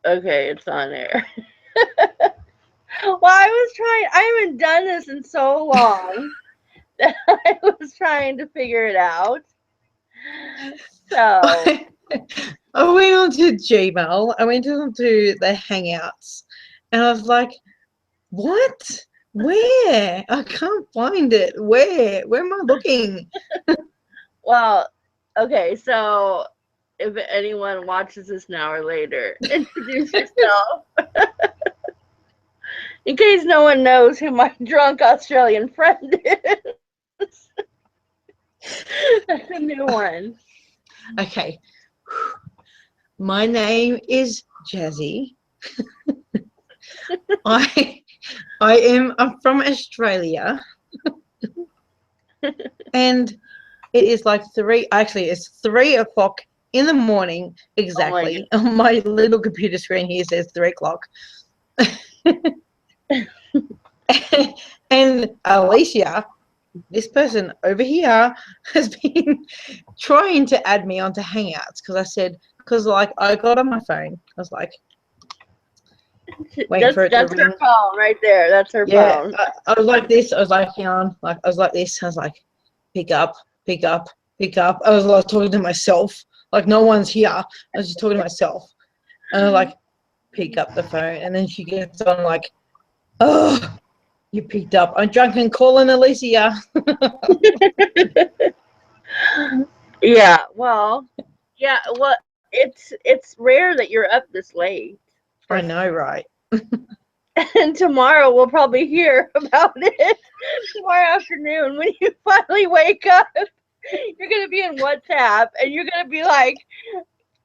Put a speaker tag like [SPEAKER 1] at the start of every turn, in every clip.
[SPEAKER 1] Okay, it's on there. Well, I was trying. I haven't done this in so long that I was trying to figure it out. So,
[SPEAKER 2] I went on to Gmail. I went on to the Hangouts, and I was like, "What? Where? I can't find it. Where? Where am I looking?"
[SPEAKER 1] well, okay. So, if anyone watches this now or later, introduce yourself in case no one knows who my drunk Australian friend is. That's a new one.
[SPEAKER 2] Okay, my name is Jazzy. I I'm from Australia, and it is like three. Actually, it's 3 o'clock in the morning
[SPEAKER 1] Oh my
[SPEAKER 2] exactly. On my little computer screen here says 3 o'clock. And Alicia, this person over here, has been trying to add me onto Hangouts because I said, because like I got on my phone, I was like waiting for it to
[SPEAKER 1] That's her
[SPEAKER 2] ring.
[SPEAKER 1] phone right there. That's her
[SPEAKER 2] Yeah,
[SPEAKER 1] phone.
[SPEAKER 2] I was like this. I was like, hang on, like I was like this. I was like, pick up, pick up, pick up. I was like talking to myself, like no one's here. I was just talking to myself, and I was like, pick up the phone, and then she gets on like, oh, you picked up. I'm drunk and calling Alicia.
[SPEAKER 1] Yeah. Well. Yeah. Well, it's rare that you're up this late.
[SPEAKER 2] I
[SPEAKER 1] First,
[SPEAKER 2] know, right?
[SPEAKER 1] and tomorrow we'll probably hear about it. Tomorrow afternoon, when you finally wake up, you're gonna be in WhatsApp and you're gonna be like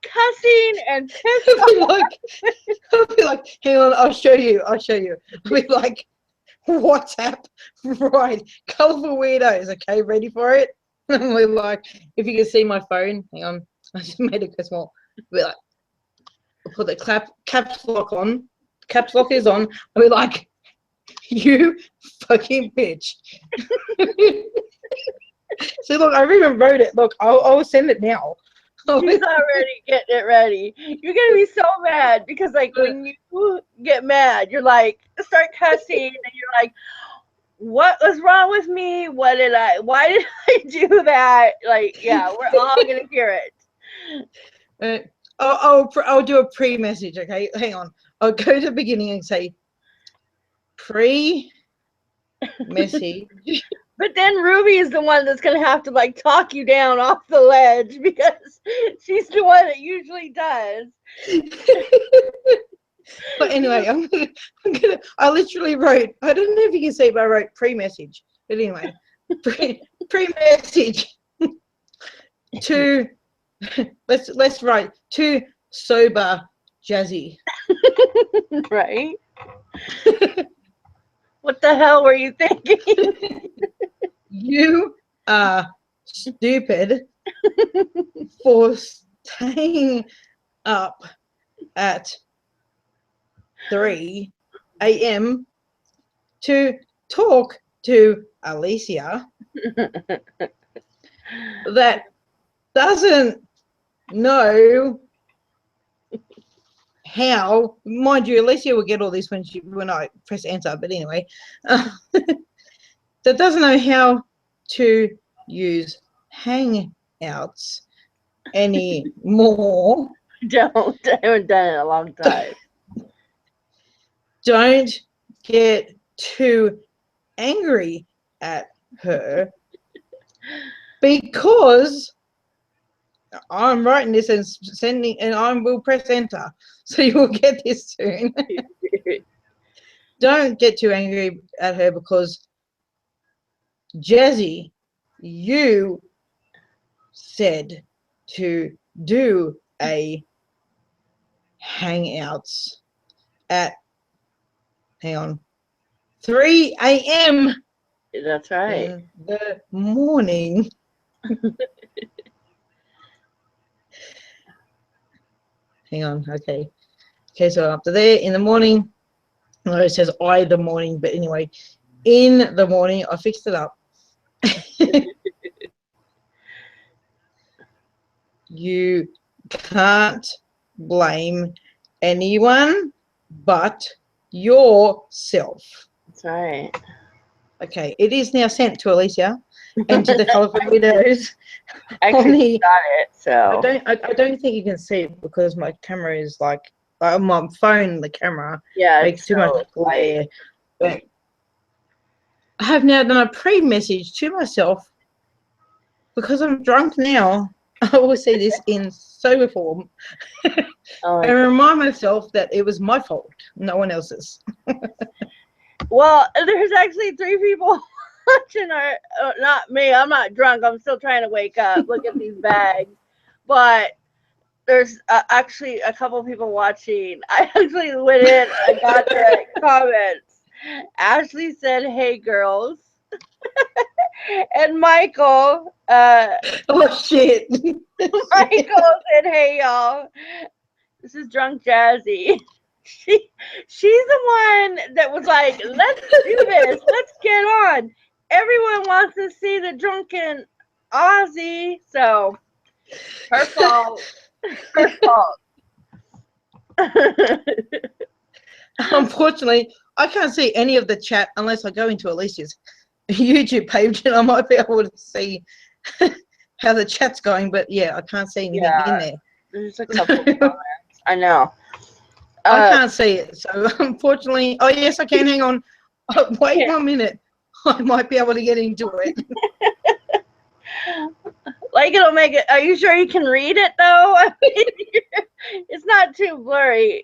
[SPEAKER 1] cussing and pissed
[SPEAKER 2] I'll be like, I'll be like, hang on, I'll show you. I'll show you. I'll be like, WhatsApp, right? Colorful weirdos. Okay, ready for it? And we're like, if you can see my phone, hang on, I just made it go small. We're like, we'll put the caps lock on. Caps lock is on. We're like, you fucking bitch. So look, I even wrote it. Look, I'll send it now.
[SPEAKER 1] She's already getting it ready. You're gonna be so mad because like when you get mad, you're like start cussing and you're like, what was wrong with me? Why did I do that? Like, yeah, we're all gonna hear it.
[SPEAKER 2] Uh, I'll do a pre-message. Okay, hang on. I'll go to the beginning and say pre-message.
[SPEAKER 1] But then Ruby is the one that's gonna have to like talk you down off the ledge because she's the one that usually does.
[SPEAKER 2] But anyway, I literally wrote, I don't know if you can see, but I wrote pre-message. But anyway, pre-message to, let's write to sober Jazzy.
[SPEAKER 1] Right? What the hell were you thinking?
[SPEAKER 2] You are stupid for staying up at 3 a.m. to talk to Alicia that doesn't know how. Mind you, Alicia will get all this when I press enter. But anyway, that doesn't know how to use Hangouts anymore.
[SPEAKER 1] Don't. I haven't done it in a long time.
[SPEAKER 2] Don't get too angry at her because I'm writing this and sending, and I will press enter, so you will get this soon. Don't get too angry at her because Jazzy, you said to do a Hangouts at, hang on, 3 a.m.
[SPEAKER 1] That's right.
[SPEAKER 2] in the morning. Hang on, okay. Okay, so after there, in the morning, no, it says I the morning, but anyway, in the morning, I fixed it up. You can't blame anyone but yourself.
[SPEAKER 1] That's right.
[SPEAKER 2] Okay, it is now sent to Alicia and to the colourful widows.
[SPEAKER 1] Actually got it, so
[SPEAKER 2] I don't think you can see it because my camera is like my phone. The camera makes too much glare. But I have now done a pre-message to myself because I'm drunk now. I will see this in sober form and remind myself that it was my fault, no one else's.
[SPEAKER 1] Well, there's actually 3 people watching our, not me, I'm not drunk, I'm still trying to wake up, look at these bags, but there's actually a couple people watching. I actually went in, I got the comments. Ashley said, "Hey girls," and Michael,
[SPEAKER 2] Oh shit.
[SPEAKER 1] Michael said, "Hey y'all, this is Drunk Jazzy." She's the one that was like, "Let's do this. Let's get on." Everyone wants to see the drunken Aussie, so her fault. Her fault.
[SPEAKER 2] Unfortunately, I can't see any of the chat unless I go into Alicia's YouTube page and I might be able to see how the chat's going. But yeah, I can't see anything in there.
[SPEAKER 1] There's a couple comments. I know.
[SPEAKER 2] I can't see it. So unfortunately, oh yes, I can. Hang on. Wait 1 minute. I might be able to get into it.
[SPEAKER 1] Like it'll make it. Are you sure you can read it though? I mean, it's not too blurry.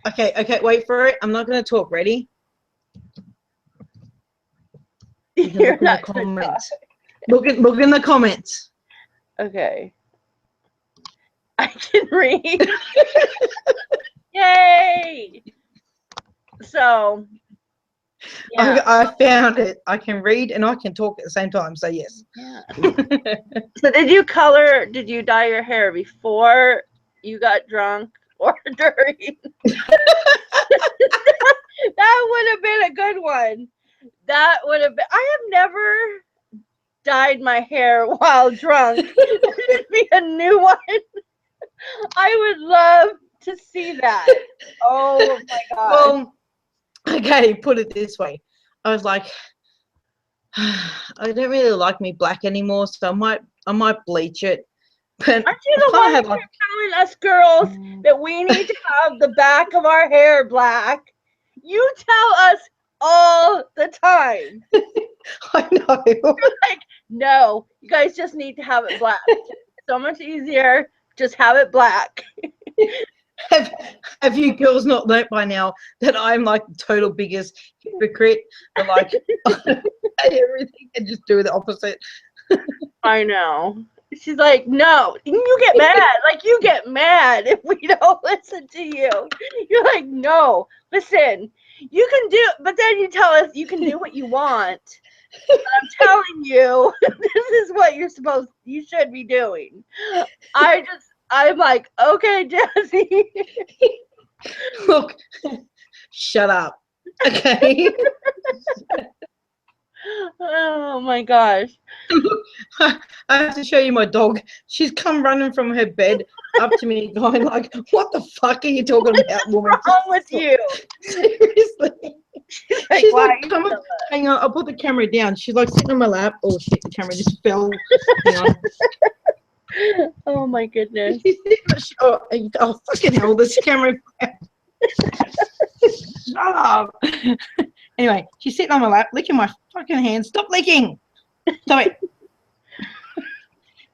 [SPEAKER 2] Okay, wait for it. I'm not going to talk. Ready?
[SPEAKER 1] You're not
[SPEAKER 2] comments. Look in the comments.
[SPEAKER 1] Okay. I can read. Yay! So, yeah.
[SPEAKER 2] I found it. I can read and I can talk at the same time. So yes.
[SPEAKER 1] Yeah. So did you dye your hair before you got drunk or during? That would have been a good one. That would have been. I have never dyed my hair while drunk. That should be a new one. I would love to see that. Oh my god.
[SPEAKER 2] Well, okay, put it this way. I was like, I don't really like me black anymore, so I might bleach it. But
[SPEAKER 1] aren't you the one that kept telling us girls that we need to have the back of our hair black? You tell us all the time.
[SPEAKER 2] I know.
[SPEAKER 1] You're like, no, you guys just need to have it black. So much easier. Just have it black.
[SPEAKER 2] Have you girls not learnt by now that I'm like the total biggest hypocrite? And like everything and just do the opposite.
[SPEAKER 1] I know. She's like, no, you get mad. Like you get mad if we don't listen to you. You're like, no, listen, you can do, but then you tell us you can do what you want. But I'm telling you, this is what you should be doing. I'm like, okay, Jazzy.
[SPEAKER 2] Look, shut up. Okay.
[SPEAKER 1] Oh my gosh.
[SPEAKER 2] I have to show you my dog. She's come running from her bed up to me going like, what the fuck are you talking about, woman?
[SPEAKER 1] What's wrong with you?
[SPEAKER 2] Seriously.
[SPEAKER 1] Like,
[SPEAKER 2] She's like, come on. Hang on, I'll put the camera down. She's like sitting on my lap. Oh shit, the camera just fell. Hang on.
[SPEAKER 1] Oh my goodness.
[SPEAKER 2] Oh, fucking hell, this camera. Shut up. Anyway, she's sitting on my lap, licking my fucking hand. Stop licking. Stop it.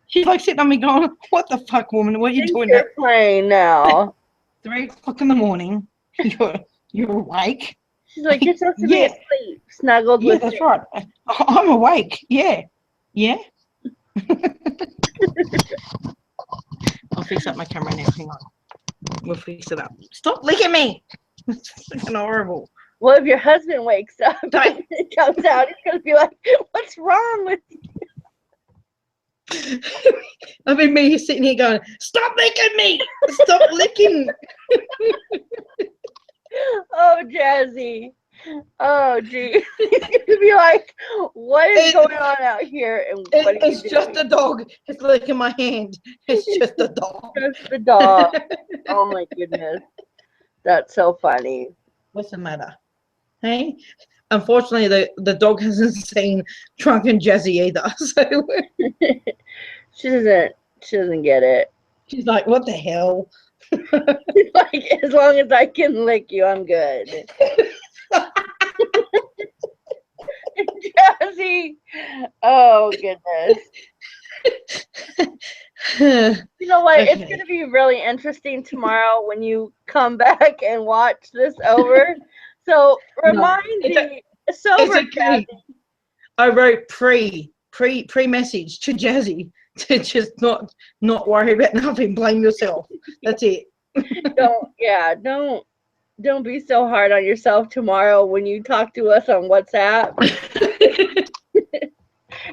[SPEAKER 2] She's like sitting on me going, what the fuck, woman? What are you doing?
[SPEAKER 1] You're playing now.
[SPEAKER 2] 3 o'clock in the morning. You're awake.
[SPEAKER 1] She's like, you're supposed to be asleep, snuggled with
[SPEAKER 2] that's right. I'm awake. Yeah. Yeah. I'll fix up my camera now. Hang on. We'll fix it up. Stop licking me. It's fucking horrible.
[SPEAKER 1] Well, if your husband wakes up and it comes out, he's going to be like, what's wrong with you?
[SPEAKER 2] I mean, me sitting here going, stop licking me. Stop licking.
[SPEAKER 1] Oh, Jazzy. Oh, gee. He's going to be like, what is going on out here? And
[SPEAKER 2] it's just a dog. It's licking my hand. It's just a dog.
[SPEAKER 1] Just the dog. Oh, my goodness. That's so funny.
[SPEAKER 2] What's the matter? Hey? Unfortunately, the dog hasn't seen Drunken Jazzy either. So
[SPEAKER 1] She doesn't get it.
[SPEAKER 2] she's like, what the hell?
[SPEAKER 1] Like, as long as I can lick you, I'm good. Jazzy. Oh goodness. You know what? It's
[SPEAKER 2] Okay.
[SPEAKER 1] gonna be really interesting tomorrow when you come back and watch this over. So
[SPEAKER 2] No,
[SPEAKER 1] remind the
[SPEAKER 2] it's
[SPEAKER 1] sober
[SPEAKER 2] okay.
[SPEAKER 1] Jazzy.
[SPEAKER 2] I wrote pre-message to Jazzy to just not worry about nothing. Blame yourself. That's it.
[SPEAKER 1] Don't be so hard on yourself tomorrow when you talk to us on WhatsApp.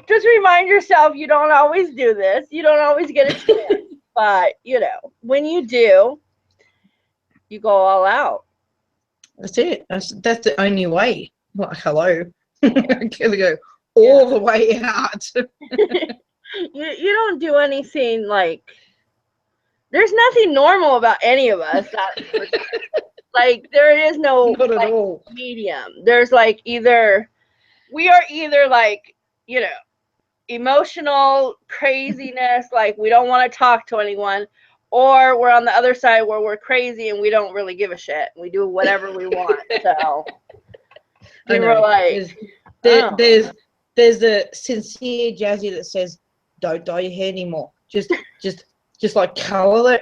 [SPEAKER 1] Just remind yourself you don't always do this. You don't always get a chance. But, when you do, you go all out.
[SPEAKER 2] That's it. That's the only way. Like, hello. Gonna go
[SPEAKER 1] Yeah.
[SPEAKER 2] all the way out.
[SPEAKER 1] You don't do anything like, there's nothing normal about any of us. That's for sure. Like, there is no
[SPEAKER 2] Not at
[SPEAKER 1] like
[SPEAKER 2] all.
[SPEAKER 1] medium. There's like we are either like, emotional craziness, like we don't want to talk to anyone, or we're on the other side where we're crazy and we don't really give a shit. We do whatever we want. So we were like,
[SPEAKER 2] there's the sincere Jazzy that says, "Don't dye your hair anymore. Just like color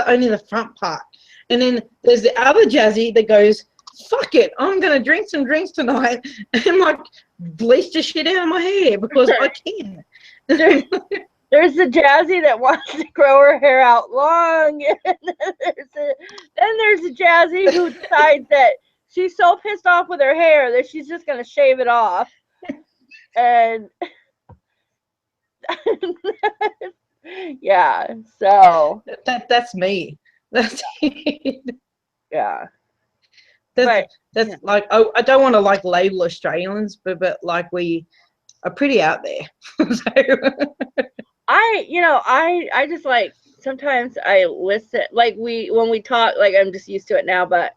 [SPEAKER 2] only the front part." And then there's the other Jazzy that goes, "Fuck it, I'm gonna drink some drinks tonight and like bleach the shit out of my hair because I can."
[SPEAKER 1] There's the Jazzy that wants to grow her hair out long, and then there's the Jazzy who decides that she's so pissed off with her hair that she's just gonna shave it off. And yeah, so
[SPEAKER 2] that's me. That's it.
[SPEAKER 1] yeah,
[SPEAKER 2] That's
[SPEAKER 1] but
[SPEAKER 2] that's
[SPEAKER 1] yeah.
[SPEAKER 2] like I don't want to like label Australians, but like we are pretty out there. So,
[SPEAKER 1] I just like sometimes I listen, like when we talk, like I'm just used to it now, but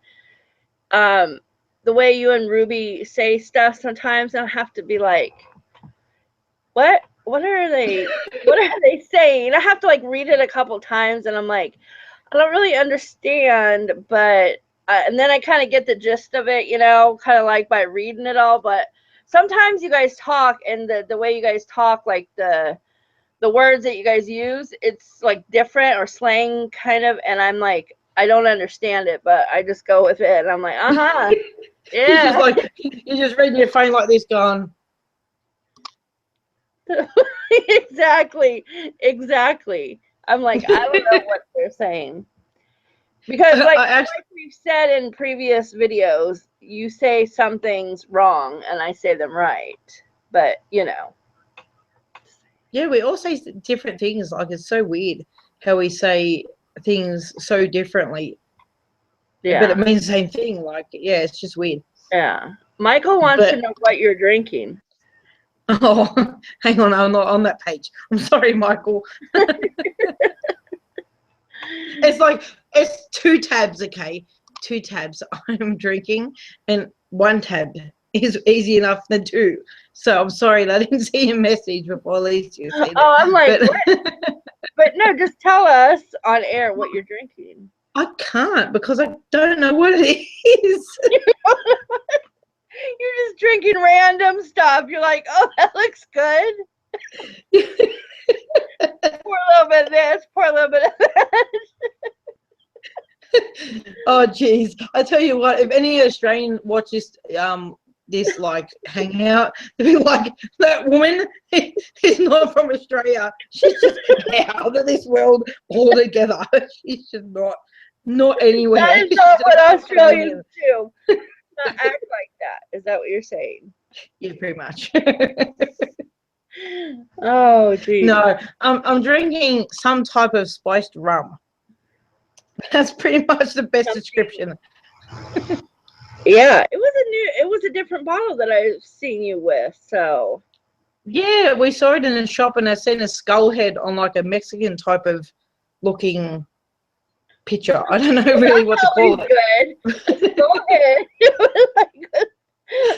[SPEAKER 1] um the way you and Ruby say stuff sometimes I have to be like, what are they saying? I have to like read it a couple times and I'm like, I don't really understand, but and then I kind of get the gist of it, kind of like by reading it all. But sometimes you guys talk, and the way you guys talk, like the words that you guys use, it's like different or slang kind of, and I'm like, I don't understand it, but I just go with it, and I'm like, yeah.
[SPEAKER 2] you're just reading your phone like this, going,
[SPEAKER 1] exactly. I'm like, I don't know what they're saying. Because like
[SPEAKER 2] I actually,
[SPEAKER 1] we've said in previous videos, you say some things wrong and I say them right. But
[SPEAKER 2] yeah, we all say different things. Like it's so weird how we say things so differently, but
[SPEAKER 1] yeah.
[SPEAKER 2] it means the same thing. Like, yeah, it's just weird.
[SPEAKER 1] Yeah. Michael wants to
[SPEAKER 2] But
[SPEAKER 1] know what you're drinking.
[SPEAKER 2] oh, hang on, I'm not on that page. I'm sorry, Michael. It's 2 tabs, okay? 2 tabs I'm drinking, and 1 tab is easy enough than 2. So I'm sorry that I didn't see your message before Alicia said
[SPEAKER 1] Oh, I'm like,
[SPEAKER 2] it.
[SPEAKER 1] what? But no, just tell us on air what you're drinking.
[SPEAKER 2] I can't because I don't know what it is.
[SPEAKER 1] You're just drinking random stuff. You're like, oh, that looks good. Pour a little bit of this, pour a little bit of that.
[SPEAKER 2] Oh geez, I tell you what, if any Australian watches this like hangout, they'll be like, that woman is not from Australia. She's just out of this world altogether. She's just not anywhere.
[SPEAKER 1] That is not what Australians do. Not act like that. Is that what you're saying?
[SPEAKER 2] Yeah, pretty much.
[SPEAKER 1] Oh, geez.
[SPEAKER 2] No, I'm drinking some type of spiced rum. That's pretty much the best description.
[SPEAKER 1] Yeah, it was a different bottle that I've seen you with. So
[SPEAKER 2] Yeah, we saw it in a shop and I seen a skull head on like a Mexican type of looking picture. I don't know really what to call it.
[SPEAKER 1] Good. Go ahead.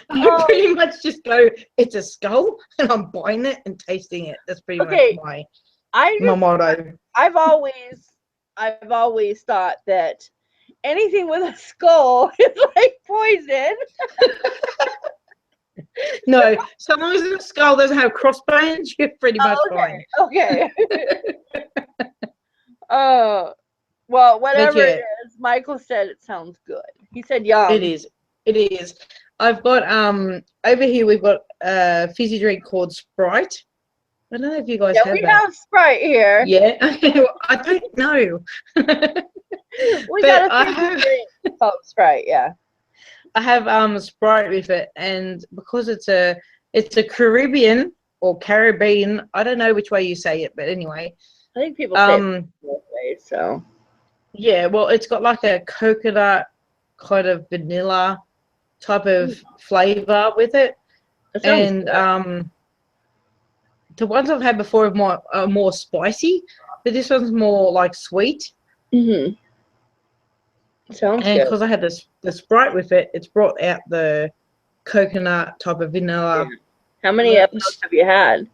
[SPEAKER 2] I pretty much just go, it's a skull, and I'm buying it and tasting it. That's pretty much my motto.
[SPEAKER 1] I've always thought that anything with a skull is like poison.
[SPEAKER 2] No, so long as the skull doesn't have crossbones, you're pretty much fine.
[SPEAKER 1] Okay. Well, whatever it is, Michael said it sounds good. He said yum.
[SPEAKER 2] It is. It is. I've got over here we've got a fizzy drink called Sprite. I don't know if you guys have that.
[SPEAKER 1] Yeah, we have Sprite here.
[SPEAKER 2] Yeah. I don't know.
[SPEAKER 1] We got a fizzy drink called Sprite, yeah.
[SPEAKER 2] I have Sprite with it, and because it's a Caribbean or Caribbean, I don't know which way you say it, but anyway.
[SPEAKER 1] I think people say it both ways, so.
[SPEAKER 2] Yeah, well, it's got like a coconut kind of vanilla type of flavor with it, and the ones I've had before are more spicy, but this one's more like sweet.
[SPEAKER 1] Mm-hmm. Sounds good.
[SPEAKER 2] And because I had the Sprite with it, it's brought out the coconut type of vanilla.
[SPEAKER 1] Yeah. How many episodes have you had?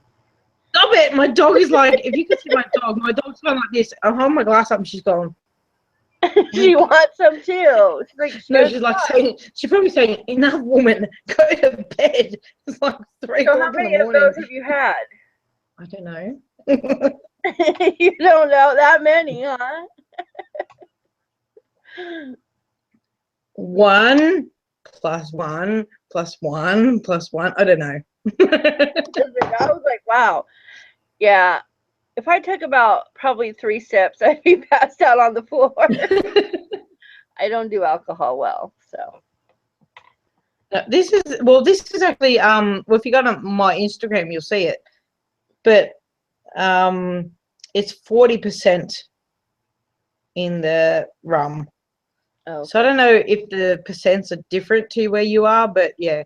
[SPEAKER 2] Stop it! My dog is like, if you could see my dog's going like this. I'll hold my glass up and she's going.
[SPEAKER 1] She wants some too. She's like,
[SPEAKER 2] she's like saying, she's probably saying, enough, woman, go to bed. It's like 3 o'clock in the morning.
[SPEAKER 1] How many of those have you had?
[SPEAKER 2] I don't know.
[SPEAKER 1] You don't know that many, huh?
[SPEAKER 2] 1 + 1 + 1 + 1. I don't know.
[SPEAKER 1] I was like, wow. Yeah. If I took about probably 3 sips, I'd be passed out on the floor. I don't do alcohol well, so.
[SPEAKER 2] This is actually well, if you go on my Instagram, you'll see it. But it's 40% in the rum. Oh, okay. So I don't know if the percents are different to where you are, but yeah.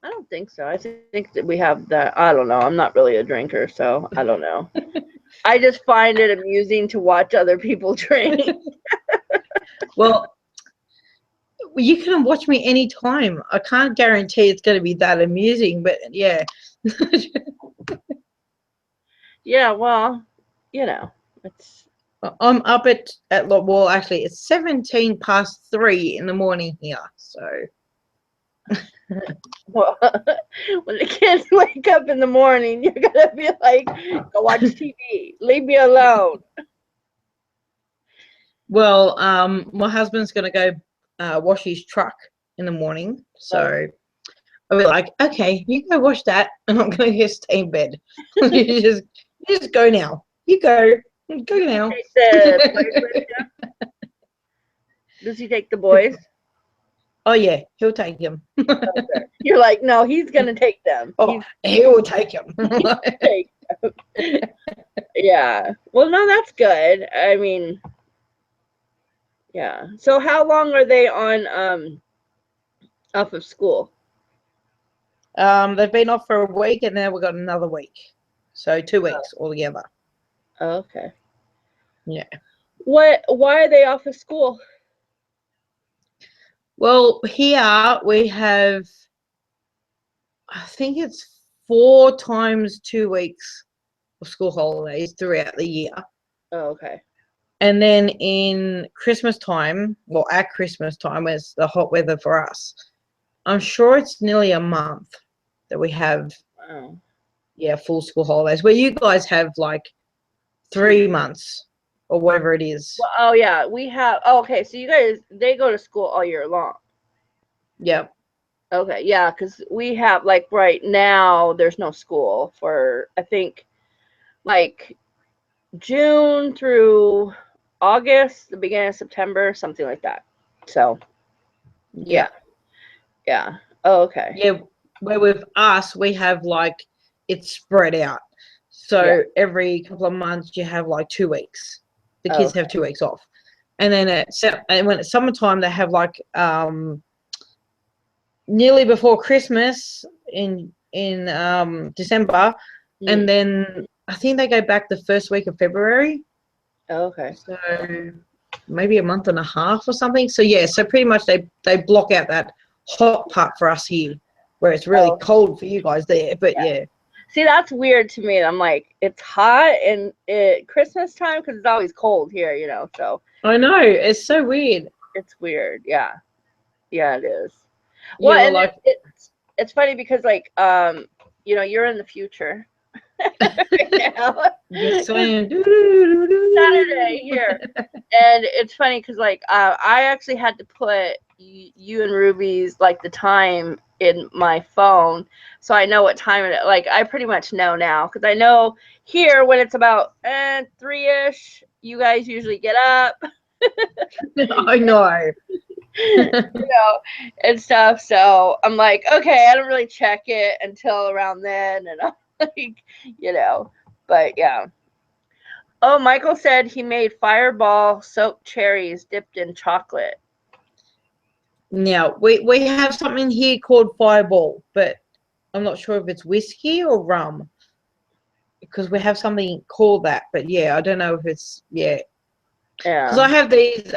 [SPEAKER 1] I don't think so. I think that we have that. I don't know. I'm not really a drinker, so I don't know. I just find it amusing to watch other people drink.
[SPEAKER 2] Well, you can watch me anytime. I can't guarantee it's going to be that amusing, but yeah.
[SPEAKER 1] Yeah, well, you know, it's.
[SPEAKER 2] I'm up at well, actually, it's 3:17 in the morning here, so.
[SPEAKER 1] Well, when the kids wake up in the morning, you're gonna be like, go watch TV. Leave me alone.
[SPEAKER 2] Well, my husband's gonna go wash his truck in the morning, so I'll be like, okay, you go wash that, and I'm gonna just stay in bed. you just go now. You go now.
[SPEAKER 1] Does he take the boys?
[SPEAKER 2] Oh yeah, he'll take him.
[SPEAKER 1] Okay. You're like, no, he's gonna take them.
[SPEAKER 2] Oh, he will take him.
[SPEAKER 1] Yeah. Well, no, that's good. I mean, yeah. So how long are they on off of school?
[SPEAKER 2] They've been off for a week, and now we've got another week, so 2 weeks altogether.
[SPEAKER 1] Oh, okay.
[SPEAKER 2] Yeah.
[SPEAKER 1] Why are they off of school?
[SPEAKER 2] Well, here we have, I think it's 4 times 2 weeks of school holidays throughout the year.
[SPEAKER 1] Oh, okay.
[SPEAKER 2] And then in Christmas time, well, at Christmas time, when it's the hot weather for us, I'm sure it's nearly a month that we have, full school holidays, where you guys have like 3 months or whatever it is.
[SPEAKER 1] Well, oh yeah, we have. Oh, okay, so you guys, they go to school all year long.
[SPEAKER 2] Yep.
[SPEAKER 1] Okay, yeah, because we have, like, right now there's no school for, I think, like June through August, the beginning of September, something like that. So yeah. Oh, okay.
[SPEAKER 2] Yeah, where with us we have like it's spread out. So every couple of months you have like 2 weeks. The kids have 2 weeks off, and then when it's summertime they have like nearly before Christmas in December, and then I think they go back the first week of February.
[SPEAKER 1] Oh, okay.
[SPEAKER 2] So maybe a month and a half or something. So yeah, so pretty much they block out that hot part for us here, where it's really
[SPEAKER 1] Oh,
[SPEAKER 2] cold for you guys there. But
[SPEAKER 1] yeah.
[SPEAKER 2] yeah,
[SPEAKER 1] See, that's weird to me. I'm like, it's hot in Christmas time because it's always cold here, you know. So
[SPEAKER 2] I know, it's so weird.
[SPEAKER 1] it's weird. Yeah, yeah, it is. Well,
[SPEAKER 2] You're
[SPEAKER 1] and then
[SPEAKER 2] like,
[SPEAKER 1] it's funny because like you know, you're in the future right now.
[SPEAKER 2] yes, I
[SPEAKER 1] 'Cause
[SPEAKER 2] am.
[SPEAKER 1] Saturday here, and it's funny because like I actually had to put you and Ruby's like the time in my phone, so I know what time it is. Like I pretty much know now because I know here when it's about 3ish, you guys usually get up,
[SPEAKER 2] I know.
[SPEAKER 1] you know, and stuff. So I'm like, okay, I don't really check it until around then, and I'm like, you know, but yeah. Oh, Michael said he made fireball soaked cherries dipped in chocolate.
[SPEAKER 2] Now we have something here called Fireball, but I'm not sure if it's whiskey or rum because we have something called that. But yeah, I don't know if it's yeah. Because I
[SPEAKER 1] Yeah.
[SPEAKER 2] have these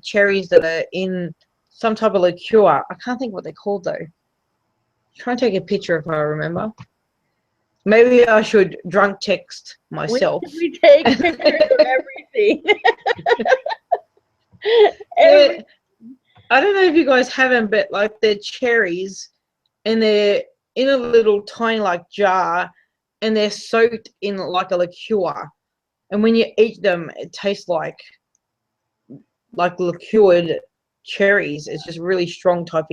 [SPEAKER 2] cherries that are in some type of liqueur. I can't think what they're called though. Try and take a picture if I remember. Maybe I should drunk text myself.
[SPEAKER 1] We take pictures of everything.
[SPEAKER 2] They're,
[SPEAKER 1] Every
[SPEAKER 2] I don't know if you guys have them, but like they're cherries and they're in a little tiny like jar and they're soaked in like a liqueur. And when you eat them, it tastes like liqueured cherries. It's just really strong type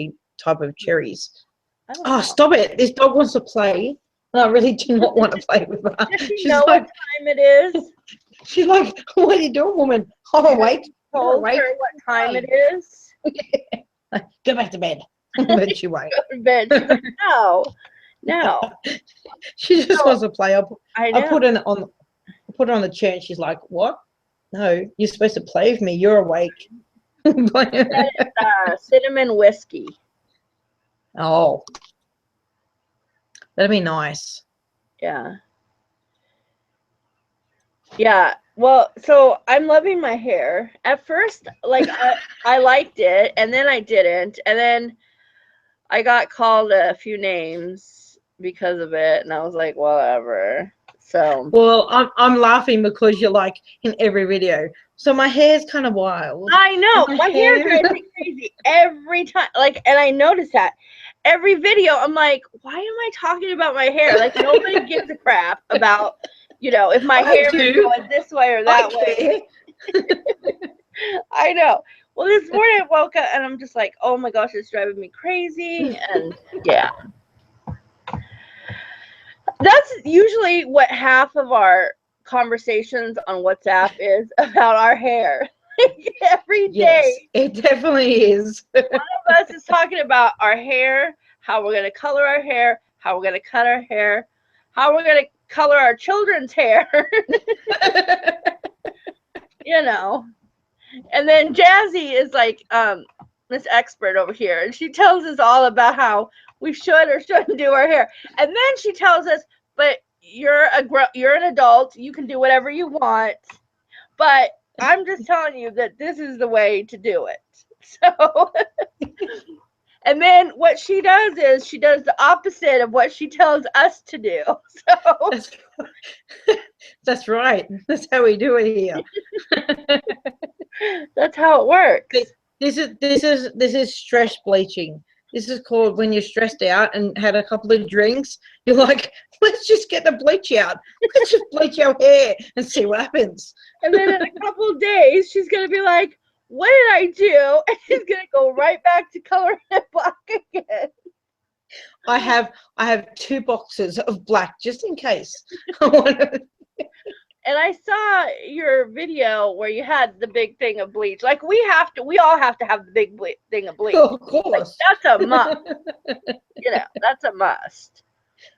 [SPEAKER 2] of cherries.
[SPEAKER 1] I don't
[SPEAKER 2] Oh,
[SPEAKER 1] know.
[SPEAKER 2] stop it. This dog wants to play. And I really do not want to play with her.
[SPEAKER 1] Does he know what time it is?
[SPEAKER 2] She's like, what are you doing, woman? Oh, wait. You're
[SPEAKER 1] Told
[SPEAKER 2] awake.
[SPEAKER 1] her what time it
[SPEAKER 2] Play.
[SPEAKER 1] is.
[SPEAKER 2] Go back to bed. But she won't.
[SPEAKER 1] Go to bed. She's like, no, no.
[SPEAKER 2] She just
[SPEAKER 1] So
[SPEAKER 2] wants to play.
[SPEAKER 1] I
[SPEAKER 2] I
[SPEAKER 1] know.
[SPEAKER 2] put her on the chair and she's like, what? No, you're supposed to play with me. You're awake.
[SPEAKER 1] Cinnamon whiskey.
[SPEAKER 2] Oh, that'd be nice.
[SPEAKER 1] Yeah. Yeah. Well, so I'm loving my hair. At first, like I liked it, and then I didn't, and then I got called a few names because of it, and I was like, whatever. So
[SPEAKER 2] Well, I'm laughing because you're like in every video. So my hair's kind of wild.
[SPEAKER 1] I
[SPEAKER 2] And
[SPEAKER 1] know
[SPEAKER 2] my
[SPEAKER 1] my hair
[SPEAKER 2] hair.
[SPEAKER 1] drives me crazy every time. Like, and I notice that every video. I'm like, why am I talking about my hair? Like nobody gives a crap about, you know, if my
[SPEAKER 2] I
[SPEAKER 1] hair is
[SPEAKER 2] do.
[SPEAKER 1] going this way or
[SPEAKER 2] I
[SPEAKER 1] that way.
[SPEAKER 2] care.
[SPEAKER 1] I know. Well, this morning I woke up and I'm just like, oh my gosh, it's driving me crazy. And yeah, that's usually what half of our conversations on WhatsApp is about our hair. Every
[SPEAKER 2] Yes,
[SPEAKER 1] day,
[SPEAKER 2] it definitely is.
[SPEAKER 1] one of us is talking about our hair, how we're going to color our hair, how we're going to cut our hair, how we're going to color our children's hair, you know. And then Jazzy is like this expert over here, and she tells us all about how we should or shouldn't do our hair. And then she tells us, but you're an adult, you can do whatever you want. But I'm just telling you that this is the way to do it. So and then what she does is she does the opposite of what she tells us to do. So
[SPEAKER 2] That's, that's right. That's how we do it here.
[SPEAKER 1] that's how it works.
[SPEAKER 2] This is stress bleaching. This is called when you're stressed out and had a couple of drinks. You're like, let's just get the bleach out. Let's just bleach our hair and see what happens.
[SPEAKER 1] And then in a couple of days, she's going to be like, what did I do? And she's going to go right back to coloring it black again.
[SPEAKER 2] I have 2 boxes of black just in case.
[SPEAKER 1] And I saw your video where you had the big thing of bleach. Like we all have to have the big thing of bleach.
[SPEAKER 2] Of
[SPEAKER 1] Like
[SPEAKER 2] course.
[SPEAKER 1] that's a must. You know, that's a must.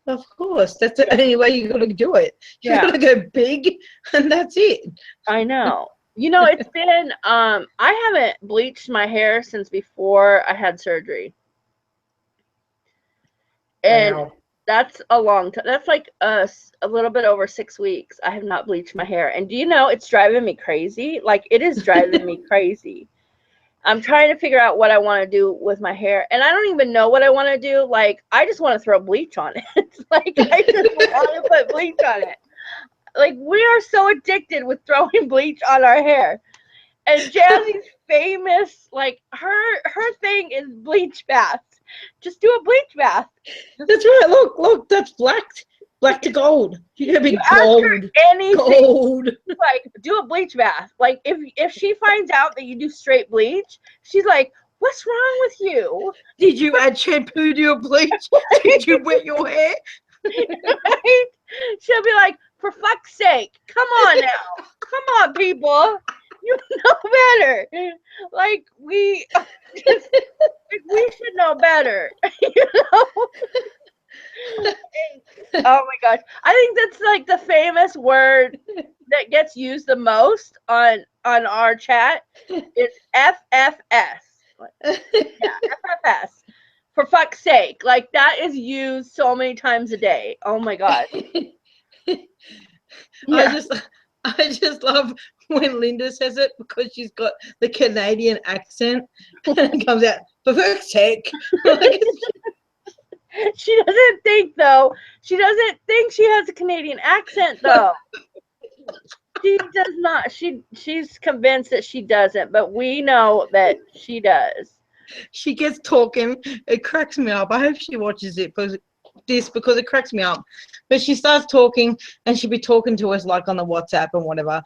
[SPEAKER 2] Of course. That's the only way you gotta do it. You
[SPEAKER 1] Yeah.
[SPEAKER 2] gotta go big and that's it.
[SPEAKER 1] I know. You know, it's been I haven't bleached my hair since before I had surgery. And
[SPEAKER 2] Wow.
[SPEAKER 1] That's a long time. That's like a little bit over 6 weeks. I have not bleached my hair. And do you know, it's driving me crazy? Like, it is driving me crazy. I'm trying to figure out what I want to do with my hair. And I don't even know what I want to do. Like, I just want to throw bleach on it. Like, I just want to put bleach on it. Like, we are so addicted with throwing bleach on our hair. And Jazzy's famous, like, her thing is bleach baths. Just do a bleach bath.
[SPEAKER 2] That's right. Look, that's black to gold. You're gonna
[SPEAKER 1] You
[SPEAKER 2] be
[SPEAKER 1] ask
[SPEAKER 2] gold,
[SPEAKER 1] her anything,
[SPEAKER 2] gold.
[SPEAKER 1] like, do a bleach bath. Like, if she finds out that you do straight bleach, she's like, what's wrong with you?
[SPEAKER 2] Did you add shampoo to your bleach? Did you wet your hair?
[SPEAKER 1] Right? She'll be like, for fuck's sake, come on now. Come on, people. You know better. Like, we just, like, we should know better. You know? Oh my gosh. I think that's like the famous word that gets used the most on our chat is FFS. Yeah, FFS. For fuck's sake. Like, that is used so many times a day. Oh my god. Yeah.
[SPEAKER 2] I just love when Linda says it because she's got the Canadian accent and it comes out for fuck's sake. Like,
[SPEAKER 1] She doesn't think though. She doesn't think she has a Canadian accent though. She does not. She's convinced that she doesn't, but we know that she does.
[SPEAKER 2] she gets talking, it cracks me up. I hope she watches it because it cracks me up. But she starts talking and she'll be talking to us like on the WhatsApp and whatever.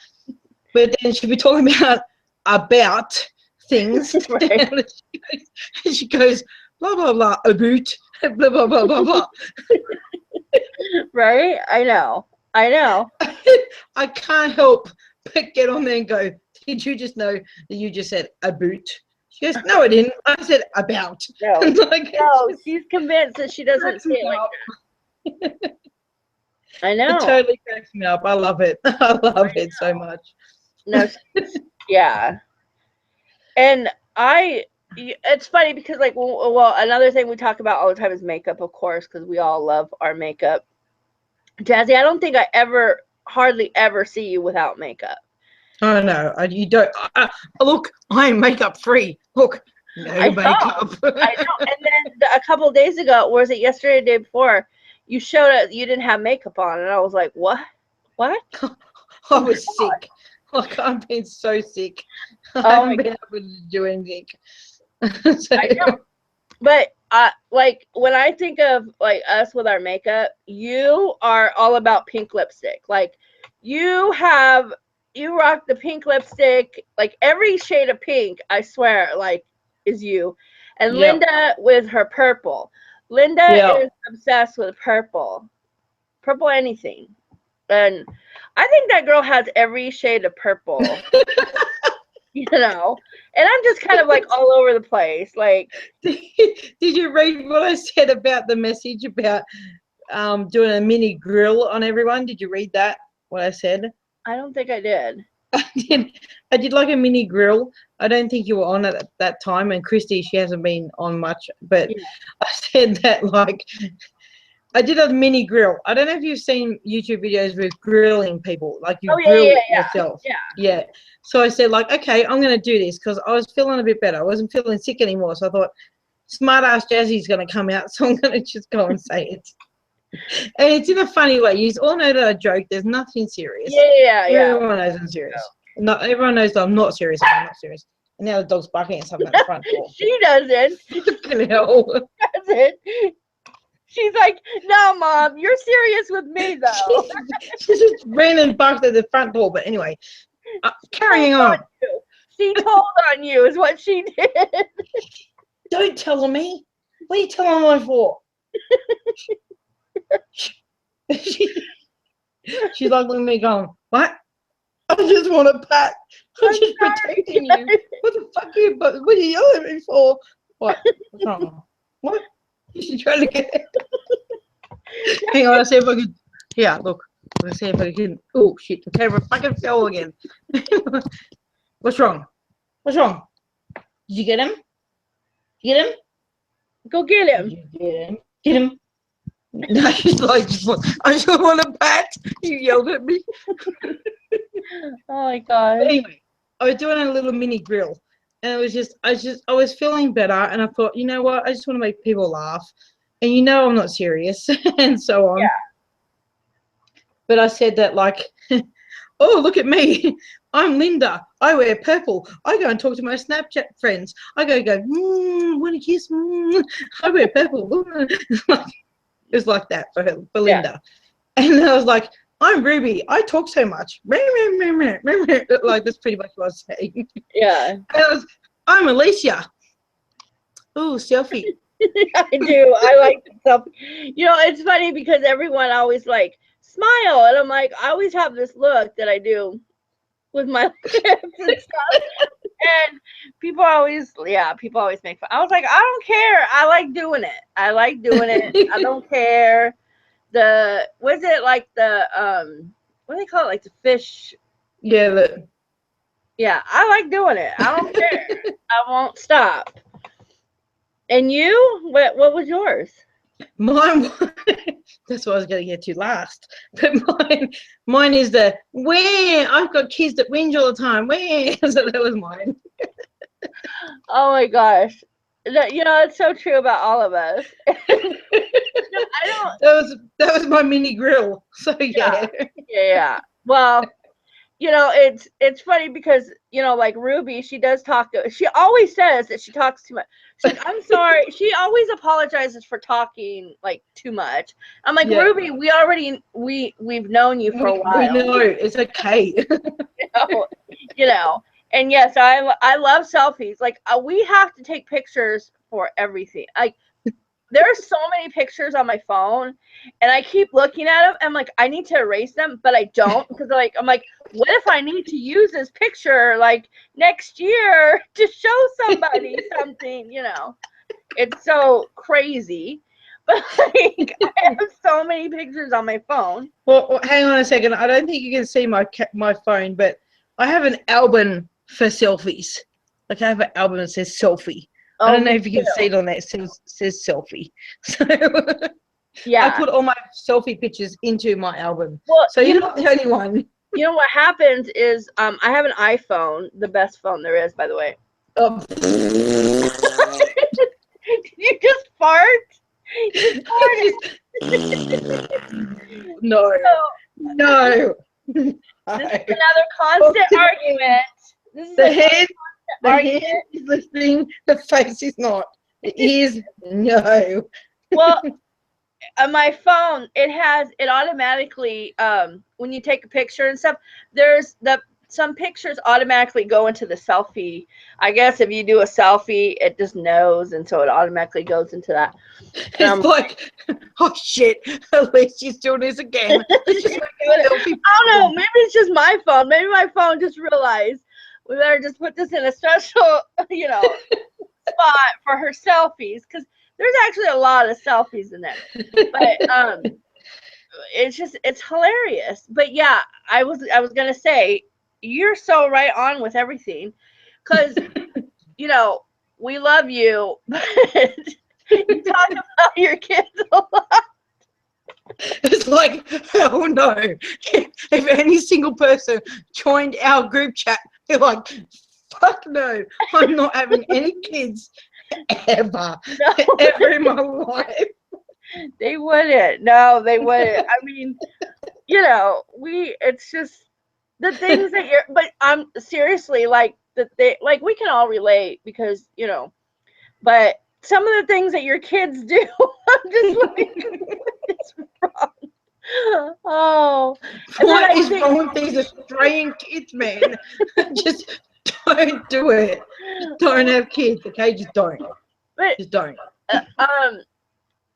[SPEAKER 2] But then she'll be talking about things.
[SPEAKER 1] Right.
[SPEAKER 2] And she goes, blah blah blah about blah blah blah blah blah.
[SPEAKER 1] Right? I know.
[SPEAKER 2] I can't help but get on there and go, did you just know that you just said about? She goes, no, I didn't. I said about.
[SPEAKER 1] No.
[SPEAKER 2] Like,
[SPEAKER 1] No, she's convinced that she doesn't say it like that. I know.
[SPEAKER 2] it totally cracks me up. I love it. I love it so much.
[SPEAKER 1] No, yeah. And it's funny because, like, well, another thing we talk about all the time is makeup, of course, because we all love our makeup. Jazzy, I don't think I hardly ever see you without makeup.
[SPEAKER 2] Oh no, you don't. Look, I am makeup free. Look, no makeup.
[SPEAKER 1] I know. And then a couple of days ago, or was it yesterday, or the day before, you showed us you didn't have makeup on, and I was like, what? What?
[SPEAKER 2] I was sick. Like, I've been so sick. I haven't been able to do anything. So,
[SPEAKER 1] I know. But like, when I think of like us with our makeup, you are all about pink lipstick. Like, you rock the pink lipstick, like every shade of pink, I swear, like, is you. And
[SPEAKER 2] Yep.
[SPEAKER 1] Linda with her purple. Linda is obsessed with purple. Purple anything. And I think that girl has every shade of purple. You know, and I'm just kind of like all over the place. Like,
[SPEAKER 2] did you read what I said about the message about doing a mini grill on everyone? Did you read that? What I said?
[SPEAKER 1] I don't think I did.
[SPEAKER 2] I did like a mini grill. I don't think you were on it at that time, and Christy, she hasn't been on much, but yeah. I said that, like, I did a mini grill. I don't know if you've seen YouTube videos with grilling people, like you grill yourself. Yeah. So I said, like, okay, I'm going to do this because I was feeling a bit better. I wasn't feeling sick anymore. So I thought, smart ass Jazzy's going to come out. So I'm going to just go and say it. And it's in a funny way. You all know that I joke. There's nothing serious.
[SPEAKER 1] Yeah.
[SPEAKER 2] Everyone knows I'm serious. Not everyone knows that I'm not serious. I'm not serious. And now the dog's barking at something at the front door.
[SPEAKER 1] She doesn't. Doesn't. She's like, no, Mom, you're serious with me, though.
[SPEAKER 2] She just ran and barked at the front door. But anyway, carrying on.
[SPEAKER 1] She told on you is what she did.
[SPEAKER 2] Don't tell on me. What are you telling on me for? She's like looking at me going, what? I just want a pat. I'm just protecting you. What the fuck are you, what are you yelling at me for? What? What's wrong? What? She's trying to get it. Hang on, I'll see if I can. Yeah, look. Let's see if I can. Oh, shit. The camera fucking fell again. What's wrong? What's wrong? Did you get him? Get him?
[SPEAKER 1] Go get him.
[SPEAKER 2] Did you get him? Get him. No, she's like, I just want a bat. You yelled at me.
[SPEAKER 1] Oh my gosh.
[SPEAKER 2] But anyway, I was doing a little mini grill, and it was I was feeling better, and I thought, you know what, I just want to make people laugh, and I'm not serious, and so on.
[SPEAKER 1] Yeah.
[SPEAKER 2] But I said that like, oh, look at me. I'm Linda. I wear purple. I go and talk to my Snapchat friends. I go, want to kiss? I wear purple. It was like that for
[SPEAKER 1] Yeah.
[SPEAKER 2] Linda. And I was like, I'm Ruby. I talk so much. Like, that's pretty much what I was saying.
[SPEAKER 1] Yeah.
[SPEAKER 2] And I'm Alicia. Ooh, selfie.
[SPEAKER 1] I do. I like stuff. It's funny because everyone always like smile, and I'm like, I always have this look that I do with my lips and stuff. And people always make fun. I was like, I don't care. I like doing it. I like doing it. I don't care. Was it like what do they call it? Like the fish.
[SPEAKER 2] Yeah.
[SPEAKER 1] Yeah, I like doing it. I don't care. I won't stop. And you? What was yours?
[SPEAKER 2] Mine, that's what I was going to get to last. But mine is the where I've got kids that whinge all the time. Where so that was mine.
[SPEAKER 1] Oh my gosh, it's so true about all of us. I don't.
[SPEAKER 2] That was my mini grill. So yeah.
[SPEAKER 1] Yeah. Well, it's funny because like Ruby, she does talk. She always says that she talks too much. She's like, I'm sorry. She always apologizes for talking like too much. I'm like,
[SPEAKER 2] Yeah.
[SPEAKER 1] Ruby, we've known you for a while.
[SPEAKER 2] We know it's okay.
[SPEAKER 1] you know. And yes, I love selfies. Like we have to take pictures for everything. Like there's so many pictures on my phone, and I keep looking at them. I'm like, I need to erase them, but I don't because I'm like, what if I need to use this picture like next year to show somebody something? It's so crazy. But like, I have so many pictures on my phone.
[SPEAKER 2] Well, hang on a second. I don't think you can see my phone, but I have an album for selfies. Like I have an album that says selfie. I don't know if you can see it on that. It says selfie. So
[SPEAKER 1] yeah,
[SPEAKER 2] I put all my selfie pictures into my album.
[SPEAKER 1] Well,
[SPEAKER 2] so you're not the only one.
[SPEAKER 1] What happens is I have an iPhone, the best phone there is, by the way. Did you just fart? You farted.
[SPEAKER 2] No. No.
[SPEAKER 1] This is another constant argument. This is
[SPEAKER 2] the head is listening, the face is not. The ears, no.
[SPEAKER 1] Well, on my phone, it automatically, when you take a picture and stuff, some pictures automatically go into the selfie. I guess if you do a selfie, it just knows, and so it automatically goes into that.
[SPEAKER 2] It's like, oh shit, at least she's doing this again. Let's just make a selfie.
[SPEAKER 1] I don't know, maybe it's just my phone. Maybe my phone just realized we better just put this in a special, spot for her selfies, because there's actually a lot of selfies in there. But it's hilarious. But yeah, I was gonna say, you're so right on with everything, because we love you, but you talk about your kids a lot.
[SPEAKER 2] It's like, oh no, if any single person joined our group chat, they're like, fuck no, I'm not having any kids ever in my life.
[SPEAKER 1] They wouldn't. No, they wouldn't. I mean, it's just the things that but I'm seriously, like, we can all relate because, but some of the things that your kids do, I'm just like, it's wrong. Oh.
[SPEAKER 2] What is wrong with these Australian kids, man? Just don't do it. Don't have kids, okay? Just don't. Just don't.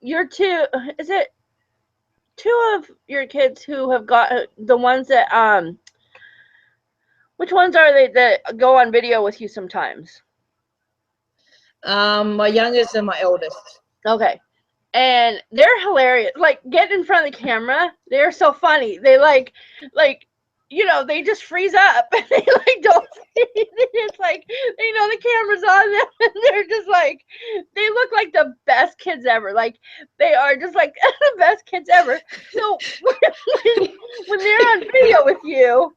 [SPEAKER 1] Your two, is it two of your kids who have got the ones that, which ones are they that go on video with you sometimes?
[SPEAKER 2] My youngest and my eldest.
[SPEAKER 1] Okay. And they're hilarious. Like, get in front of the camera. They're so funny. They they just freeze up and they don't see it. It's like, the camera's on them and they're just like, they look like the best kids kids ever. Like they are just like the best kids ever. So when they're on video with you,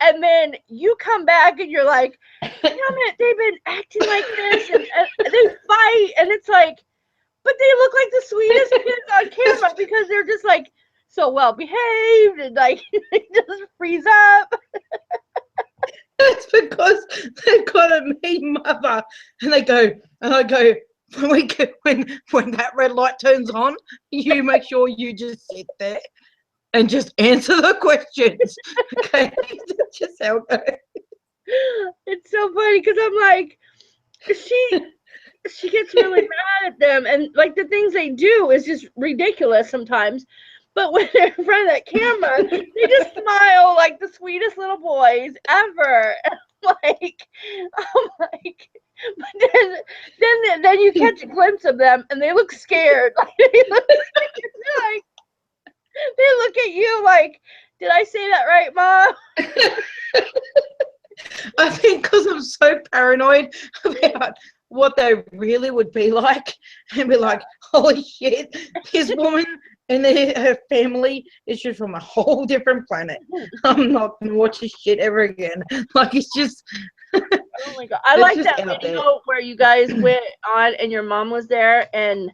[SPEAKER 1] and then you come back and you're like, damn it, they've been acting like this, and they fight, and it's like, but they look like the sweetest kids on camera because they're just like so well behaved and like they just freeze up.
[SPEAKER 2] That's because they've got a mean mother, and I go, when that red light turns on, you make sure you just sit there and just answer the questions. Okay, that's just how it goes.
[SPEAKER 1] It's so funny because I'm like, she gets really mad at them, and like the things they do is just ridiculous sometimes. But when they're in front of that camera, they just smile like the sweetest little boys ever. Like, I'm like, but then you catch a glimpse of them, and they look scared. Like they look at you like, did I say that right, Mom?
[SPEAKER 2] I think because I'm so paranoid about what they really would be like, and be like, holy shit, this woman and her family is just from a whole different planet. I'm not going to watch this shit ever again. Like, it's just...
[SPEAKER 1] Oh my God. I like that video where you guys went on and your mom was there, and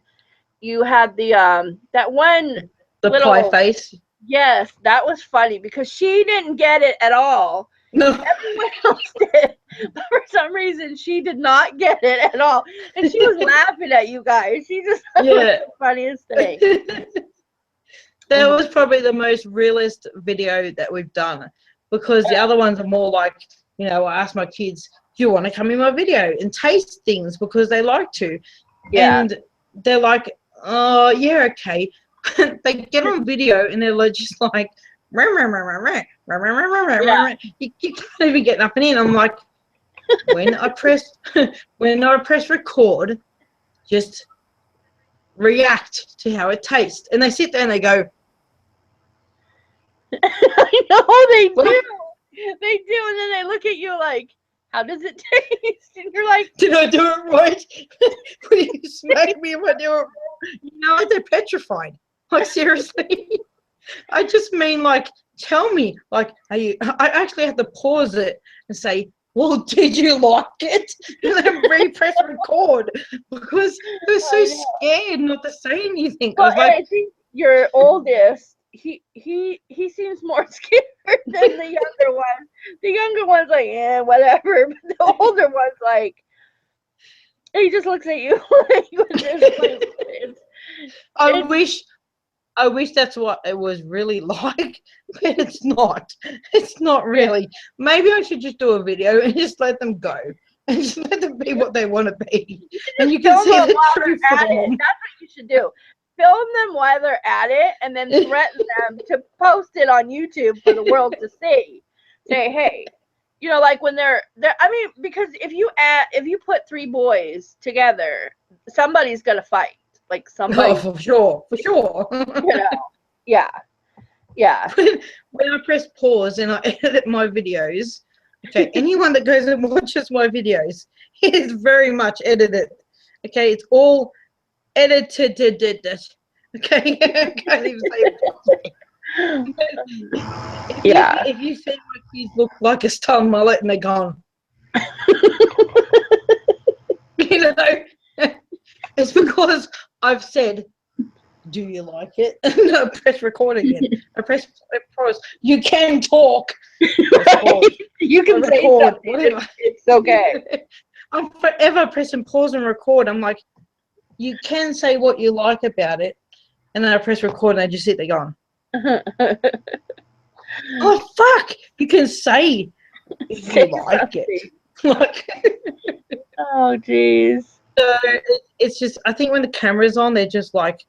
[SPEAKER 1] you had the, that one...
[SPEAKER 2] The
[SPEAKER 1] little
[SPEAKER 2] pie face?
[SPEAKER 1] Yes, that was funny because she didn't get it at all.
[SPEAKER 2] No.
[SPEAKER 1] Everyone else did. But for some reason, she did not get it at all. And she was laughing at you guys. She just thought it was the funniest thing.
[SPEAKER 2] That was probably the most realist video that we've done, because the other ones are more like, you know, I ask my kids, do you want to come in my video and taste things because they like to? Yeah. And they're like, oh, yeah, okay. They get on video and they're just like, you can't even get nothing in. I'm like, when I press record, just react to how it tastes. And they sit there and they go,
[SPEAKER 1] I know they do. They do, and then they look at you like, how does it taste? And you're like,
[SPEAKER 2] did I do it right? Will you smack me if I do it wrong? You know, they're petrified. Like, seriously. I just mean, like, tell me, like, I actually have to pause it and say, well, did you like it? And then repress record, because they're so scared not to say anything.
[SPEAKER 1] Well, I think your oldest, he seems more scared than the younger one. The younger one's like, yeah, whatever. But the older one's like, he just looks at you like,
[SPEAKER 2] I wish that's what it was really like, but it's not. It's not really. Maybe I should just do a video and just let them go and just let them be what they want to be. And you can see the true form.
[SPEAKER 1] That's what you should do. Film them while they're at it, and then threaten them to post it on YouTube for the world to see. Say, hey, you know, like when they're I mean, because if you put 3 boys together, somebody's gonna fight. Like somebody.
[SPEAKER 2] Oh, for sure.
[SPEAKER 1] You know, yeah.
[SPEAKER 2] When I press pause and I edit my videos, okay, anyone that goes and watches my videos, it is very much edited. Okay, it's all edited. Okay, I can't even say it. If you see my kids look like a stun mullet and they're gone, you know, it's because I've said, do you like it? And I press record again. I press pause. You can talk.
[SPEAKER 1] You can say something. It's okay.
[SPEAKER 2] I'm forever pressing pause and record. I'm like, you can say what you like about it. And then I press record and I just sit there going, oh, fuck. You can say you like it. Like,
[SPEAKER 1] oh, jeez.
[SPEAKER 2] So it's just, I think when the camera's on, they're just like,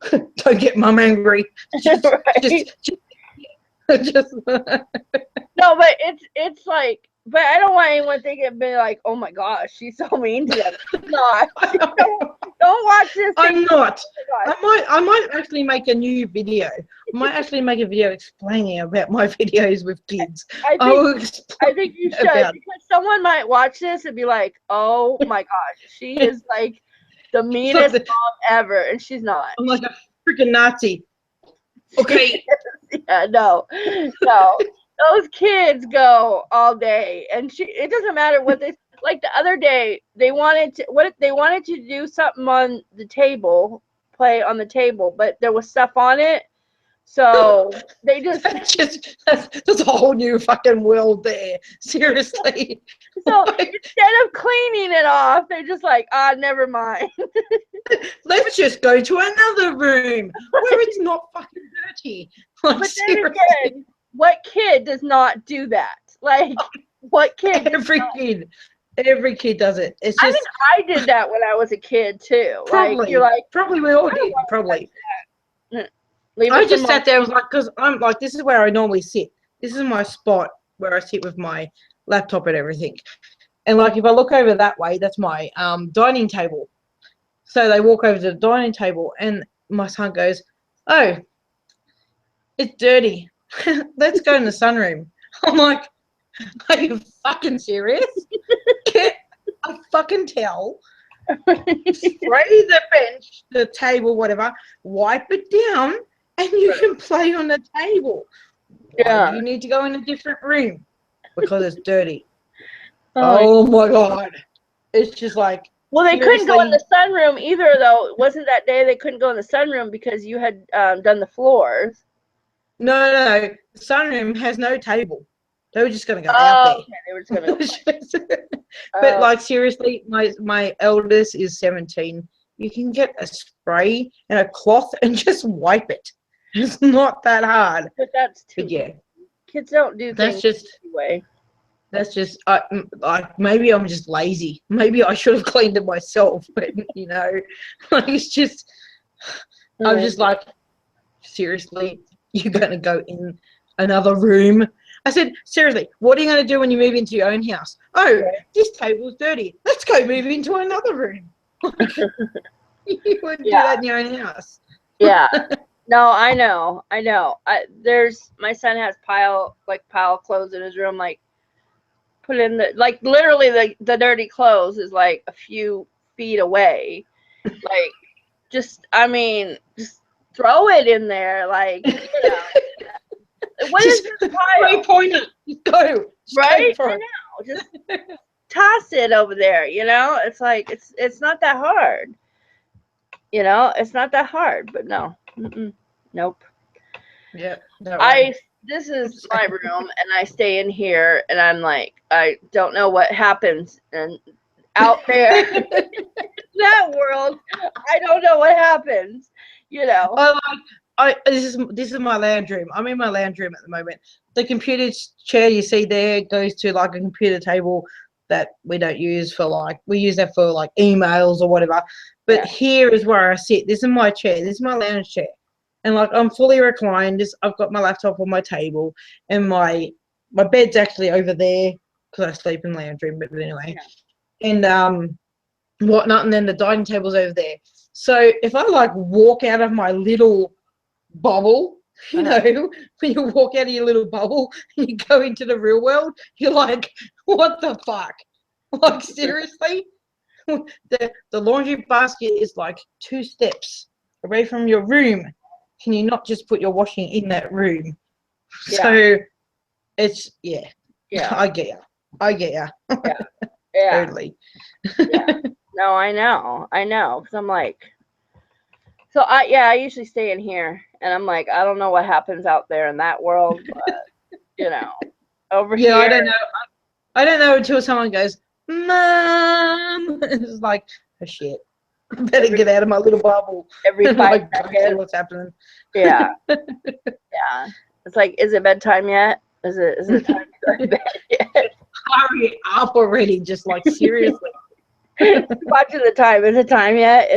[SPEAKER 2] don't get mum angry. Just
[SPEAKER 1] No, but it's like, but I don't want anyone thinking, be like, oh my gosh, she's so mean to them. Not. Don't watch this.
[SPEAKER 2] I'm not. I might actually make a new video. I might actually make a video explaining about my videos with kids.
[SPEAKER 1] I think you should, because someone might watch this and be like, oh my gosh, she is like the meanest
[SPEAKER 2] Like
[SPEAKER 1] mom ever, and she's not.
[SPEAKER 2] I'm like a freaking Nazi. Okay.
[SPEAKER 1] Yeah, no, no. Those kids go all day, and it doesn't matter what they like. The other day, they wanted to do something on the table, play on the table, but there was stuff on it, so they just
[SPEAKER 2] That's a whole new fucking world there. Seriously.
[SPEAKER 1] so
[SPEAKER 2] Like,
[SPEAKER 1] instead of cleaning it off, they're just like, never mind.
[SPEAKER 2] let's just go to another room where it's not fucking dirty. Like,
[SPEAKER 1] But then
[SPEAKER 2] seriously.
[SPEAKER 1] again, what kid does not do that? Like, what kid?
[SPEAKER 2] Every kid does it. It's
[SPEAKER 1] I
[SPEAKER 2] just
[SPEAKER 1] mean, I did that when I was a kid too. Like, you're like,
[SPEAKER 2] probably we all
[SPEAKER 1] I don't
[SPEAKER 2] did.
[SPEAKER 1] want
[SPEAKER 2] Probably.
[SPEAKER 1] to leave
[SPEAKER 2] I
[SPEAKER 1] it to
[SPEAKER 2] just
[SPEAKER 1] mom.
[SPEAKER 2] sat there. I was like, because I'm like, this is where I normally sit. This is my spot where I sit with my laptop and everything. And like, if I look over that way, that's my dining table. So they walk over to the dining table, and my son goes, "Oh, it's dirty. Let's go in the sunroom." I'm like, "Are you fucking serious? Get a fucking towel, spray the bench, the table, whatever, wipe it down, and you can play on the table. Why do you need to go in a different room? Because it's dirty." Oh my God. It's just like,
[SPEAKER 1] well, they couldn't go in
[SPEAKER 2] seriously.
[SPEAKER 1] the sunroom either, though. It wasn't that day they couldn't go in the sunroom because you had done the floors.
[SPEAKER 2] No. The sunroom has no table. They were just going to go out
[SPEAKER 1] Oh,
[SPEAKER 2] there.
[SPEAKER 1] okay. They were just gonna go.
[SPEAKER 2] But like, seriously, my eldest is 17. You can get a spray and a cloth and just wipe it. It's not that hard.
[SPEAKER 1] But that's too.
[SPEAKER 2] But yeah,
[SPEAKER 1] Kids don't do
[SPEAKER 2] that's
[SPEAKER 1] things
[SPEAKER 2] just
[SPEAKER 1] anyway.
[SPEAKER 2] that's just like, maybe I'm just lazy. Maybe I should have cleaned it myself. But you know, like, it's just, I'm just like, seriously, you're gonna go in another room? I said, seriously, what are you going to do when you move into your own house? Oh, this table's dirty. Let's go move into another room. You wouldn't do that in your own house.
[SPEAKER 1] Yeah. No, I know. My son has pile clothes in his room, like put in like literally the dirty clothes is like a few feet away. Like, just throw it in there, like, what
[SPEAKER 2] just
[SPEAKER 1] is this pile?
[SPEAKER 2] Pointer. Go.
[SPEAKER 1] Right?
[SPEAKER 2] Go
[SPEAKER 1] I know. Just toss it over there, It's like it's not that hard. It's not that hard, but no. Nope.
[SPEAKER 2] Yeah.
[SPEAKER 1] This is my room, and I stay in here, and I'm like, I don't know what happens, and out there in that world, I don't know what happens.
[SPEAKER 2] This is my lounge room. I'm in my lounge room at the moment. The computer chair you see there goes to like a computer table that we don't use for, like, we use that for like emails or whatever. But here is where I sit. This is my chair. This is my lounge chair. And like, I'm fully reclined. I've got my laptop on my table, and my bed's actually over there because I sleep in the lounge room. But anyway, and whatnot, and then the dining table's over there. So if I like walk out of my little bubble, when you walk out of your little bubble and you go into the real world, you're like, what the fuck? Like, seriously? The laundry basket is like 2 steps away from your room. Can you not just put your washing in that room? Yeah. So it's, I get you.
[SPEAKER 1] Yeah.
[SPEAKER 2] Totally.
[SPEAKER 1] Yeah. No, I know, because I'm like, so I usually stay in here, and I'm like, I don't know what happens out there in that world, but over here.
[SPEAKER 2] I don't know. I don't know until someone goes, "Mom," it's like, oh shit, I better get out of my little bubble.
[SPEAKER 1] Every 5 seconds.
[SPEAKER 2] See what's happening.
[SPEAKER 1] Yeah. Yeah. It's like, is it bedtime yet? Is it time to go to bed yet?
[SPEAKER 2] Hurry up already! Just like, seriously.
[SPEAKER 1] Watching the time. Is it time yet?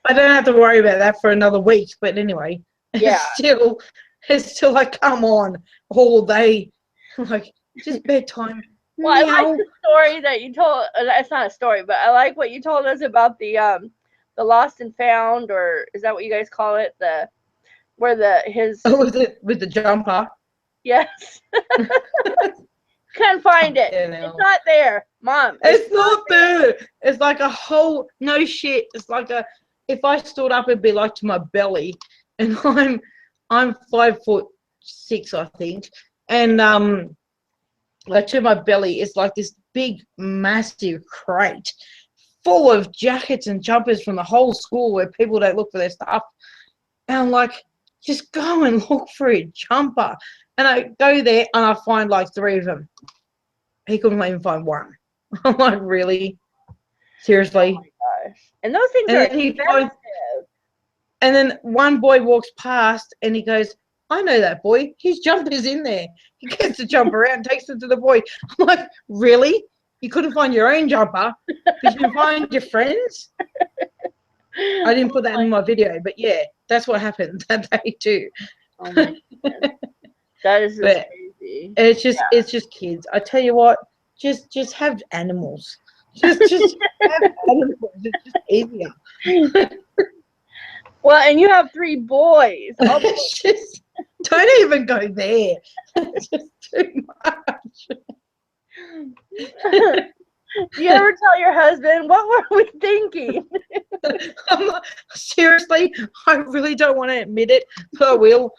[SPEAKER 2] I don't have to worry about that for another week. But anyway, it's still like, come on, all day, like, just bedtime.
[SPEAKER 1] Well, I like the story that you told. It's not a story, but I like what you told us about the lost and found, or is that what you guys call it? With the jumper. Yes. Can't find it.
[SPEAKER 2] Yeah,
[SPEAKER 1] It's
[SPEAKER 2] no.
[SPEAKER 1] not there, Mom.
[SPEAKER 2] It's not there. It's like a whole no shit. It's like a if I stood up, it'd be like to my belly, and I'm 5'6", I think, and like to my belly, it's like this big, massive crate full of jackets and jumpers from the whole school where people don't look for their stuff. And I'm like, just go and look for a jumper. And I go there and I find like 3 of them. He couldn't even find one. I'm like, really? Seriously?
[SPEAKER 1] Oh my gosh. And those things
[SPEAKER 2] And
[SPEAKER 1] are
[SPEAKER 2] then he
[SPEAKER 1] expensive.
[SPEAKER 2] finds, and then one boy walks past and he goes, I know that boy. His jumper's in there. He gets the jumper out and takes it to the boy. I'm like, really? You couldn't find your own jumper, but you can find your friends? I didn't put that in my video, but yeah, that's what happened that day too.
[SPEAKER 1] Oh my goodness. That is just
[SPEAKER 2] But
[SPEAKER 1] crazy.
[SPEAKER 2] it's just kids. I tell you what, just have animals. Just have animals. It's just easier.
[SPEAKER 1] Well, and you have 3 boys.
[SPEAKER 2] It's just, don't even go there. It's just too much.
[SPEAKER 1] Do you ever tell your husband, what were we thinking?
[SPEAKER 2] I'm not, seriously, I really don't want to admit it, but I will.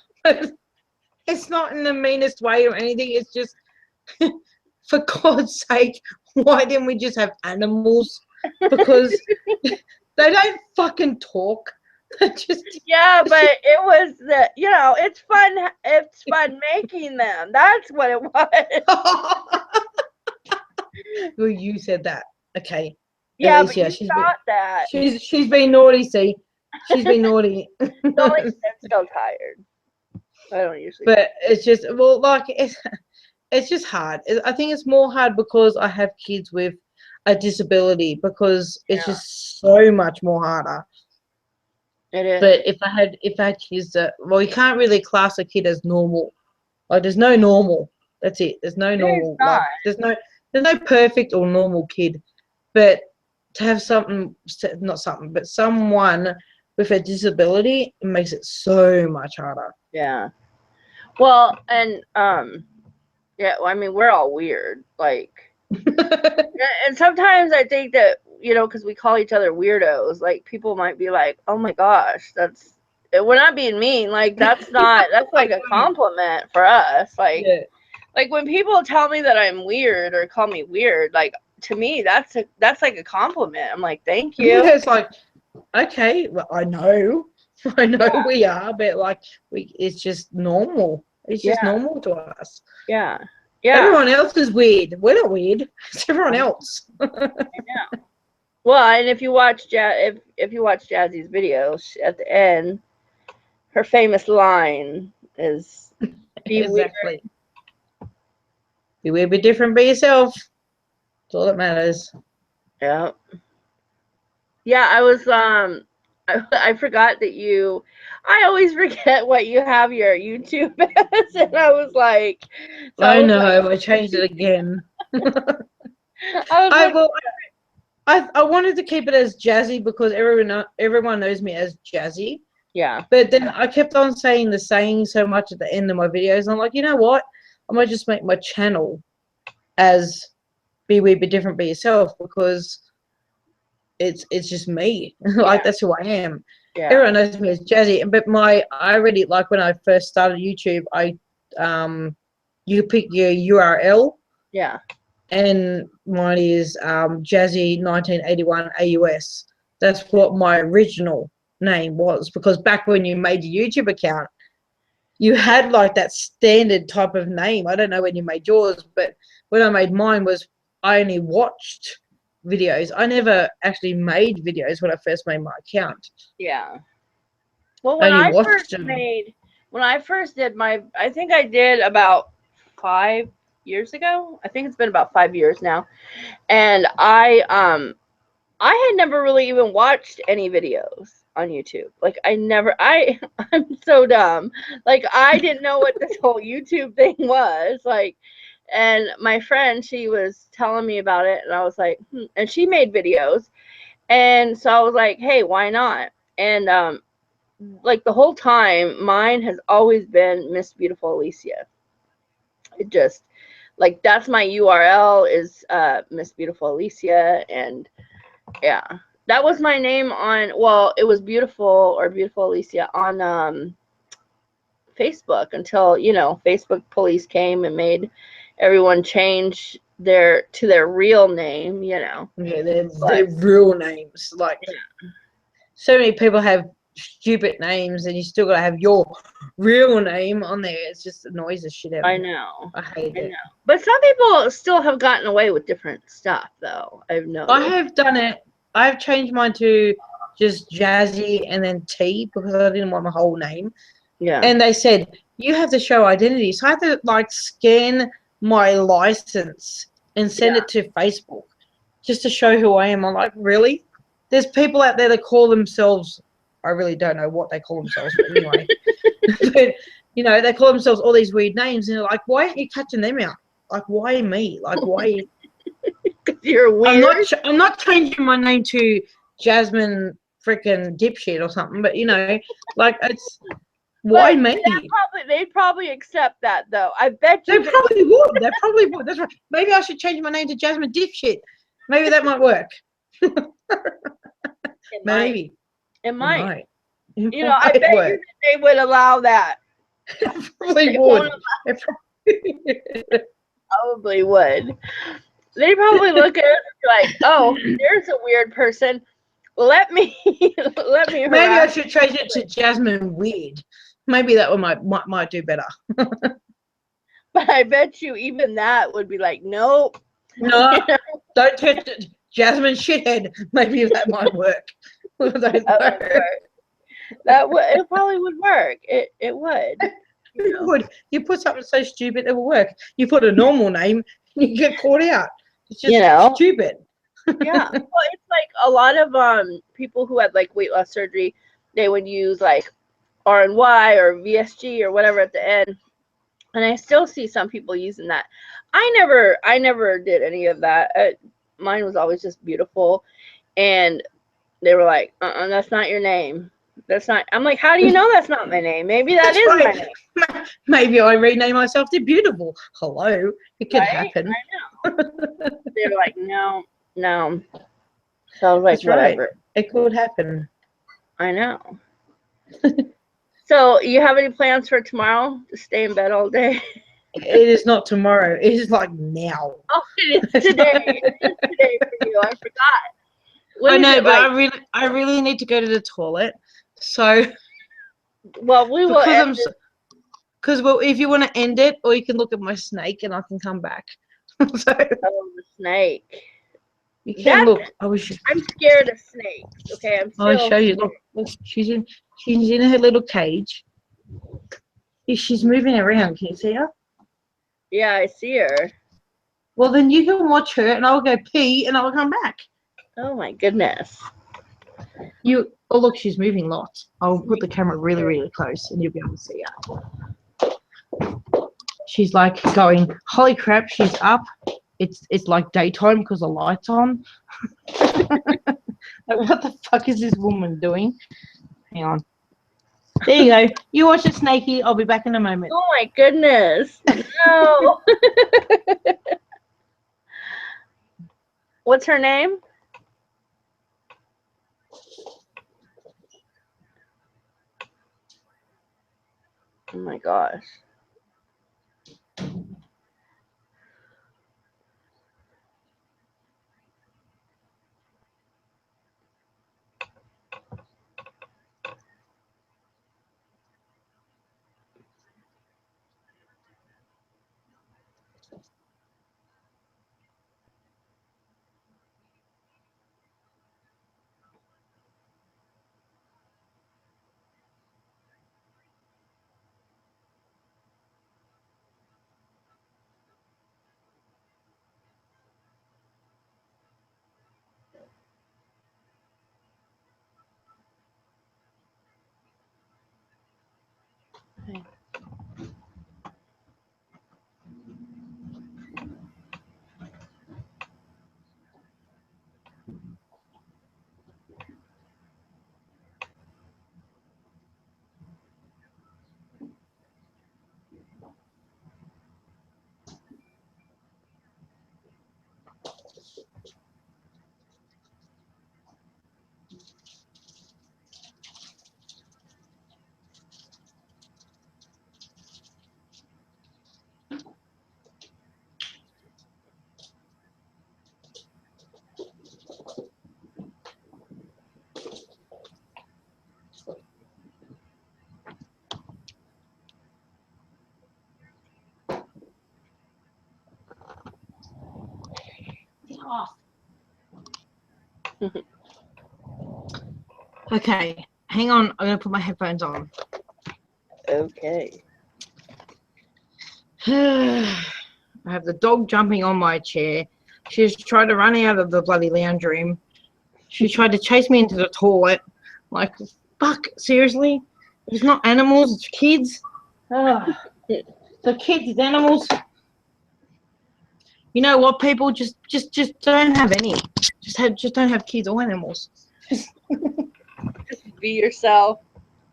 [SPEAKER 2] It's not in the meanest way or anything. It's just, for God's sake, why didn't we just have animals? Because they don't fucking talk. Just
[SPEAKER 1] Yeah, but it was it's fun making them. That's what it was.
[SPEAKER 2] well, you said that. Okay.
[SPEAKER 1] Yeah,
[SPEAKER 2] Alicia,
[SPEAKER 1] but you thought that.
[SPEAKER 2] she's been naughty, see. She's been naughty.
[SPEAKER 1] I'm still tired. I don't usually.
[SPEAKER 2] But it's just like it's just hard. I think it's more hard because I have kids with a disability because it's just so much more harder.
[SPEAKER 1] It is.
[SPEAKER 2] But if I had kids that you can't really class a kid as normal. Like there's no normal. That's it. There's no normal. Like there's no perfect or normal kid. But to have someone with a disability, it makes it so much harder.
[SPEAKER 1] Yeah. Well, and yeah, well, I mean, we're all weird. Like, and sometimes I think that, because we call each other weirdos, like people might be like, oh my gosh, we're not being mean. Like, that's like a compliment for us. Like, like when people tell me that I'm weird or call me weird, like to me, that's like a compliment. I'm like, thank you.
[SPEAKER 2] Yeah, it's like, okay, well, I know we are, but like it's just normal. It's just normal to us.
[SPEAKER 1] Yeah. Yeah.
[SPEAKER 2] Everyone else is weird. We're not weird. It's everyone else.
[SPEAKER 1] I know. Well, and if you watch if you watch Jazzy's videos at the end, her famous line is "Be
[SPEAKER 2] exactly. Be weird, be different, be yourself. That's all that matters.
[SPEAKER 1] Yeah. Yeah, I was I forgot that I always forget what you have your YouTube as, and I was like,
[SPEAKER 2] I changed it again. I wanted to keep it as Jazzy because everyone knows me as Jazzy.
[SPEAKER 1] Yeah.
[SPEAKER 2] But then I kept on saying the saying so much at the end of my videos. I'm like, you know what? I might just make my channel as Be Weird, Be Different, Be Yourself because it's just me. Like that's who I am. Yeah. Everyone knows me as Jazzy. But I already like when I first started YouTube, you pick your URL.
[SPEAKER 1] Yeah.
[SPEAKER 2] And mine is Jazzy 1981 AUS. That's what my original name was because back when you made your YouTube account, you had like that standard type of name. I don't know when you made yours, but when I made mine I only watched videos. I never actually made videos when I first made my account.
[SPEAKER 1] Yeah. Well, when I first did I think I did about 5 years ago. I think it's been about 5 years now. And I had never really even watched any videos on YouTube. Like I'm so dumb. Like I didn't know what this whole YouTube thing was. Like, and my friend, she was telling me about it and I was like, and she made videos. And so I was like, hey, why not? And like the whole time, mine has always been Miss Beautiful Alicia. It just Like that's my URL is Miss Beautiful Alicia, and yeah, that was my name on. Well, it was Beautiful or Beautiful Alicia on Facebook until Facebook police came and made everyone change their real name.
[SPEAKER 2] Yeah,
[SPEAKER 1] But
[SPEAKER 2] they're real names. Like
[SPEAKER 1] yeah,
[SPEAKER 2] so many people have stupid names, and you still gotta have your real name on there. It just annoys the shit out of
[SPEAKER 1] I
[SPEAKER 2] me.
[SPEAKER 1] know,
[SPEAKER 2] I hate
[SPEAKER 1] I
[SPEAKER 2] it.
[SPEAKER 1] know. But some people still have gotten away with different stuff, though. I've
[SPEAKER 2] I
[SPEAKER 1] noticed.
[SPEAKER 2] have done it. I've changed mine to just Jazzy and then T because I didn't want my whole name.
[SPEAKER 1] Yeah,
[SPEAKER 2] And they said you have to show identity, so I have to like scan my license and send
[SPEAKER 1] yeah.
[SPEAKER 2] it to Facebook just to show who I am. I'm like, really? There's people out there that call themselves. I really don't know what they call themselves, but anyway, but they call themselves all these weird names, and they're like, why aren't you catching them out? Like, why me? Like, why?
[SPEAKER 1] You're
[SPEAKER 2] I'm
[SPEAKER 1] weird.
[SPEAKER 2] not. I'm not changing my name to Jasmine freaking dipshit or something. But like it's why
[SPEAKER 1] But
[SPEAKER 2] me?
[SPEAKER 1] they'd probably accept that, though. I bet
[SPEAKER 2] They
[SPEAKER 1] you that
[SPEAKER 2] probably would. They probably would. That's right. Maybe I should change my name to Jasmine dipshit. Maybe that might work.
[SPEAKER 1] it might.
[SPEAKER 2] Maybe
[SPEAKER 1] It
[SPEAKER 2] it
[SPEAKER 1] might.
[SPEAKER 2] might. It
[SPEAKER 1] I
[SPEAKER 2] might
[SPEAKER 1] bet you
[SPEAKER 2] work.
[SPEAKER 1] that they would allow that.
[SPEAKER 2] It probably
[SPEAKER 1] They
[SPEAKER 2] would.
[SPEAKER 1] won't
[SPEAKER 2] It probably...
[SPEAKER 1] probably would. They probably look at it like, oh, there's a weird person. Let me let me
[SPEAKER 2] Maybe I
[SPEAKER 1] harass.
[SPEAKER 2] should change it to Jasmine Weird. Maybe that one might do better.
[SPEAKER 1] But I bet you even that would be like, nope.
[SPEAKER 2] No, don't touch it. Jasmine Shithead. Maybe that might work. I don't
[SPEAKER 1] That
[SPEAKER 2] know.
[SPEAKER 1] would work. That would it probably would work. It would.
[SPEAKER 2] It would. You put something so stupid, it will work. You put a normal name, you get caught out. It's
[SPEAKER 1] You
[SPEAKER 2] just
[SPEAKER 1] know?
[SPEAKER 2] stupid.
[SPEAKER 1] Yeah. Well, it's like a lot of people who had like weight loss surgery, they would use like RNY or VSG or whatever at the end. And I still see some people using that. I never did any of that. Mine was always just beautiful, and they were like, that's not your name. That's not. I'm like, how do you know that's not my name? Maybe that
[SPEAKER 2] That's
[SPEAKER 1] is my
[SPEAKER 2] right.
[SPEAKER 1] name,
[SPEAKER 2] Maybe I rename myself to Beautiful. Hello. It could
[SPEAKER 1] right?
[SPEAKER 2] happen.
[SPEAKER 1] I know. They were like, no, no. So I was like,
[SPEAKER 2] That's right.
[SPEAKER 1] whatever.
[SPEAKER 2] It could happen.
[SPEAKER 1] I know. So you have any plans for tomorrow? To stay in bed all day?
[SPEAKER 2] It is not tomorrow. It is like now.
[SPEAKER 1] Oh, it is today. It is today for you. I forgot. What
[SPEAKER 2] I
[SPEAKER 1] is
[SPEAKER 2] know,
[SPEAKER 1] it
[SPEAKER 2] but
[SPEAKER 1] like?
[SPEAKER 2] I really need to go to the toilet. So
[SPEAKER 1] Well, we will
[SPEAKER 2] because
[SPEAKER 1] end
[SPEAKER 2] I'm
[SPEAKER 1] this.
[SPEAKER 2] because well, if you want to end it, or you can look at my snake and I can come back. So
[SPEAKER 1] Oh, the snake.
[SPEAKER 2] you can
[SPEAKER 1] That's.
[SPEAKER 2] look. I wish
[SPEAKER 1] I'm scared of snakes. Okay, I'm
[SPEAKER 2] I'll
[SPEAKER 1] still.
[SPEAKER 2] show you. Look, she's in her little cage. She's moving around. Can you see her?
[SPEAKER 1] Yeah, I see her.
[SPEAKER 2] Well, then you can watch her, and I'll go pee, and I'll come back.
[SPEAKER 1] Oh my goodness.
[SPEAKER 2] Oh look, she's moving lots. I'll put the camera really, really close, and you'll be able to see her. She's like going, holy crap, she's up. It's like daytime because the light's on. Like, what the fuck is this woman doing? Hang on. There you go. You watch the snakey. I'll be back in a moment.
[SPEAKER 1] Oh my goodness. No. What's her name? Oh my gosh. Okay.
[SPEAKER 2] off. Okay, hang on. I'm gonna put my headphones on.
[SPEAKER 1] Okay.
[SPEAKER 2] I have the dog jumping on my chair. She's tried to run out of the bloody lounge room. She tried to chase me into the toilet. Like, fuck, seriously? It's not animals, it's kids. The kids, it's animals. You know what, people? Just don't have any. Just don't have kids or animals.
[SPEAKER 1] Be yourself.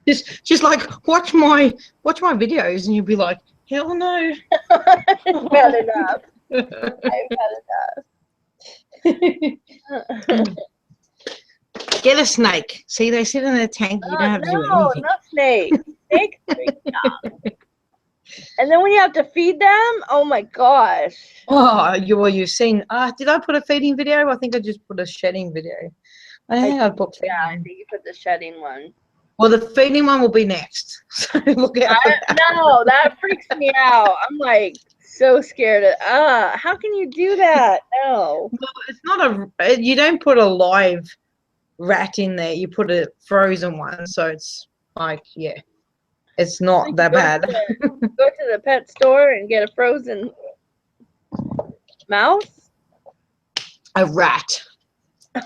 [SPEAKER 2] Just like watch my videos and you'll be like, hell no.
[SPEAKER 1] I've had enough. I've had enough.
[SPEAKER 2] Get a snake. See, they sit in a tank. You don't have to do
[SPEAKER 1] No,
[SPEAKER 2] anything.
[SPEAKER 1] not snakes. Snakes freak me out. And then when you have to feed them, oh my gosh.
[SPEAKER 2] Oh, you've seen. Did I put a feeding video? I think I just put a shedding video. I think I put feeding.
[SPEAKER 1] Yeah, I think you put the shedding one.
[SPEAKER 2] Well, the feeding one will be next. So look out for that.
[SPEAKER 1] No, that freaks me out. I'm like so scared of. How can you do that? No.
[SPEAKER 2] Well, it's not you don't put a live rat in there. You put a frozen one. So it's like, yeah, it's not that bad.
[SPEAKER 1] Go to the pet store and get a frozen mouse.
[SPEAKER 2] A rat.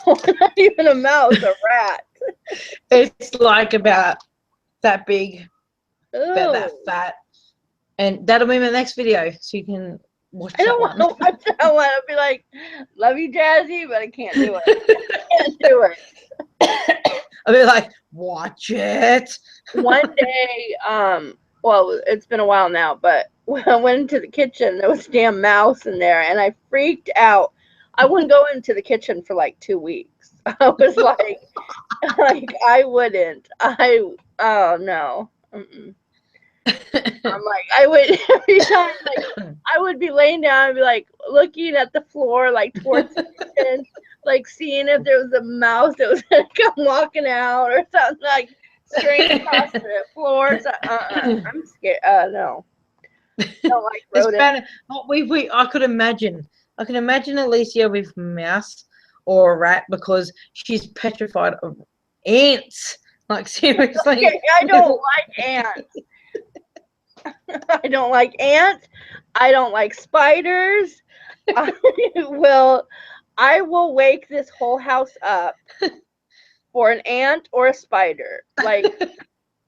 [SPEAKER 1] Not even a mouse, a rat.
[SPEAKER 2] It's like about that big, about that
[SPEAKER 1] Ooh.
[SPEAKER 2] fat, and that'll be my next video, so you can watch
[SPEAKER 1] I
[SPEAKER 2] that
[SPEAKER 1] don't
[SPEAKER 2] one.
[SPEAKER 1] want to watch that one. I'll be like, love you, Jazzy, but I can't do it. I can't do it.
[SPEAKER 2] I'll be like, watch it.
[SPEAKER 1] One day, well, it's been a while now, but when I went into the kitchen, there was a damn mouse in there, and I freaked out. I wouldn't go into the kitchen for like 2 weeks. I was like I wouldn't. Oh no. Mm-mm. I'm like, I would every time, like, I would be laying down and be like looking at the floor, like towards the kitchen, like seeing if there was a mouse that was gonna come walking out or something, like straight across the floor. So, I'm scared. No. I don't like rodents.
[SPEAKER 2] I could imagine. I can imagine Alicia with a mouse or a rat because she's petrified of ants. Like, seriously.
[SPEAKER 1] Okay, I don't like ants. I don't like ants. I don't like spiders. I will wake this whole house up for an ant or a spider. Like,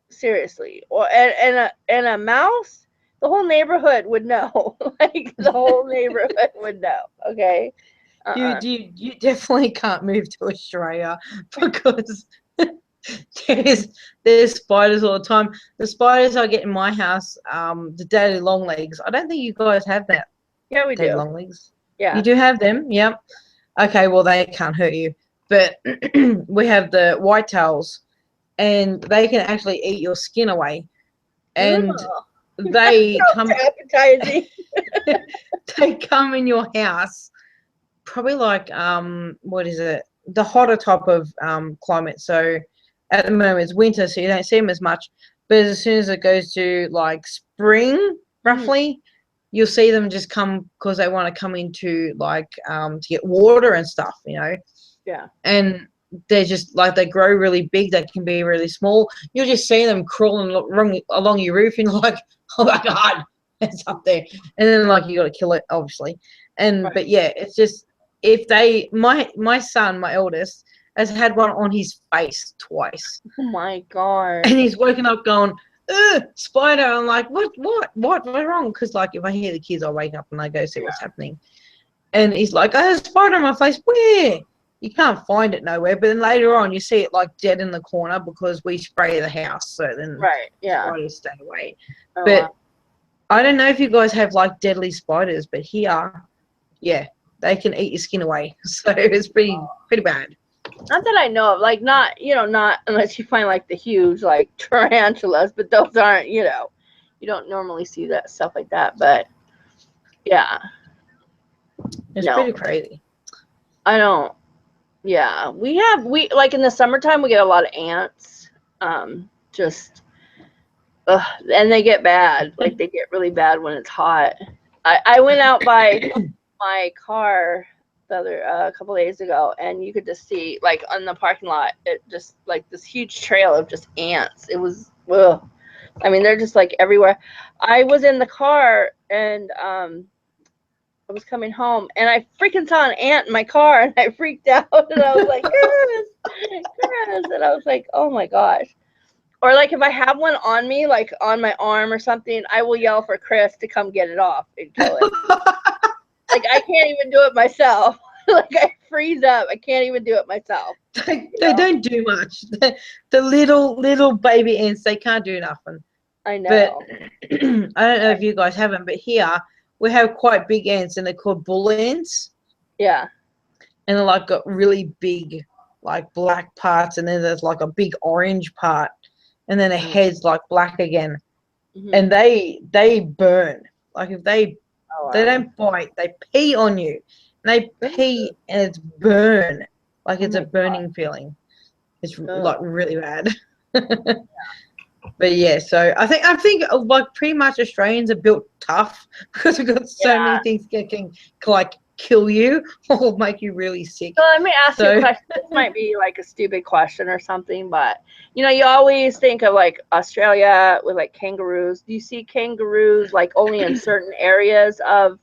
[SPEAKER 1] seriously. Or and a mouse. The whole neighborhood would know. Like, the whole neighborhood would know. Okay.
[SPEAKER 2] You definitely can't move to Australia because there's spiders all the time. The spiders I get in my house, the daddy long legs. I don't think you guys have that.
[SPEAKER 1] Yeah, we
[SPEAKER 2] daddy
[SPEAKER 1] do.
[SPEAKER 2] long legs.
[SPEAKER 1] Yeah.
[SPEAKER 2] You do have them. Yep. Okay. Well, they can't hurt you, but we have the whitetails, and they can actually eat your skin away, and they come.
[SPEAKER 1] Appetizing.
[SPEAKER 2] They come in your house. Probably like what is it? The hotter type of climate. So at the moment it's winter, so you don't see them as much. But as soon as it goes to like spring, roughly, you'll see them just come because they want to come into like to get water and stuff, you know.
[SPEAKER 1] Yeah.
[SPEAKER 2] And they're just like they grow really big. They can be really small. You'll just see them crawling along your roof, and you're like, oh my god, it's up there. And then like you got to kill it, obviously. And but yeah, it's just. If they, my son, my eldest, has had one on his face twice.
[SPEAKER 1] Oh my god!
[SPEAKER 2] And he's woken up going, "Ugh, spider!" I'm like, what's wrong? Because like if I hear the kids, I wake up and I go see what's happening. And he's like, "Oh, there's a spider on my face." Where? You can't find it nowhere. But then later on, you see it like dead in the corner because we spray the house, so then spiders stay away.
[SPEAKER 1] Oh,
[SPEAKER 2] but
[SPEAKER 1] wow.
[SPEAKER 2] I don't know if you guys have like deadly spiders, but here, yeah. They can eat your skin away, so it's pretty bad.
[SPEAKER 1] Not that I know of, like not unless you find like the huge like tarantulas, but those aren't, you don't normally see that stuff like that. But yeah,
[SPEAKER 2] it's pretty crazy.
[SPEAKER 1] I don't. Yeah, we like in the summertime we get a lot of ants. And they get bad. Like they get really bad when it's hot. I went out by my car the other a couple days ago, and you could just see like on the parking lot, it just like this huge trail of just ants. It was, ugh. I mean, they're just like everywhere. I was in the car and I was coming home and I freaking saw an ant in my car and I freaked out and I was like, Chris, Chris, and I was like, oh my gosh. Or like if I have one on me, like on my arm or something, I will yell for Chris to come get it off and kill it. Like I can't even do it myself. Like I freeze up. I can't even do it myself.
[SPEAKER 2] They don't do much. The little baby ants, they can't do nothing.
[SPEAKER 1] I
[SPEAKER 2] But
[SPEAKER 1] know.
[SPEAKER 2] I don't know if you guys haven't, but here we have quite big ants, and they're called bull ants,
[SPEAKER 1] Yeah.
[SPEAKER 2] and they're like got really big, like black parts, and then there's like a big orange part, and then their head's like black again, and they burn. Like if they
[SPEAKER 1] Oh,
[SPEAKER 2] they
[SPEAKER 1] wow.
[SPEAKER 2] don't bite, they pee on you, and they pee and it's burn, like it's
[SPEAKER 1] Oh
[SPEAKER 2] a
[SPEAKER 1] my
[SPEAKER 2] burning feeling. It's like
[SPEAKER 1] God.
[SPEAKER 2] really bad. But yeah, so I think like pretty much Australians are built tough because we've got so
[SPEAKER 1] Yeah.
[SPEAKER 2] many things that can like kill you or make you really sick.
[SPEAKER 1] So let me ask you a
[SPEAKER 2] So
[SPEAKER 1] question. This might be like a stupid question or something, but you always think of like Australia with like kangaroos. Do you see kangaroos like only in certain areas of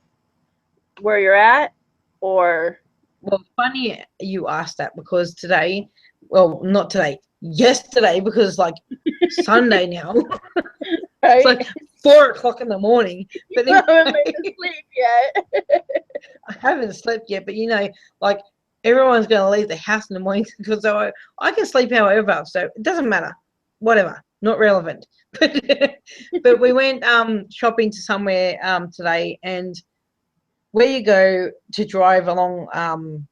[SPEAKER 1] where you're at? Or
[SPEAKER 2] well, funny you asked that because today, well, not today, yesterday because it's like Sunday now. It's
[SPEAKER 1] right?
[SPEAKER 2] like 4 o'clock in the morning. But
[SPEAKER 1] You haven't
[SPEAKER 2] anyway,
[SPEAKER 1] been to sleep yet.
[SPEAKER 2] I haven't slept yet, but like everyone's going to leave the house in the morning because I can sleep however, so it doesn't matter. Whatever, not relevant. But we went shopping to somewhere today, and where you go to drive along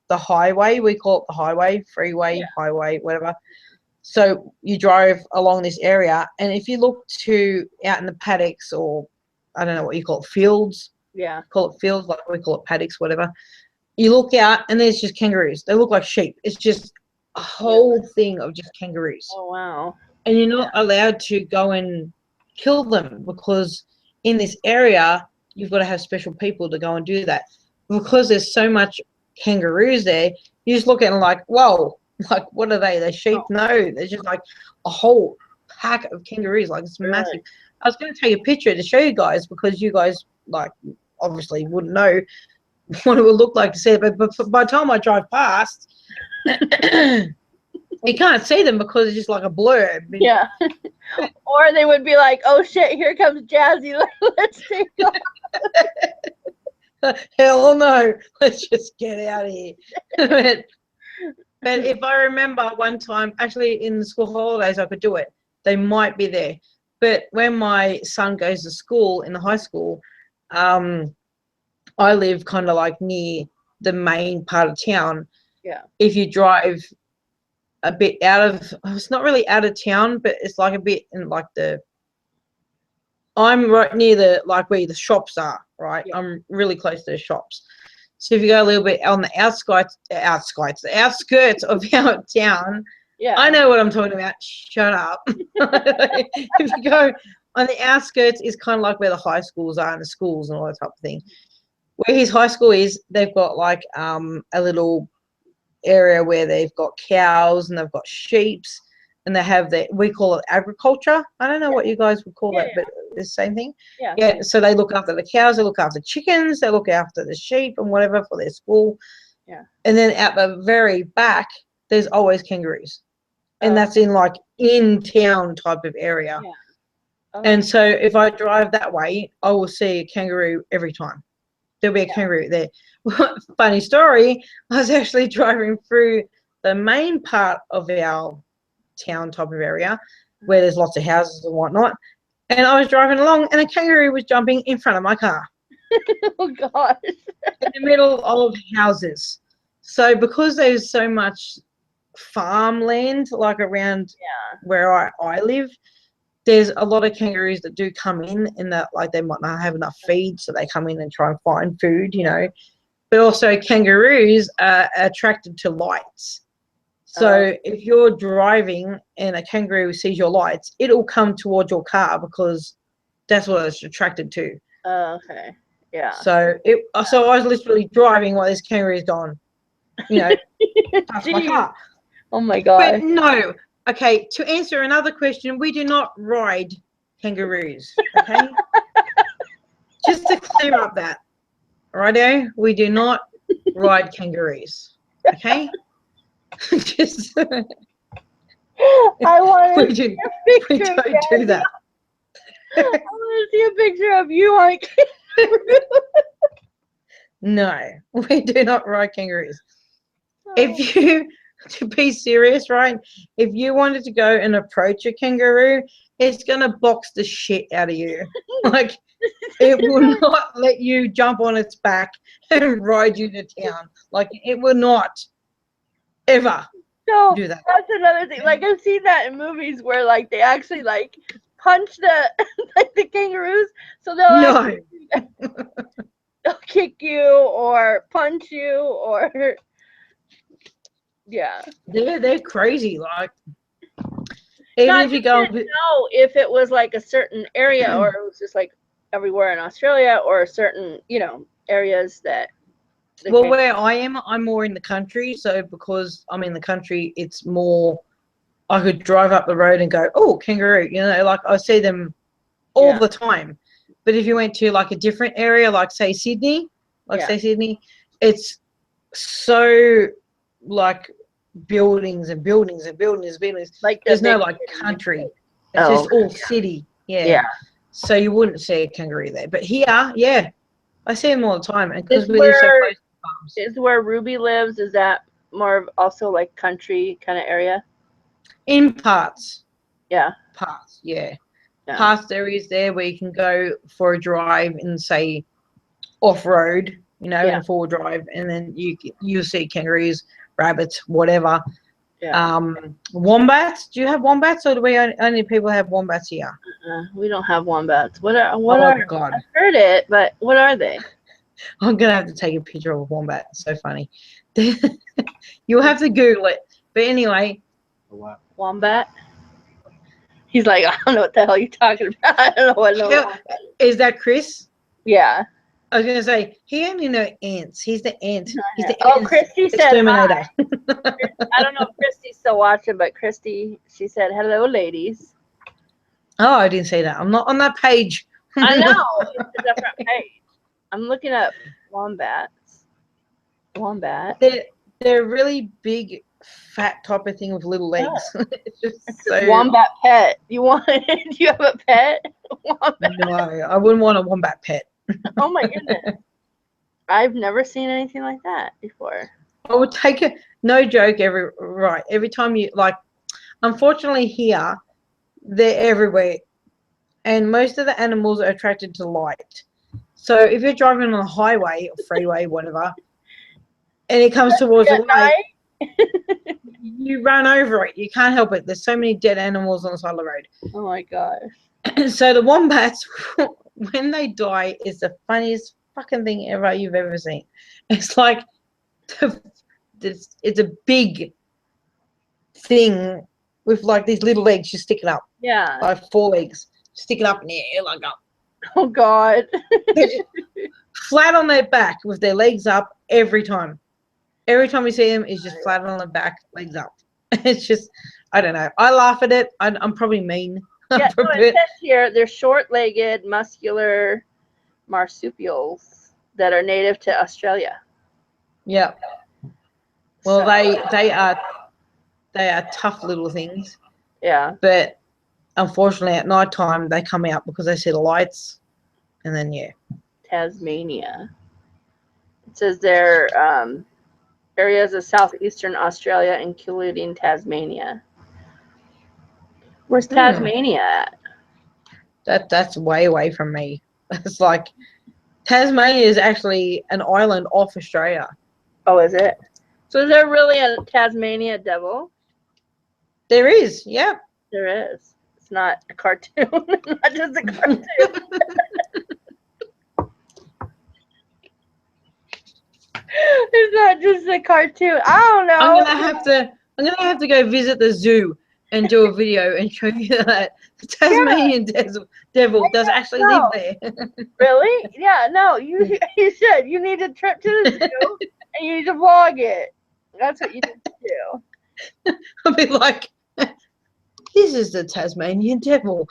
[SPEAKER 2] the highway, we call it the highway, freeway,
[SPEAKER 1] Yeah.
[SPEAKER 2] highway, whatever. So you drive along this area, and if you look to out in the paddocks, or I don't know what you call it, fields,
[SPEAKER 1] Yeah.
[SPEAKER 2] call it fields, like we call it paddocks, whatever. You look out and there's just kangaroos. They look like sheep. It's just a whole thing of just kangaroos.
[SPEAKER 1] Oh wow.
[SPEAKER 2] And you're not allowed to go and kill them because in this area, you've got to have special people to go and do that. Because there's so much kangaroos there, you just look at them like, whoa, like what are they? They're sheep?
[SPEAKER 1] Oh,
[SPEAKER 2] No, they're just like a whole pack of kangaroos. Like it's
[SPEAKER 1] really?
[SPEAKER 2] massive. I was going to take a picture to show you guys because you guys like obviously wouldn't know what it would look like to see it. But by the time I drive past, you can't see them because it's just like a blur.
[SPEAKER 1] Yeah. Or they would be like, "Oh shit, here comes Jazzy. Let's take off."
[SPEAKER 2] Hell no, let's just get out of here. But if I remember one time, actually in the school holidays, I could do it. They might be there. But when my son goes to school in the high school, I live kind of like near the main part of town.
[SPEAKER 1] Yeah.
[SPEAKER 2] If you drive a bit out of, it's not really out of town, but it's like a bit in like I'm right near the, like where the shops are, right?
[SPEAKER 1] Yeah.
[SPEAKER 2] I'm really close to the shops. So if you go a little bit on the the outskirts of our town,
[SPEAKER 1] Yeah.
[SPEAKER 2] I know what I'm talking about. Shut up. If you go on the outskirts, is kind of like where the high schools are and the schools and all that type of thing. Where his high school is, they've got like a little area where they've got cows and they've got sheeps, and they have we call it agriculture. I don't know what you guys would call
[SPEAKER 1] Yeah,
[SPEAKER 2] that, but it's the same thing.
[SPEAKER 1] Yeah.
[SPEAKER 2] Yeah, so they look after the cows, they look after chickens, they look after the sheep and whatever for their school.
[SPEAKER 1] Yeah.
[SPEAKER 2] And then at the very back, there's always kangaroos. And
[SPEAKER 1] Oh.
[SPEAKER 2] that's in like in town type of area.
[SPEAKER 1] Yeah. Oh.
[SPEAKER 2] And so if I drive that way, I will see a kangaroo every time. There'll be a kangaroo there. Funny story, I was actually driving through the main part of our town type of area where there's lots of houses and whatnot. And I was driving along and a kangaroo was jumping in front of my car.
[SPEAKER 1] Oh gosh.
[SPEAKER 2] In the middle of houses. So because there's so much farmland like around where I live, there's a lot of kangaroos that do come in and that like they might not have enough feed, so they come in and try and find food, But also kangaroos are attracted to lights. So if you're driving and a kangaroo sees your lights, it'll come towards your car because that's what it's attracted to.
[SPEAKER 1] Oh, okay. Yeah.
[SPEAKER 2] So so I was literally driving while this kangaroo's gone, past my
[SPEAKER 1] Jeez.
[SPEAKER 2] car.
[SPEAKER 1] Oh my
[SPEAKER 2] But
[SPEAKER 1] gosh.
[SPEAKER 2] no, okay, to answer another question, we do not ride kangaroos, okay? Just to clear up that, righto? We do not ride kangaroos, okay? Just
[SPEAKER 1] I want
[SPEAKER 2] we
[SPEAKER 1] to see
[SPEAKER 2] do
[SPEAKER 1] a
[SPEAKER 2] we
[SPEAKER 1] picture,
[SPEAKER 2] don't do
[SPEAKER 1] Daddy.
[SPEAKER 2] that.
[SPEAKER 1] I want to see a picture of you on
[SPEAKER 2] No, we do not ride kangaroos.
[SPEAKER 1] camera.
[SPEAKER 2] If you, to be serious, right? If you wanted to go and approach a kangaroo, it's gonna box the shit out of you. Like, it will not let you jump on its back and ride you to town. Like, it will not ever
[SPEAKER 1] So
[SPEAKER 2] do that.
[SPEAKER 1] that's another thing. Like I've seen that in movies where like they actually like punch the like the kangaroos, so they'll
[SPEAKER 2] No,
[SPEAKER 1] actually they'll kick you or punch you or yeah.
[SPEAKER 2] they're crazy. Like,
[SPEAKER 1] No,
[SPEAKER 2] even
[SPEAKER 1] I
[SPEAKER 2] if you
[SPEAKER 1] just
[SPEAKER 2] go,
[SPEAKER 1] didn't know if it was like a certain area or it was just like everywhere in Australia or certain areas that.
[SPEAKER 2] well, where I am, I'm more in the country. So because I'm in the country, it's more. I could drive up the road and go, oh, kangaroo. Like I see them all
[SPEAKER 1] Yeah.
[SPEAKER 2] the time. But if you went to like a different area, like say Sydney,
[SPEAKER 1] Yeah.
[SPEAKER 2] it's so like buildings and buildings and buildings and buildings.
[SPEAKER 1] Like the
[SPEAKER 2] There's no
[SPEAKER 1] big
[SPEAKER 2] like
[SPEAKER 1] cities.
[SPEAKER 2] country. It's
[SPEAKER 1] Oh,
[SPEAKER 2] just all city. Yeah.
[SPEAKER 1] yeah.
[SPEAKER 2] So you wouldn't see a kangaroo there. But here, yeah, I see them all the time. And because
[SPEAKER 1] Is
[SPEAKER 2] we live so close to farms.
[SPEAKER 1] is where Ruby lives? Is that more of also like country kind of area?
[SPEAKER 2] In parts.
[SPEAKER 1] Yeah.
[SPEAKER 2] Parts, yeah.
[SPEAKER 1] Yeah.
[SPEAKER 2] Past areas there where you can go for a drive and say off road, in a four-wheel drive, and then you'll see kangaroos, rabbits, whatever.
[SPEAKER 1] Yeah.
[SPEAKER 2] Wombats. Do you have wombats, or do we only people have wombats here?
[SPEAKER 1] We don't have wombats. What are
[SPEAKER 2] Oh God,
[SPEAKER 1] I've heard it, but what are they?
[SPEAKER 2] I'm gonna have to take a picture of a wombat. It's so funny. You'll have to Google it. But anyway,
[SPEAKER 1] Wombat? He's like, I don't know what the hell you're talking about. I don't know what no wombat
[SPEAKER 2] is that Chris?
[SPEAKER 1] Yeah.
[SPEAKER 2] I was gonna say he only knows ants. He's the ant. He's the
[SPEAKER 1] Oh,
[SPEAKER 2] ant
[SPEAKER 1] Christy said
[SPEAKER 2] exterminator.
[SPEAKER 1] hi. I don't know if Christy's still watching, but she said, hello, ladies.
[SPEAKER 2] Oh, I didn't see that. I'm not on that page.
[SPEAKER 1] I know. It's a different page. I'm looking up wombats. Wombat.
[SPEAKER 2] They're really big, fat type of thing with little legs. It's just so.
[SPEAKER 1] Wombat pet. Do you have a pet? Wombat.
[SPEAKER 2] No, I wouldn't want a wombat pet.
[SPEAKER 1] Oh my goodness. I've never seen anything like that before.
[SPEAKER 2] I would take it, no joke, every time you like. Unfortunately, here they're everywhere, and most of the animals are attracted to light. So if you're driving on a highway or freeway, whatever, and it comes towards the light, you run over it. You can't help it. There's so many dead animals on the side of the road.
[SPEAKER 1] Oh my gosh.
[SPEAKER 2] So the wombats, when they die, is the funniest fucking thing ever you've ever seen. It's like it's a big thing with like these little legs just sticking up.
[SPEAKER 1] Yeah.
[SPEAKER 2] Like 4 legs sticking up in the air like up.
[SPEAKER 1] Oh God.
[SPEAKER 2] Flat on their back with their legs up every time. Every time we see them, it's just flat on the back, legs up. It's just, I don't know. I laugh at it. I'm probably mean.
[SPEAKER 1] Yeah, so it says here they're short-legged, muscular marsupials that are native to Australia.
[SPEAKER 2] Yeah. Well, so, they are tough little things.
[SPEAKER 1] Yeah.
[SPEAKER 2] But unfortunately, at night time they come out because they see the lights, and then
[SPEAKER 1] Tasmania. It says they're areas of southeastern Australia, including Tasmania. Where's Tasmania at?
[SPEAKER 2] That's way away from me. It's like Tasmania is actually an island off Australia.
[SPEAKER 1] Oh, is it? So is there really a Tasmania devil?
[SPEAKER 2] There is, yeah.
[SPEAKER 1] There is. It's not a cartoon. Not just a cartoon. It's not just a cartoon. I don't know.
[SPEAKER 2] I'm gonna have to go visit the zoo and do a video and show you that the
[SPEAKER 1] Yeah,
[SPEAKER 2] Tasmanian devil does actually live
[SPEAKER 1] no,
[SPEAKER 2] there.
[SPEAKER 1] really? Yeah, no, you should. You need a trip to the zoo and you need to vlog it. That's what you need to do.
[SPEAKER 2] I'll be like, this is the Tasmanian devil.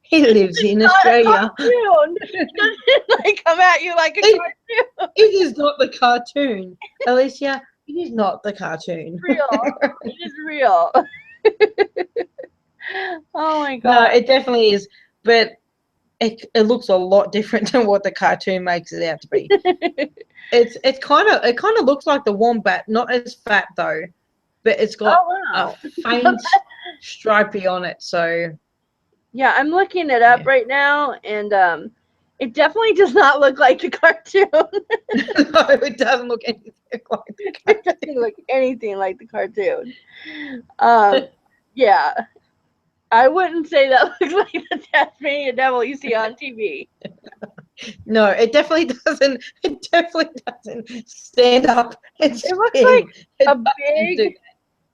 [SPEAKER 2] He lives in
[SPEAKER 1] Not a
[SPEAKER 2] Australia.
[SPEAKER 1] cartoon. It doesn't like come at you like a
[SPEAKER 2] It,
[SPEAKER 1] cartoon.
[SPEAKER 2] it is not the cartoon, Alicia. It is not the cartoon.
[SPEAKER 1] Real. It is real. Oh my
[SPEAKER 2] No,
[SPEAKER 1] god.
[SPEAKER 2] it definitely is. But it looks a lot different than what the cartoon makes it out to be. It kind of looks like the wombat, not as fat though, but it's got
[SPEAKER 1] Oh
[SPEAKER 2] a
[SPEAKER 1] wow.
[SPEAKER 2] faint stripey on it. So
[SPEAKER 1] Yeah, I'm looking it up
[SPEAKER 2] yeah,
[SPEAKER 1] right now, and it definitely does not look like the cartoon.
[SPEAKER 2] no, it doesn't look anything like the
[SPEAKER 1] It
[SPEAKER 2] cartoon.
[SPEAKER 1] doesn't look anything like the cartoon. Um, yeah, I wouldn't say that looks like the Tasmanian devil you see on TV.
[SPEAKER 2] No, it definitely doesn't. It definitely doesn't stand up and
[SPEAKER 1] It looks like
[SPEAKER 2] spin. It
[SPEAKER 1] a
[SPEAKER 2] doesn't do.
[SPEAKER 1] big.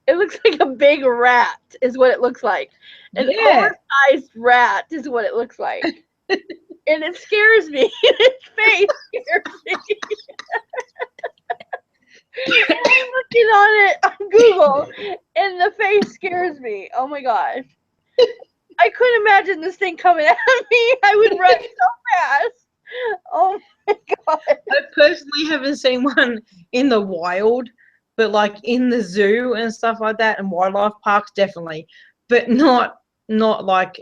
[SPEAKER 1] It looks like a big rat, is what it looks like. An
[SPEAKER 2] Yeah.
[SPEAKER 1] oversized rat is what it looks like, and it scares me. Its face scares me. I'm looking on it on Google, and the face scares me. Oh my gosh. I couldn't imagine this thing coming at me. I would run so fast. Oh my god.
[SPEAKER 2] I personally haven't seen one in the wild, but like in the zoo and stuff like that, and wildlife parks definitely, but not like,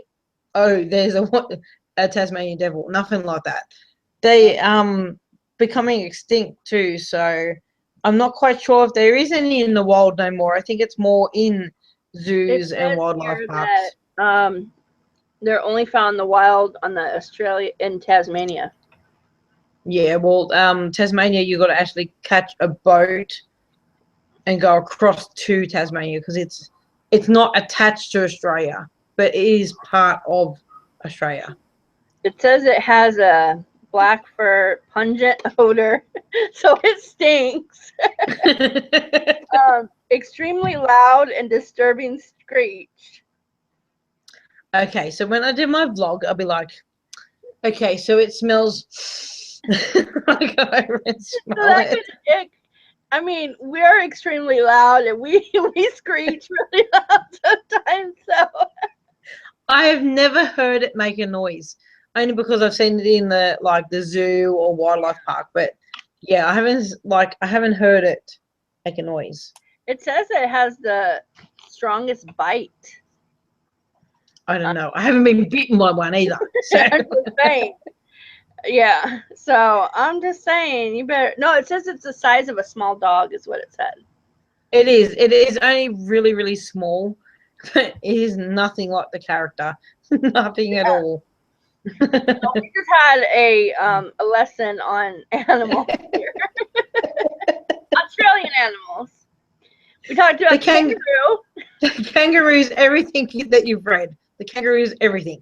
[SPEAKER 2] oh, there's a Tasmanian devil, nothing like that. They becoming extinct too, so I'm not quite sure if there is any in the wild no more. I think it's more in
[SPEAKER 1] It
[SPEAKER 2] zoos and
[SPEAKER 1] says
[SPEAKER 2] wildlife
[SPEAKER 1] here
[SPEAKER 2] parks.
[SPEAKER 1] that they're only found in the wild on the Australia in Tasmania.
[SPEAKER 2] Yeah, well, Tasmania, you got to actually catch a boat and go across to Tasmania because it's not attached to Australia, but it is part of Australia.
[SPEAKER 1] It says it has a black fur pungent odor, so it stinks. Extremely loud and disturbing screech.
[SPEAKER 2] Okay, so when I do my vlog, I'll be like, okay, so it smells. I go over and
[SPEAKER 1] So
[SPEAKER 2] smell
[SPEAKER 1] that
[SPEAKER 2] it.
[SPEAKER 1] could, I mean, we're extremely loud and we screech really loud sometimes. So
[SPEAKER 2] I have never heard it make a noise, only because I've seen it in the zoo or wildlife park. But yeah, I haven't heard it make a noise.
[SPEAKER 1] it says it has the strongest bite.
[SPEAKER 2] I don't know. I haven't been bitten by one either. So
[SPEAKER 1] I'm just saying. Yeah. So I'm just saying you better no, it says it's the size of a small dog is what it said.
[SPEAKER 2] it is. It is only really, really small, but it is nothing like the character. Nothing at
[SPEAKER 1] Yeah.
[SPEAKER 2] all.
[SPEAKER 1] So we just had a lesson on animals here. Australian animals. We talked
[SPEAKER 2] The
[SPEAKER 1] about the kangaroo.
[SPEAKER 2] the kangaroo's everything that you've read. The kangaroo's everything.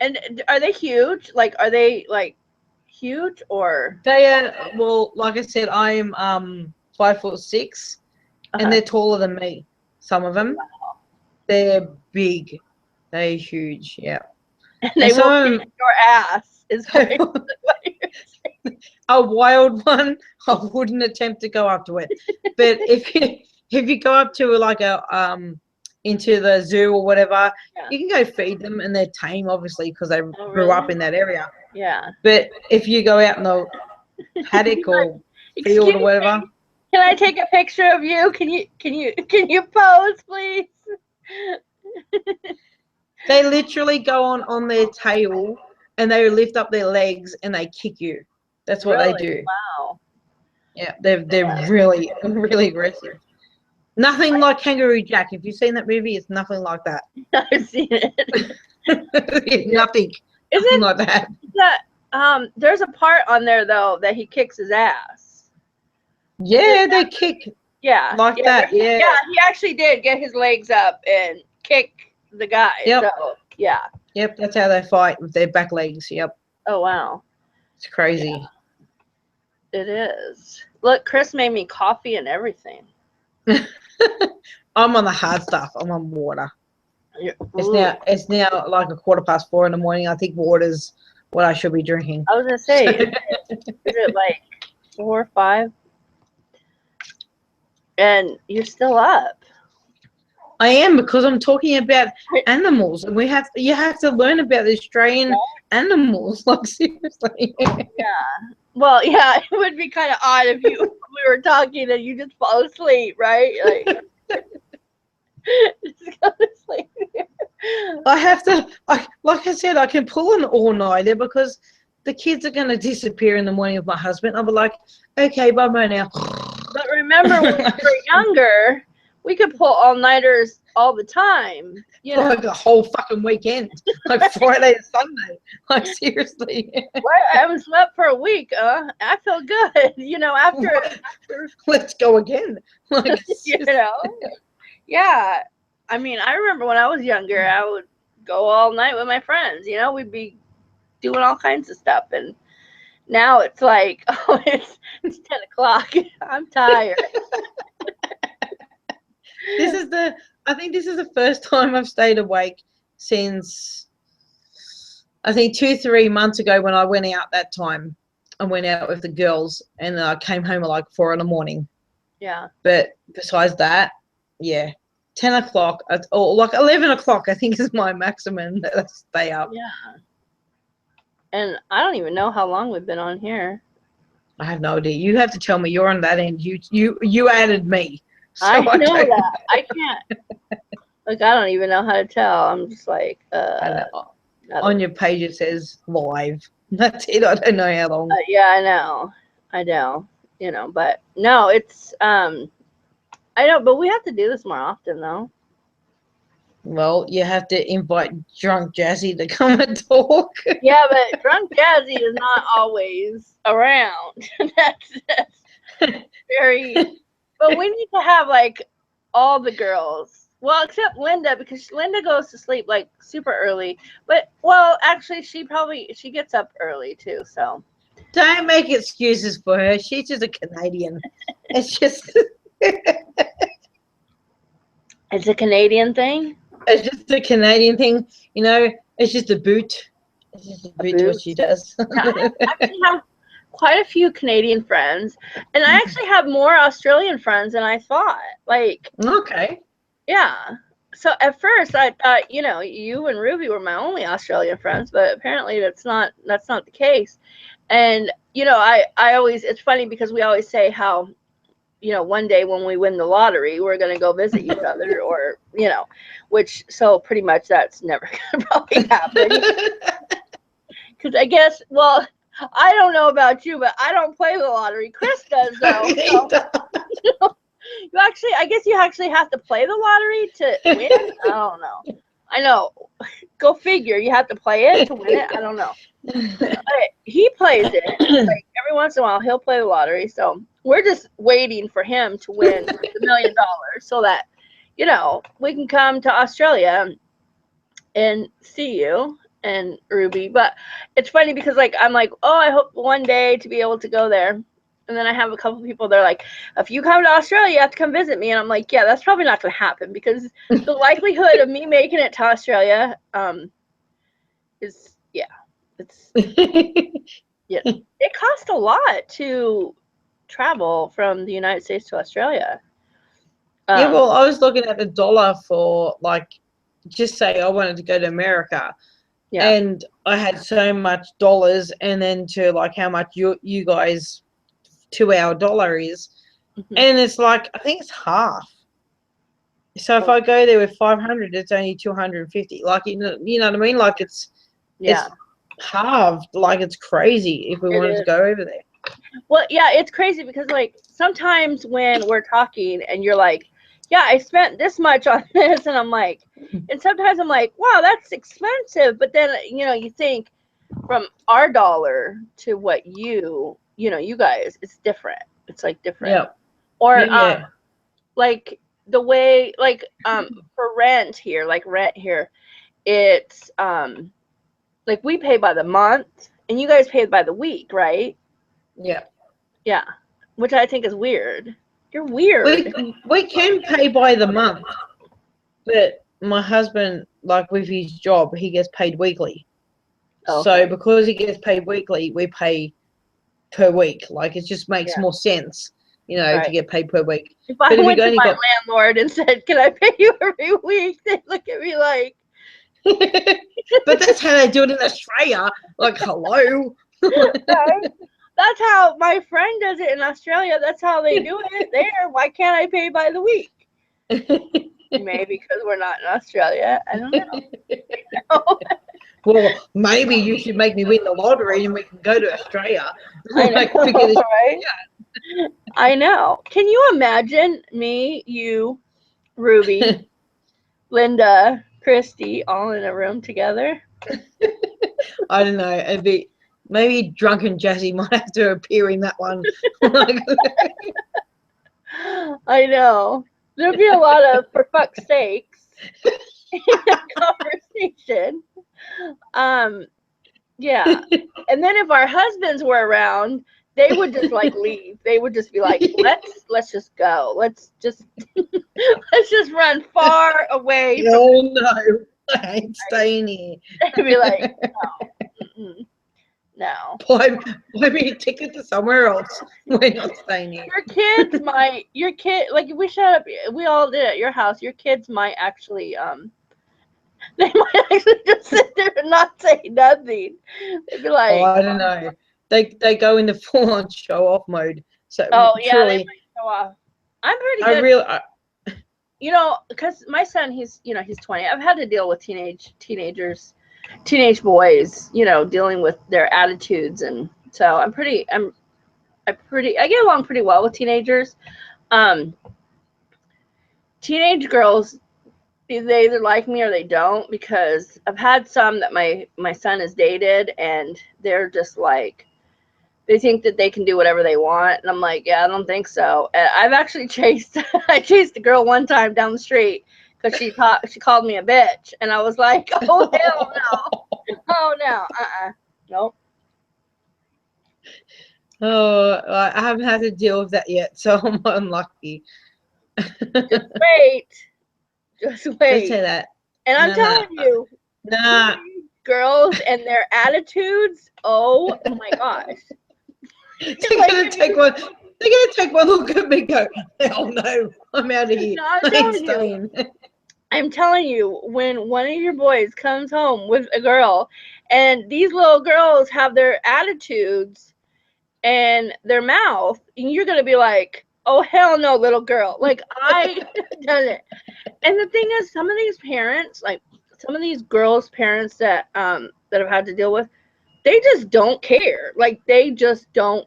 [SPEAKER 1] And are they huge? Like, are they like huge or?
[SPEAKER 2] They are, well, like I said, I'm 5'6", and
[SPEAKER 1] Uh-huh.
[SPEAKER 2] they're taller than me. Some of them, they're big. They're huge. Yeah,
[SPEAKER 1] And
[SPEAKER 2] and
[SPEAKER 1] they will
[SPEAKER 2] some
[SPEAKER 1] kick
[SPEAKER 2] of
[SPEAKER 1] your ass. Is what,
[SPEAKER 2] them.
[SPEAKER 1] what you're saying.
[SPEAKER 2] A wild one, I wouldn't attempt to go up to it. But if you go up to like a into the zoo or whatever,
[SPEAKER 1] Yeah.
[SPEAKER 2] you can go feed them, and they're tame, obviously, because they
[SPEAKER 1] Oh,
[SPEAKER 2] grew up
[SPEAKER 1] really?
[SPEAKER 2] in that area.
[SPEAKER 1] Yeah.
[SPEAKER 2] But if you go out in the paddock
[SPEAKER 1] He's like,
[SPEAKER 2] or field
[SPEAKER 1] excuse
[SPEAKER 2] or
[SPEAKER 1] me,
[SPEAKER 2] whatever,
[SPEAKER 1] can I take a picture of you? Can you pose, please?
[SPEAKER 2] they literally go on their tail and they lift up their legs and they kick you. That's what they
[SPEAKER 1] Really?
[SPEAKER 2] do.
[SPEAKER 1] Wow.
[SPEAKER 2] Yeah, they're really really aggressive. Nothing like Kangaroo Jack. If you've seen that movie, it's nothing like that.
[SPEAKER 1] I've seen it.
[SPEAKER 2] Nothing, nothing
[SPEAKER 1] Isn't
[SPEAKER 2] like that.
[SPEAKER 1] that there's a part on there though that he kicks his ass.
[SPEAKER 2] Yeah, they kick
[SPEAKER 1] Yeah,
[SPEAKER 2] like that. Yeah.
[SPEAKER 1] yeah, he actually did get his legs up and kick the guy.
[SPEAKER 2] Yep.
[SPEAKER 1] So yeah.
[SPEAKER 2] Yep. That's how they fight with their back legs. Yep.
[SPEAKER 1] Oh wow.
[SPEAKER 2] It's crazy.
[SPEAKER 1] It is. Look, Chris made me coffee and everything.
[SPEAKER 2] I'm on the hard stuff. I'm on water.
[SPEAKER 1] Ooh.
[SPEAKER 2] It's now like 4:15 in the morning. I think water's what I should be drinking.
[SPEAKER 1] I was gonna say, is it like 4 or 5? And you're still up.
[SPEAKER 2] I am, because I'm talking about animals, and you have to learn about the Australian animals. Like, seriously.
[SPEAKER 1] Yeah. Well, yeah, it would be kind of odd if we were talking and you just fall asleep, right? Like, just go to sleep.
[SPEAKER 2] I have to, like I said, I can pull an all-nighter because the kids are going to disappear in the morning with my husband. I'll be like, okay, bye-bye now.
[SPEAKER 1] But remember, when we were younger, we could pull all-nighters all the time. You know,
[SPEAKER 2] like a whole fucking weekend, like Friday and Sunday. Like, seriously.
[SPEAKER 1] well, I haven't slept for a week. I feel good. You know, after
[SPEAKER 2] Let's go again. Like,
[SPEAKER 1] you know, yeah. I mean, I remember when I was younger, I would go all night with my friends. You know, we'd be doing all kinds of stuff, and now it's like, oh, it's 10 o'clock. I'm tired.
[SPEAKER 2] I think this is the first time I've stayed awake since, I think 3 months ago, when I went out that time. I went out with the girls and I came home at like 4 in the morning.
[SPEAKER 1] Yeah.
[SPEAKER 2] But besides that, yeah, 10 o'clock or like 11 o'clock, I think, is my maximum that I stay up.
[SPEAKER 1] Yeah. And I don't even know how long we've been on here.
[SPEAKER 2] I have no idea. You have to tell me. You're on that end. You added me. So
[SPEAKER 1] I know
[SPEAKER 2] don't
[SPEAKER 1] that. I can't. Like, I don't even know how to tell. I'm just like,
[SPEAKER 2] on your page it says live. That's it. I don't know how long.
[SPEAKER 1] yeah, I know. You know, but no, it's I know, but we have to do this more often, though.
[SPEAKER 2] Well, you have to invite drunk Jazzy to come and talk.
[SPEAKER 1] Yeah, but drunk Jazzy is not always around. that's very. But we need to have like all the girls. Well, except Linda, because Linda goes to sleep like super early. But well, actually, she gets up early too. So
[SPEAKER 2] Don't make excuses for her. She's just a Canadian. It's just
[SPEAKER 1] it's a Canadian thing.
[SPEAKER 2] it's just a Canadian thing. You know, it's just a boot. It's just a boot to what she does.
[SPEAKER 1] I actually have quite a few Canadian friends, and I actually have more Australian friends than I thought. Like,
[SPEAKER 2] Okay.
[SPEAKER 1] yeah. So at first I thought, you know, you and Ruby were my only Australian friends, but apparently that's not the case. And you know, I always, it's funny because we always say how, you know, one day when we win the lottery, we're going to go visit each other, or, you know, which, so pretty much that's never going to probably happen. Because I guess, well, I don't know about you, but I don't play the lottery. Chris does, though. So, you actually, I guess you actually have to play the lottery to win. I don't know. I know. Go figure. You have to play it to win it. I don't know. But he plays it. Like, every once in a while, he'll play the lottery. So we're just waiting for him to win the $1 million so that, you know, we can come to Australia and see you and Ruby. But it's funny because, like, I'm like, oh, I hope one day to be able to go there. And then I have a couple people, they're like, if you come to Australia, you have to come visit me. And I'm like, yeah, that's probably not going to happen, because the likelihood of me making it to Australia is, yeah, it's, yeah. It costs a lot to travel from the United States to Australia.
[SPEAKER 2] Yeah, well, I was looking at the dollar for, like, just say I wanted to go to America,
[SPEAKER 1] Yeah.
[SPEAKER 2] and I had so much dollars, and then to like how much you guys to our dollar is, and it's like, I think it's half. So if I go there with 500, it's only 250. Like, you know what I mean? Like, it's halved. Like, it's crazy if we wanted to go over there.
[SPEAKER 1] Well, yeah, it's crazy because, like, sometimes when we're talking and you're like, yeah, I spent this much on this, and I'm like, and sometimes I'm like, wow, that's expensive. But then, you know, you think from our dollar to what you know, you guys, it's different. It's like different.
[SPEAKER 2] Yeah.
[SPEAKER 1] Or like the way, like, for rent here, it's like we pay by the month and you guys pay by the week, right?
[SPEAKER 2] Yeah.
[SPEAKER 1] Yeah. Which I think is weird. You're weird.
[SPEAKER 2] We can pay by the month, but my husband, like with his job, he gets paid weekly.
[SPEAKER 1] Okay.
[SPEAKER 2] So because he gets paid weekly, we pay per week. Like it just makes
[SPEAKER 1] Yeah.
[SPEAKER 2] more sense, you know, to
[SPEAKER 1] Right.
[SPEAKER 2] get paid per week.
[SPEAKER 1] If I
[SPEAKER 2] But if
[SPEAKER 1] went
[SPEAKER 2] you
[SPEAKER 1] to
[SPEAKER 2] only
[SPEAKER 1] my
[SPEAKER 2] got,
[SPEAKER 1] landlord and said, "Can I pay you every week?" They'd look at me like,
[SPEAKER 2] but that's how they do it in Australia. Like, hello.
[SPEAKER 1] right? That's how my friend does it in Australia. That's how they do it there. Why can't I pay by the week? Maybe because we're not in Australia. I don't know.
[SPEAKER 2] Well, maybe you should make me win the lottery and we can go to Australia.
[SPEAKER 1] I know,
[SPEAKER 2] Like, figure this
[SPEAKER 1] right?
[SPEAKER 2] out.
[SPEAKER 1] I know. Can you imagine me, you, Ruby, Linda, Christy, all in a room together?
[SPEAKER 2] I don't know. It'd be maybe drunken Jazzy might have to appear in that one.
[SPEAKER 1] I know. There'll be a lot of for fuck's sakes in that conversation. Yeah. And then if our husbands were around, they would just like leave. They would just be like, let's just go. Let's just let's just run far away from
[SPEAKER 2] Oh no, I ain't staying here.
[SPEAKER 1] They'd be like, no, no.
[SPEAKER 2] Buy me a ticket to somewhere else. We're not staying here.
[SPEAKER 1] Your kid, like if we shut up, we all did it at your house, your kids might actually, they might actually just sit there and not say nothing. They'd be
[SPEAKER 2] Oh,
[SPEAKER 1] like,
[SPEAKER 2] I don't know. They go into full on show off mode. So
[SPEAKER 1] oh yeah, they
[SPEAKER 2] truly,
[SPEAKER 1] might show off. I'm pretty
[SPEAKER 2] I
[SPEAKER 1] good,
[SPEAKER 2] really,
[SPEAKER 1] because my son, he's 20. I've had to deal with teenagers, teenage boys, dealing with their attitudes, and so I get along pretty well with teenagers. Um, Teenage girls, they either like me or they don't, because I've had some that my son has dated, and they're just like, they think that they can do whatever they want, and I'm like, yeah, I don't think so. And I've actually chased I chased a girl one time down the street because she called me a bitch, and I was like, oh hell no, oh no, nope.
[SPEAKER 2] oh, I haven't had to deal with that yet, so I'm unlucky.
[SPEAKER 1] Just wait, just
[SPEAKER 2] Don't
[SPEAKER 1] wait.
[SPEAKER 2] say that.
[SPEAKER 1] And I'm
[SPEAKER 2] No, no,
[SPEAKER 1] telling you,
[SPEAKER 2] nah.
[SPEAKER 1] girls and their attitudes, oh my gosh.
[SPEAKER 2] They're
[SPEAKER 1] Like,
[SPEAKER 2] gonna take one. They're gonna take one look at me and go, hell no, I'm out of here.
[SPEAKER 1] no, I'm
[SPEAKER 2] I ain't
[SPEAKER 1] telling you,
[SPEAKER 2] staying.
[SPEAKER 1] I'm telling you, when one of your boys comes home with a girl, and these little girls have their attitudes and their mouth, and you're gonna be like, oh hell no, little girl. Like, I done it. And the thing is, some of these parents, like some of these girls' parents that I've had to deal with, they just don't care. Like, they just don't.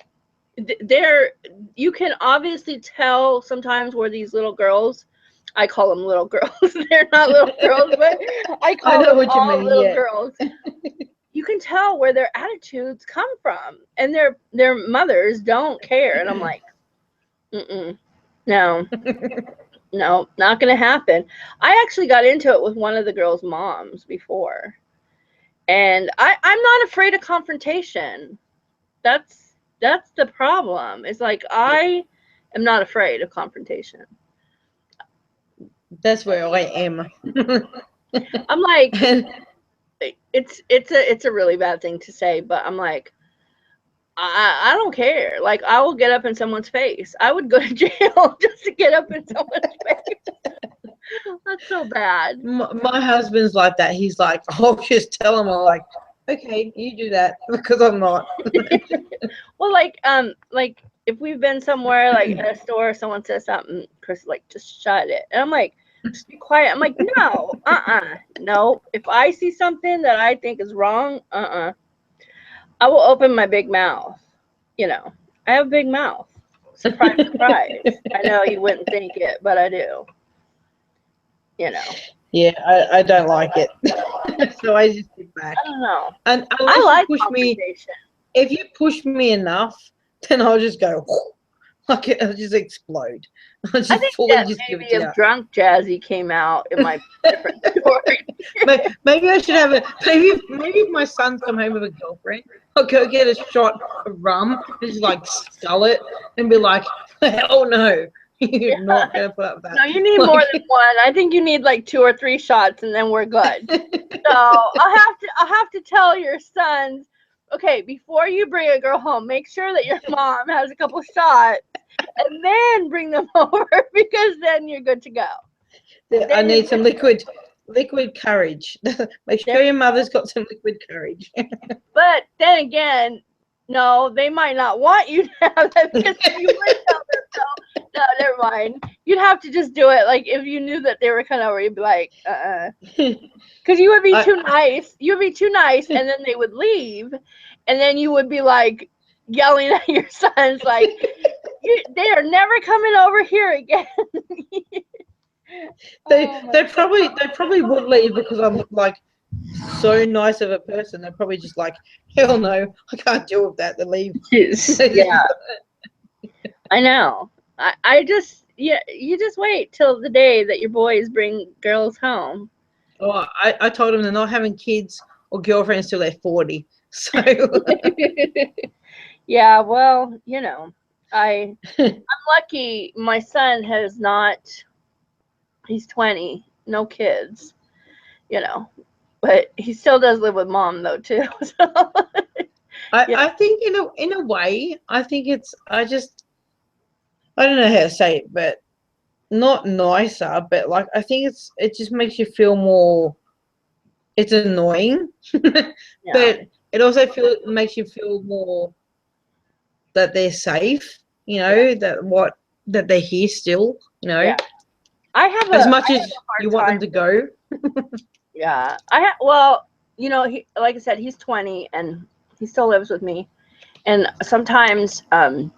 [SPEAKER 1] You can obviously tell sometimes where these little girls, I call them little girls. They're not little girls, but I
[SPEAKER 2] I
[SPEAKER 1] call
[SPEAKER 2] know
[SPEAKER 1] them
[SPEAKER 2] what you
[SPEAKER 1] all
[SPEAKER 2] mean,
[SPEAKER 1] little
[SPEAKER 2] yeah.
[SPEAKER 1] girls. You can tell where their attitudes come from, and their mothers don't care. And I'm like, no, no, not gonna happen. I actually got into it with one of the girls' moms before, and I'm not afraid of confrontation. That's the problem. It's like, I am not afraid of confrontation.
[SPEAKER 2] That's where I am.
[SPEAKER 1] I'm like,
[SPEAKER 2] And
[SPEAKER 1] it's a really bad thing to say, but I'm like, I don't care. Like, I will get up in someone's face. I would go to jail just to get up in someone's face. That's so bad.
[SPEAKER 2] my husband's like that. He's like, I'll just tell him. I'm like, okay, you do that because I'm not.
[SPEAKER 1] Well, like if we've been somewhere, like at a store, someone says something, Chris is like, just shut it. And I'm like, just be quiet. I'm like, no, no. If I see something that I think is wrong, I will open my big mouth. I have a big mouth. Surprise, surprise. I know you wouldn't think it, but I do.
[SPEAKER 2] Yeah, I don't like it. So I just sit back.
[SPEAKER 1] I don't know.
[SPEAKER 2] And
[SPEAKER 1] I
[SPEAKER 2] unless
[SPEAKER 1] like
[SPEAKER 2] you push me,
[SPEAKER 1] confrontation.
[SPEAKER 2] if you push me enough, then I'll just go, like I'll just explode. I'll
[SPEAKER 1] I
[SPEAKER 2] just
[SPEAKER 1] think
[SPEAKER 2] fully
[SPEAKER 1] that
[SPEAKER 2] just give it
[SPEAKER 1] maybe
[SPEAKER 2] to you.
[SPEAKER 1] if Drunk Jazzy came out, it might be a different story.
[SPEAKER 2] Maybe I should have a maybe if my son's come home with a girlfriend, I'll go get a shot of rum and just like scull it and be like, hell no, You're not gonna put up with that.
[SPEAKER 1] No, you need more than one. I think you need like 2 or 3 shots, and then we're good. So I'll have to tell your sons, okay, before you bring a girl home, make sure that your mom has a couple shots, and then bring them over, because then you're good to go.
[SPEAKER 2] I need some liquid courage. Make sure your mother's got some liquid courage.
[SPEAKER 1] But then again, no, they might not want you to have that, because you would tell them so. No, never mind. You'd have to just do it. Like, if you knew that they were coming over, you'd be like, because you would be too nice. You'd be too nice, and then they would leave, and then you would be like yelling at your sons, like, they are never coming over here again.
[SPEAKER 2] They probably would leave because I'm like so nice of a person. They're probably just like, hell no, I can't deal with that. They leave.
[SPEAKER 1] Yeah, I know. I just, yeah, you just wait till the day that your boys bring girls home.
[SPEAKER 2] Oh, I told them they're not having kids or girlfriends till they're 40. So
[SPEAKER 1] Yeah, well, I'm lucky. My son has not. He's 20, no kids, but he still does live with mom though too. So,
[SPEAKER 2] I think in a way, I think I don't know how to say it, but not nicer, but like I think it just makes you feel more. It's annoying,
[SPEAKER 1] yeah.
[SPEAKER 2] but it also makes you feel more that they're safe. That they're here still.
[SPEAKER 1] Yeah. I have
[SPEAKER 2] as much as you want them
[SPEAKER 1] time.
[SPEAKER 2] to go.
[SPEAKER 1] Yeah, well, like I said, he's 20 and he still lives with me, and sometimes I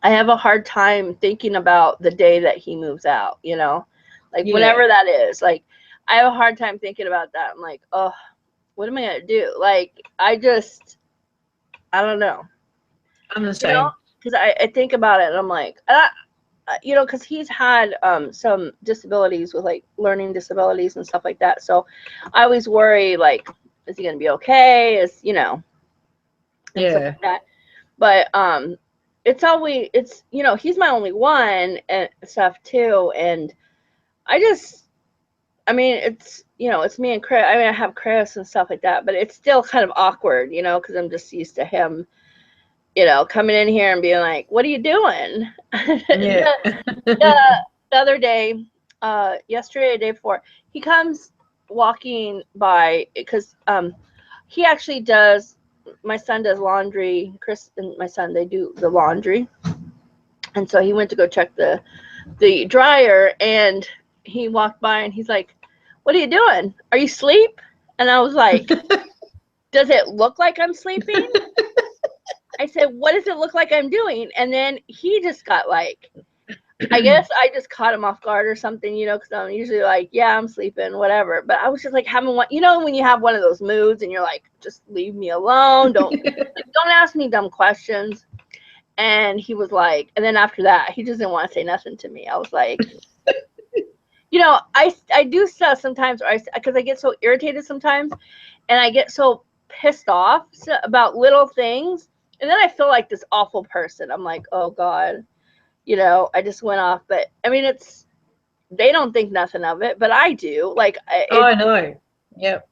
[SPEAKER 1] have a hard time thinking about the day that he moves out. Like whenever that is, like I have a hard time thinking about that. I'm like, oh, what am I gonna do? Like I don't know.
[SPEAKER 2] I'm the same.
[SPEAKER 1] Because I think about it and I'm like, because he's had some disabilities with like learning disabilities and stuff like that. So I always worry, like, is he gonna be okay? And stuff like that. But it's he's my only one and stuff too. And it's me and Chris. I mean, I have Chris and stuff like that, but it's still kind of awkward, because I'm just used to him, coming in here and being like, what are you doing?
[SPEAKER 2] Yeah.
[SPEAKER 1] the other day, yesterday, the day before, he comes walking by because he actually does. My son does laundry. Chris and my son, they do the laundry, and so he went to go check the dryer, and he walked by and he's like, "What are you doing? Are you asleep?" And I was like, "Does it look like I'm sleeping?" I said, "What does it look like I'm doing?" And then he just got like, I guess I just caught him off guard or something, because I'm usually like, yeah, I'm sleeping, whatever. But I was just like having one, when you have one of those moods and you're like, just leave me alone. Don't ask me dumb questions. And he was like, and then after that, he just didn't want to say nothing to me. I was like, I do stuff sometimes, because I get so irritated sometimes, and I get so pissed off about little things, and then I feel like this awful person. I'm like, oh God. I just went off, but I mean, they don't think nothing of it, but I do. Like,
[SPEAKER 2] I know. Yep.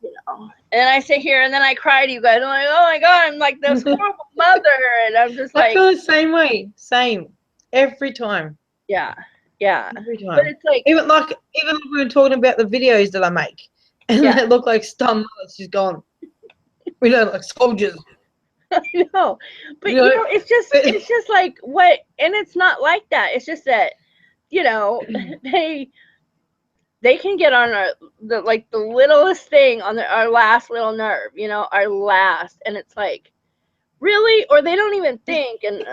[SPEAKER 1] And I sit here and then I cry to you guys. I'm like, oh my God, I'm like this horrible mother, and I'm just like,
[SPEAKER 2] I feel the same way. Same. Every time.
[SPEAKER 1] Yeah.
[SPEAKER 2] Every time.
[SPEAKER 1] But it's like,
[SPEAKER 2] even when we were talking about the videos that I make, and they look like stun mothers, she's gone. We know, like soldiers.
[SPEAKER 1] I know, but it's just like what, and it's not like that. It's just that they can get on the littlest thing on our last little nerve, our last, and it's like, really, or they don't even think, and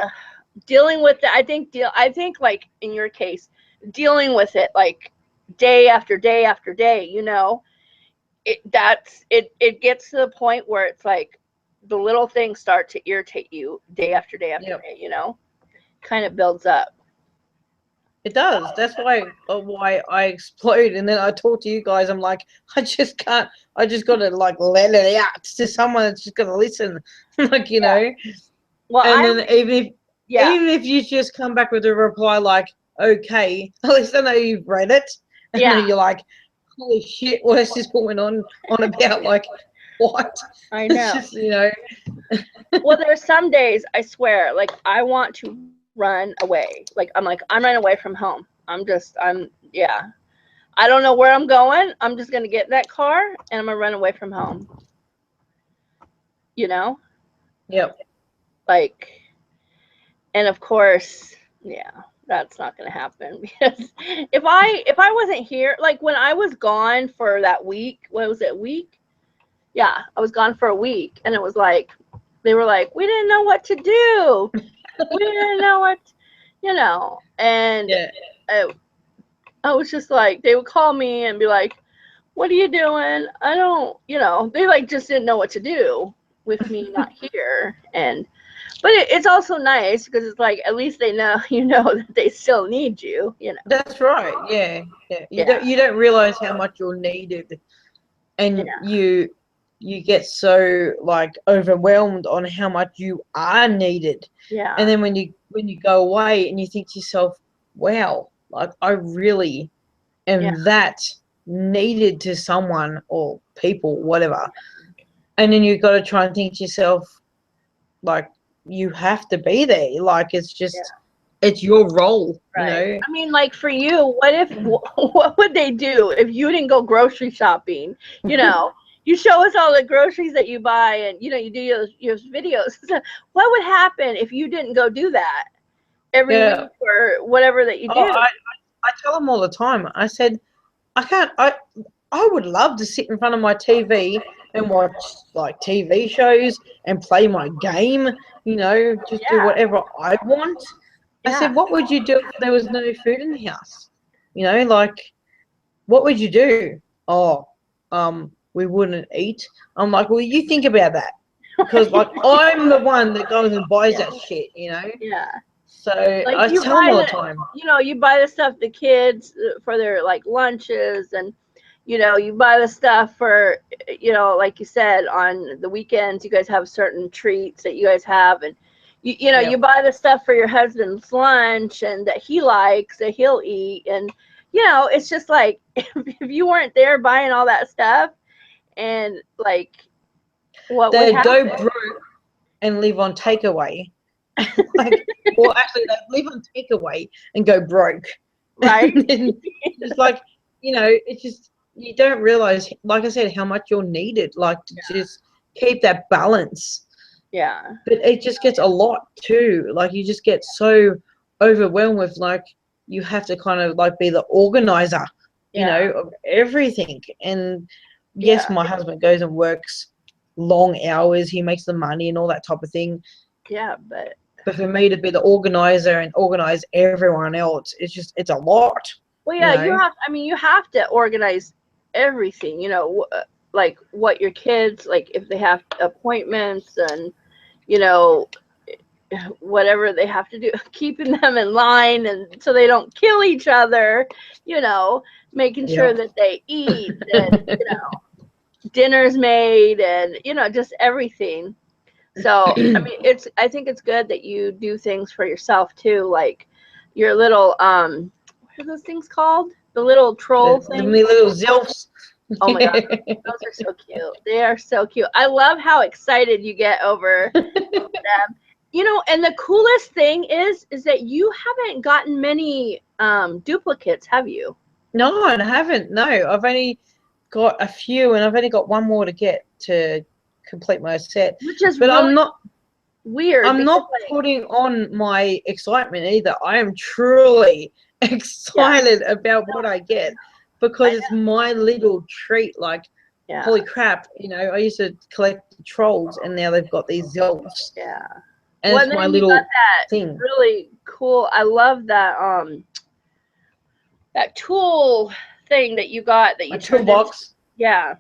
[SPEAKER 1] dealing with it. I think like in your case, dealing with it like day after day after day, it gets to the point where it's like the little things start to irritate you day after day after day, kind of builds up.
[SPEAKER 2] It does. That's why I explode, and then I talk to you guys. I'm like, I just can't. I just got to like let it out to someone that's just gonna listen, like
[SPEAKER 1] Well,
[SPEAKER 2] and then even if you just come back with a reply like, okay, at least I know you've read it. And
[SPEAKER 1] Yeah,
[SPEAKER 2] then you're like, holy shit, what is this going on about? Like, what?
[SPEAKER 1] I
[SPEAKER 2] It's
[SPEAKER 1] know.
[SPEAKER 2] just, you know,
[SPEAKER 1] Well, there's some days I swear, like I want to run away. Like I'm running away from home. Yeah. I don't know where I'm going. I'm just gonna get in that car and I'm gonna run away from home. You know,
[SPEAKER 2] yep.
[SPEAKER 1] like, and of course, yeah, that's not gonna happen because if I wasn't here, like when I was gone for that week, what was it, week? Yeah, I was gone for a week, and it was like they were like, we didn't know what to do. We didn't know what, and
[SPEAKER 2] Yeah.
[SPEAKER 1] I, I was just like, they would call me and be like, what are you doing? I don't, they like just didn't know what to do with me not here. But it's also nice because it's like, at least they know, that they still need you.
[SPEAKER 2] That's right. Yeah. Yeah.
[SPEAKER 1] Yeah.
[SPEAKER 2] You don't realize how much you're needed, and
[SPEAKER 1] Yeah.
[SPEAKER 2] you get so like overwhelmed on how much you are needed. And
[SPEAKER 1] Yeah.
[SPEAKER 2] then when you go away and you think to yourself, wow, like I really
[SPEAKER 1] Yeah.
[SPEAKER 2] am that needed to someone or people, whatever. And then you've got to try and think to yourself, like, you have to be there. Like, it's
[SPEAKER 1] Yeah.
[SPEAKER 2] just, it's your role, you
[SPEAKER 1] Right.
[SPEAKER 2] know?
[SPEAKER 1] I mean, like for you, what would they do if you didn't go grocery shopping? You know, you show us all the groceries that you buy, and you do your videos. What would happen if you didn't go do that every
[SPEAKER 2] Yeah.
[SPEAKER 1] week or whatever that you
[SPEAKER 2] Oh,
[SPEAKER 1] do?
[SPEAKER 2] I tell them all the time. I said, I can't, I would love to sit in front of my TV and watch like TV shows and play my game, just do
[SPEAKER 1] Yeah.
[SPEAKER 2] whatever I want. I
[SPEAKER 1] Yeah.
[SPEAKER 2] said, what would you do if there was no food in the house? Like, what would you do? Oh, we wouldn't eat. I'm like, well, you think about that. Because, like, I'm the one that goes and buys
[SPEAKER 1] Yeah.
[SPEAKER 2] that shit.
[SPEAKER 1] Yeah.
[SPEAKER 2] So
[SPEAKER 1] Like
[SPEAKER 2] I
[SPEAKER 1] you
[SPEAKER 2] tell them
[SPEAKER 1] buy
[SPEAKER 2] all the
[SPEAKER 1] the,
[SPEAKER 2] time.
[SPEAKER 1] you buy the stuff the kids for their like lunches, and you buy the stuff for, like you said, on the weekends you guys have certain treats that you guys have, and you
[SPEAKER 2] Yep.
[SPEAKER 1] buy the stuff for your husband's lunch and that he likes that he'll eat, and it's just like if you weren't there buying all that stuff, and like what would
[SPEAKER 2] They'd go
[SPEAKER 1] happen,
[SPEAKER 2] broke and live on takeaway. Like, well, actually, they live on takeaway and go broke.
[SPEAKER 1] right?
[SPEAKER 2] And then it's like, it's just, you don't realize, like I said, how much you're needed, like to just keep that balance.
[SPEAKER 1] Yeah.
[SPEAKER 2] But it just gets a lot too. Like, you just get so overwhelmed with, like, you have to kind of like be the organizer,
[SPEAKER 1] Yeah.
[SPEAKER 2] of everything. And
[SPEAKER 1] Yeah.
[SPEAKER 2] yes, my husband goes and works long hours, he makes the money and all that type of thing.
[SPEAKER 1] Yeah, but
[SPEAKER 2] But for me to be the organizer and organize everyone else, it's a lot,
[SPEAKER 1] well,
[SPEAKER 2] you
[SPEAKER 1] yeah,
[SPEAKER 2] know.
[SPEAKER 1] you have to organize everything, like what your kids, like if they have appointments and, you know, whatever they have to do, keeping them in line and so they don't kill each other, making sure
[SPEAKER 2] Yep.
[SPEAKER 1] that they eat and, dinner's made and, just everything. So, I mean, I think it's good that you do things for yourself too, like your little, what are those things called? The little troll
[SPEAKER 2] The
[SPEAKER 1] thing.
[SPEAKER 2] little zilfs.
[SPEAKER 1] Oh my God, those are so cute. They are so cute. I love how excited you get over them. And the coolest thing is that you haven't gotten many duplicates, have you?
[SPEAKER 2] No, I haven't. No, I've only got a few, and I've only got one more to get to complete my set.
[SPEAKER 1] Which is
[SPEAKER 2] But
[SPEAKER 1] really
[SPEAKER 2] I'm not.
[SPEAKER 1] weird
[SPEAKER 2] I'm
[SPEAKER 1] because,
[SPEAKER 2] not
[SPEAKER 1] like,
[SPEAKER 2] putting on my excitement either. I am truly
[SPEAKER 1] yeah,
[SPEAKER 2] excited about what I get
[SPEAKER 1] I
[SPEAKER 2] because it's
[SPEAKER 1] know,
[SPEAKER 2] my little treat. Like,
[SPEAKER 1] yeah,
[SPEAKER 2] holy crap, I used to collect the trolls, and now they've got these elves,
[SPEAKER 1] yeah.
[SPEAKER 2] and
[SPEAKER 1] Well,
[SPEAKER 2] it's
[SPEAKER 1] and
[SPEAKER 2] my
[SPEAKER 1] then you got
[SPEAKER 2] little
[SPEAKER 1] that
[SPEAKER 2] thing.
[SPEAKER 1] really cool. I love that tool thing that you got that
[SPEAKER 2] My
[SPEAKER 1] you turned into.
[SPEAKER 2] toolbox.
[SPEAKER 1] Yeah,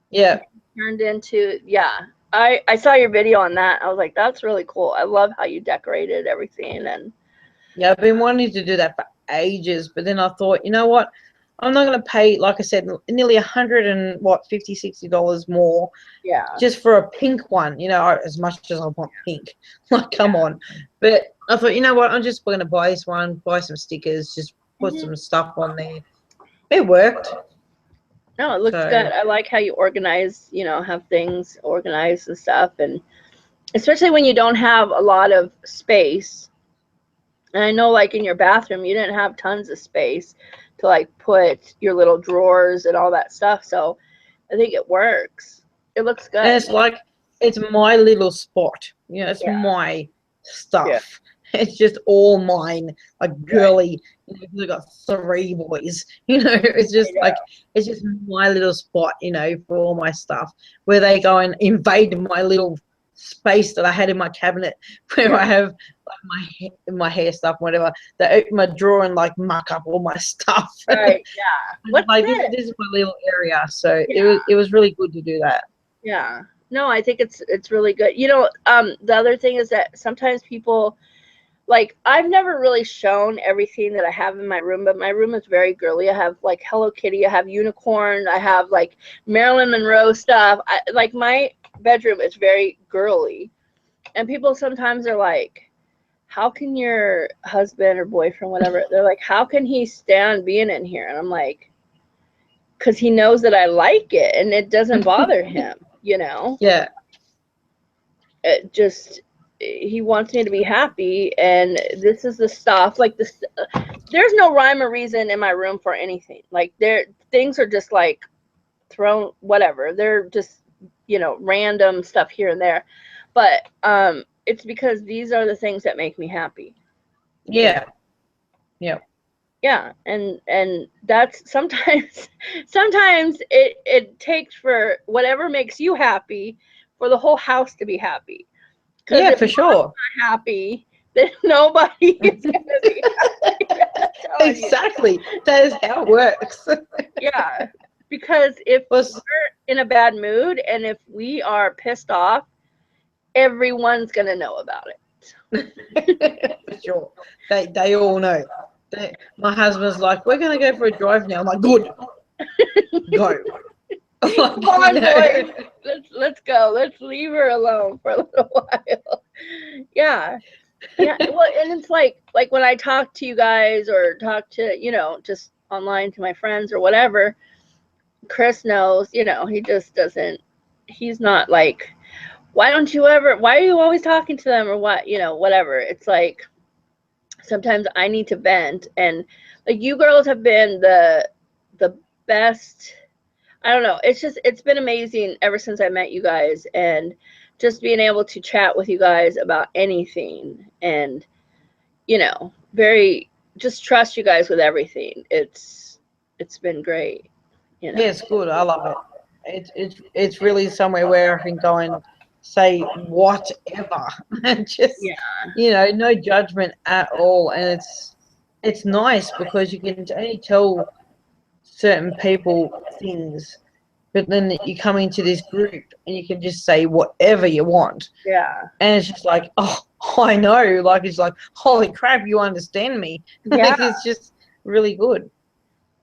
[SPEAKER 2] Yeah.
[SPEAKER 1] turned into. Yeah, I saw your video on that. I was like, that's really cool. I love how you decorated everything, and
[SPEAKER 2] Yeah, I've been wanting to do that for ages, but then I thought, you know what? I'm not going to pay, like I said, nearly $150, $60 more
[SPEAKER 1] Yeah.
[SPEAKER 2] just for a pink one, as much as I want pink. Like, come on. But I thought, you know what, I'm just going to buy this one, buy some stickers, just put some stuff on there. It worked.
[SPEAKER 1] No, it looks good. I like how you organize, have things organized and stuff. And especially when you don't have a lot of space. And I know, like, in your bathroom, you didn't have tons of space to, like, put your little drawers and all that stuff. So I think it works. It looks good.
[SPEAKER 2] And it's like, it's my little spot. It's my stuff.
[SPEAKER 1] Yeah.
[SPEAKER 2] It's just all mine, like girly. We've got 3 boys. It's just like, it's just my little spot, for all my stuff, where they go and invade my little space that I had in my cabinet, where I have like my hair stuff, whatever. They open my drawer and like muck up all my stuff.
[SPEAKER 1] Right. Yeah.
[SPEAKER 2] What's like this is my little area, so it was really good to do that.
[SPEAKER 1] Yeah. No, I think it's really good. The other thing is that sometimes people, like, I've never really shown everything that I have in my room, but my room is very girly. I have like Hello Kitty, I have unicorn, I have like Marilyn Monroe stuff. Like, my bedroom is very girly, and people sometimes are like, how can your husband or boyfriend, whatever, they're like, how can he stand being in here? And I'm like, because he knows that I like it and it doesn't bother him.
[SPEAKER 2] Yeah.
[SPEAKER 1] It just, he wants me to be happy, and this is the stuff, like, this, there's no rhyme or reason in my room for anything. Like, things are just like thrown, whatever, they're just, random stuff here and there, but it's because these are the things that make me happy.
[SPEAKER 2] Yeah.
[SPEAKER 1] And that's sometimes it takes for whatever makes you happy for the whole house to be happy.
[SPEAKER 2] Yeah, for sure.
[SPEAKER 1] Not happy, then nobody is gonna be happy.
[SPEAKER 2] Exactly. That is how it works.
[SPEAKER 1] Yeah, because if we're in a bad mood and if we are pissed off, everyone's gonna know about it.
[SPEAKER 2] For sure. They all know. My husband's like, we're gonna go for a drive now. I'm like, good. Go.
[SPEAKER 1] Come on, boys. Let's go. Let's leave her alone for a little while. Yeah. Well, and it's like when I talk to you guys or talk to, just online to my friends or whatever, Chris knows, he just doesn't, he's not like, why are you always talking to them or what, whatever. It's like, sometimes I need to vent, and like, you girls have been the best. I don't know. It's been amazing ever since I met you guys, and just being able to chat with you guys about anything, and just trust you guys with everything. It's been great.
[SPEAKER 2] Yeah, it's good. I love it. It's really somewhere where I can go and say whatever and just no judgment at all. And it's nice because you can only tell certain people things, but then you come into this group and you can just say whatever you want.
[SPEAKER 1] Yeah.
[SPEAKER 2] And it's just like, oh, I know. Like, it's like, holy crap, you understand me.
[SPEAKER 1] Yeah.
[SPEAKER 2] It's just really good.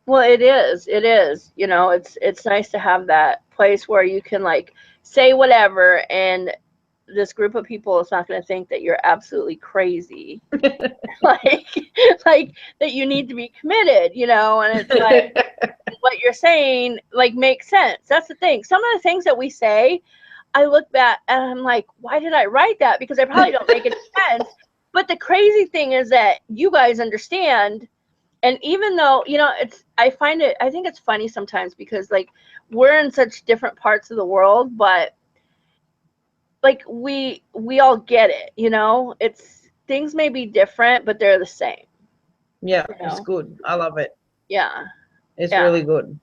[SPEAKER 1] Well, it is. It's nice to have that place where you can like say whatever, and this group of people is not going to think that you're absolutely crazy. like that you need to be committed, and it's like what you're saying like makes sense. That's the thing. Some of the things that we say, I look back and I'm like, why did I write that? Because I probably don't make any sense. But the crazy thing is that you guys understand. And even though, I think it's funny sometimes because like we're in such different parts of the world, but like we all get it, it's things may be different, but they're the same.
[SPEAKER 2] Yeah, it's good. I love it.
[SPEAKER 1] Yeah.
[SPEAKER 2] It's really good.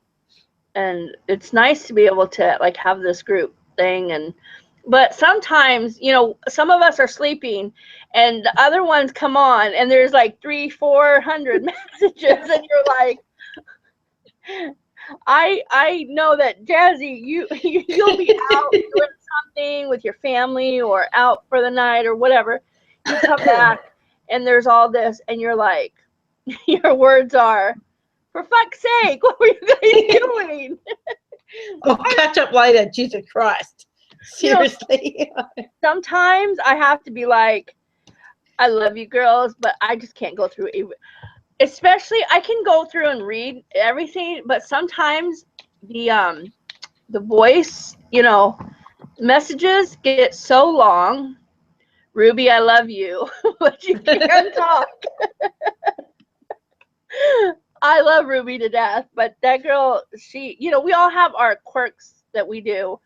[SPEAKER 1] And it's nice to be able to like have this group thing, but sometimes, some of us are sleeping and the other ones come on and there's like 300-400 messages and you're like, I know that Jazzy, you'll be out doing something with your family or out for the night or whatever. You come back and there's all this and you're like, your words are, For fuck's sake, what were you guys doing?
[SPEAKER 2] I'll catch up later. Jesus Christ. Seriously.
[SPEAKER 1] Sometimes I have to be like, I love you girls, but I just can't go through it. Especially, I can go through and read everything, but sometimes the voice, messages get so long. Ruby, I love you, but you can't talk. I love Ruby to death, but that girl, we all have our quirks that we do,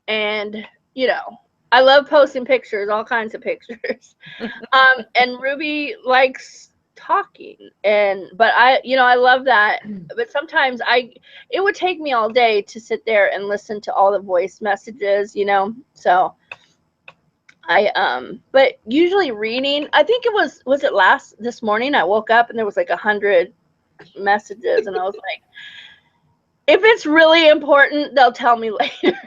[SPEAKER 1] and I love posting pictures, all kinds of pictures. And Ruby likes talking, but I love that. But sometimes it would take me all day to sit there and listen to all the voice messages, so but usually reading, I think it was it this morning I woke up and there was like 100 messages, and I was like, if it's really important, they'll tell me later.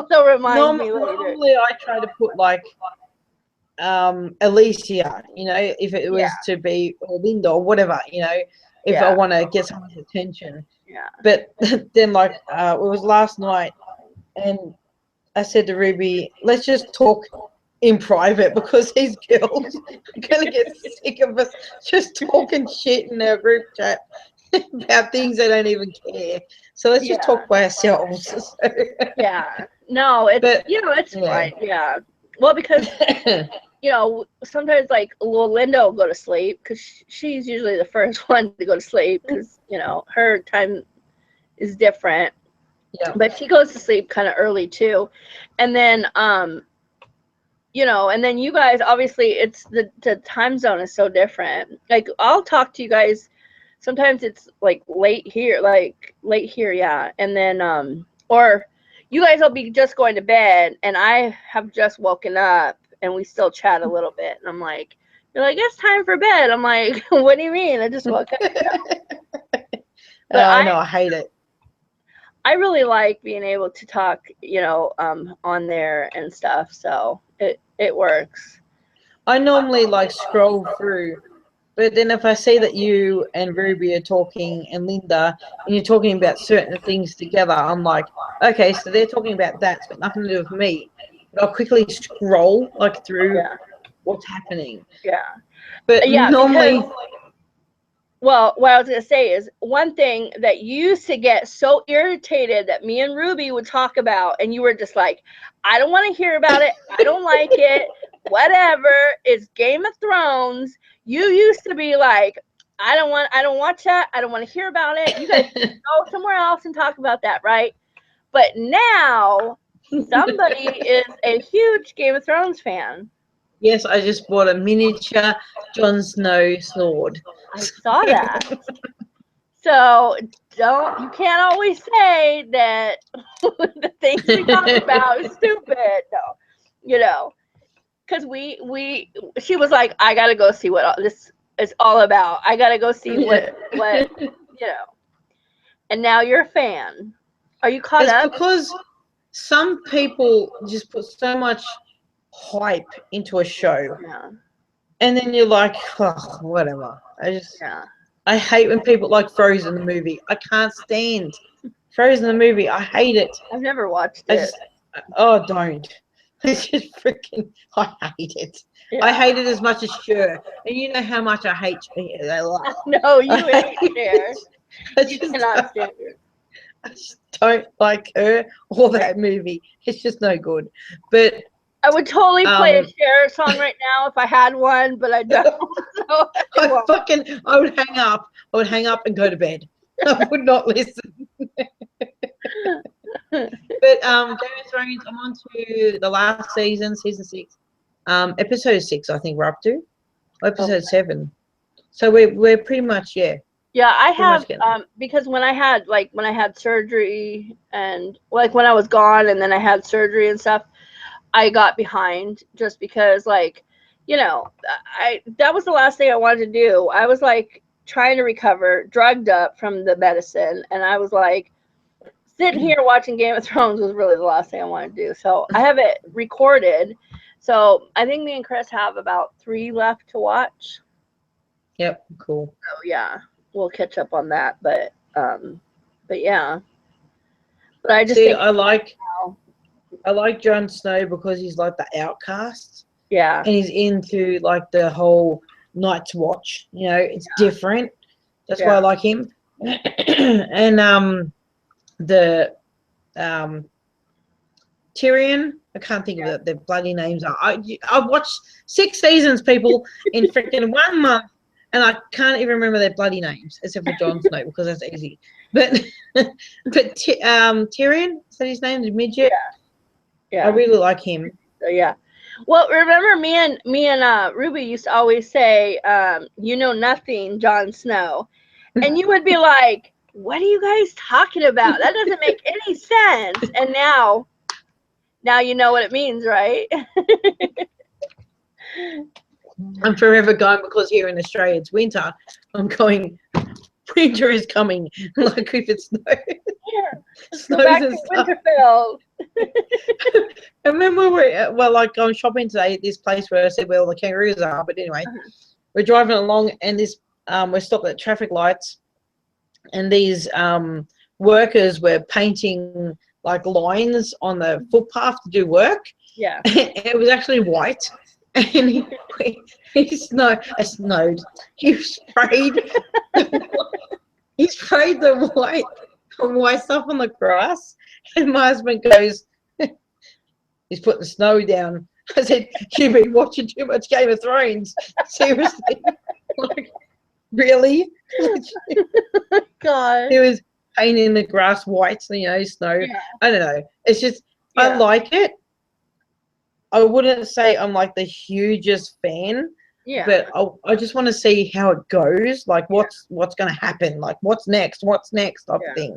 [SPEAKER 1] they'll remind me later.
[SPEAKER 2] Normally I try to put like Alicia, if it was to be, or Linda or whatever, if I want to get someone's attention.
[SPEAKER 1] Yeah.
[SPEAKER 2] But then like it was last night, and I said to Ruby, let's just talk in private, because these girls are gonna get sick of us just talking shit in our group chat about things they don't even care. So let's just talk by ourselves.
[SPEAKER 1] Yeah. No, it's fine. Yeah. Well, because sometimes like little Linda will go to sleep, because she's usually the first one to go to sleep, because her time is different.
[SPEAKER 2] Yeah.
[SPEAKER 1] But she goes to sleep kind of early too, and then and then you guys, obviously it's the time zone is so different. Like, I'll talk to you guys, sometimes it's like late here, yeah, and then or you guys will be just going to bed and I have just woken up and we still chat a little bit, and I'm like, you're like, it's time for bed. I'm like, what do you mean? I just woke up. But
[SPEAKER 2] I know, I hate it.
[SPEAKER 1] I really like being able to talk, on there and stuff, so it works.
[SPEAKER 2] I normally like scroll through, but then if I see that you and Ruby are talking and Linda, and you're talking about certain things together, I'm like, okay, so they're talking about that. It's got nothing to do with me. But I'll quickly scroll like through what's happening.
[SPEAKER 1] Yeah.
[SPEAKER 2] But normally.
[SPEAKER 1] Well, what I was going to say is, one thing that used to get so irritated that me and Ruby would talk about, and you were just like, I don't want to hear about it. I don't like it. Whatever. It's Game of Thrones. You used to be like, I don't watch that. I don't want to hear about it. You guys go somewhere else and talk about that, right? But now somebody is a huge Game of Thrones fan.
[SPEAKER 2] Yes, I just bought a miniature Jon Snow sword.
[SPEAKER 1] I saw that. So you can't always say that the things we talk about is stupid, no. Because she was like, I gotta go see what this is all about. I gotta go see what And now you're a fan. Are you caught up?
[SPEAKER 2] Because some people just put so much hype into a show, and then you're like, oh, whatever. I hate when people like Frozen the movie. I can't stand Frozen the movie. I hate it.
[SPEAKER 1] I've never watched it.
[SPEAKER 2] Don't. It's just freaking. I hate it. Yeah. I hate it as much as Cher, and you know how much I hate Cher.
[SPEAKER 1] No, you hate Cher. You cannot stand her.
[SPEAKER 2] I just don't like her or that movie. It's just no good. But
[SPEAKER 1] I would totally play a Cher song right now if I had one, but I don't. So
[SPEAKER 2] I would hang up. I would hang up and go to bed. I would not listen. But Game of Thrones, I'm on to the last season 6, episode 6. I think we're up to episode 7. So we're pretty much
[SPEAKER 1] Yeah, I have because when I had surgery, and like when I was gone and then I had surgery and stuff, I got behind just because that was the last thing I wanted to do. I was like trying to recover, drugged up from the medicine, and I was like sitting here watching Game of Thrones was really the last thing I wanted to do. So I have it recorded. So I think me and Chris have about 3 left to watch.
[SPEAKER 2] Yep, cool.
[SPEAKER 1] So yeah. we'll catch up on that. But yeah. But I just
[SPEAKER 2] See,
[SPEAKER 1] think,
[SPEAKER 2] I like Jon Snow because he's like the outcast,
[SPEAKER 1] yeah,
[SPEAKER 2] and he's into like the whole Night's Watch. It's different. That's why I
[SPEAKER 1] yeah,
[SPEAKER 2] like him. And the um Tyrion. I can't think of the bloody names. I've watched 6 seasons, people, in freaking 1 month, and I can't even remember their bloody names except for Jon Snow because that's easy. But Tyrion, is that his name? The midget. I
[SPEAKER 1] yeah,
[SPEAKER 2] really like him.
[SPEAKER 1] so yeah. Well, remember me and Ruby used to always say, "You know nothing, Jon Snow," and you would be like, "What are you guys talking about? That doesn't make any sense." And now you know what it means, right?
[SPEAKER 2] I'm forever going because here in Australia it's winter. I'm going. Winter is coming. Like if it
[SPEAKER 1] Let's go
[SPEAKER 2] snows
[SPEAKER 1] back
[SPEAKER 2] and
[SPEAKER 1] to
[SPEAKER 2] stuff.
[SPEAKER 1] Winterfell.
[SPEAKER 2] And then we were like going shopping today at this place where I said where all the kangaroos are. But anyway, we're driving along and this we're stopped at traffic lights, and these workers were painting like lines on the footpath to do work.
[SPEAKER 1] Yeah.
[SPEAKER 2] It was actually white, and he snowed. He sprayed he sprayed the white stuff on the grass, and my husband goes, "He's putting the snow down." I said, "You've been watching too much Game of Thrones, seriously." Like, really?
[SPEAKER 1] God.
[SPEAKER 2] He was painting the grass white, snow.
[SPEAKER 1] Yeah.
[SPEAKER 2] I don't know. It's just I
[SPEAKER 1] Yeah.
[SPEAKER 2] like it. I wouldn't say I'm like the hugest fan,
[SPEAKER 1] Yeah.
[SPEAKER 2] but I just want to see how it goes. Like what's going to happen? Like what's next? What's next? Type of thing.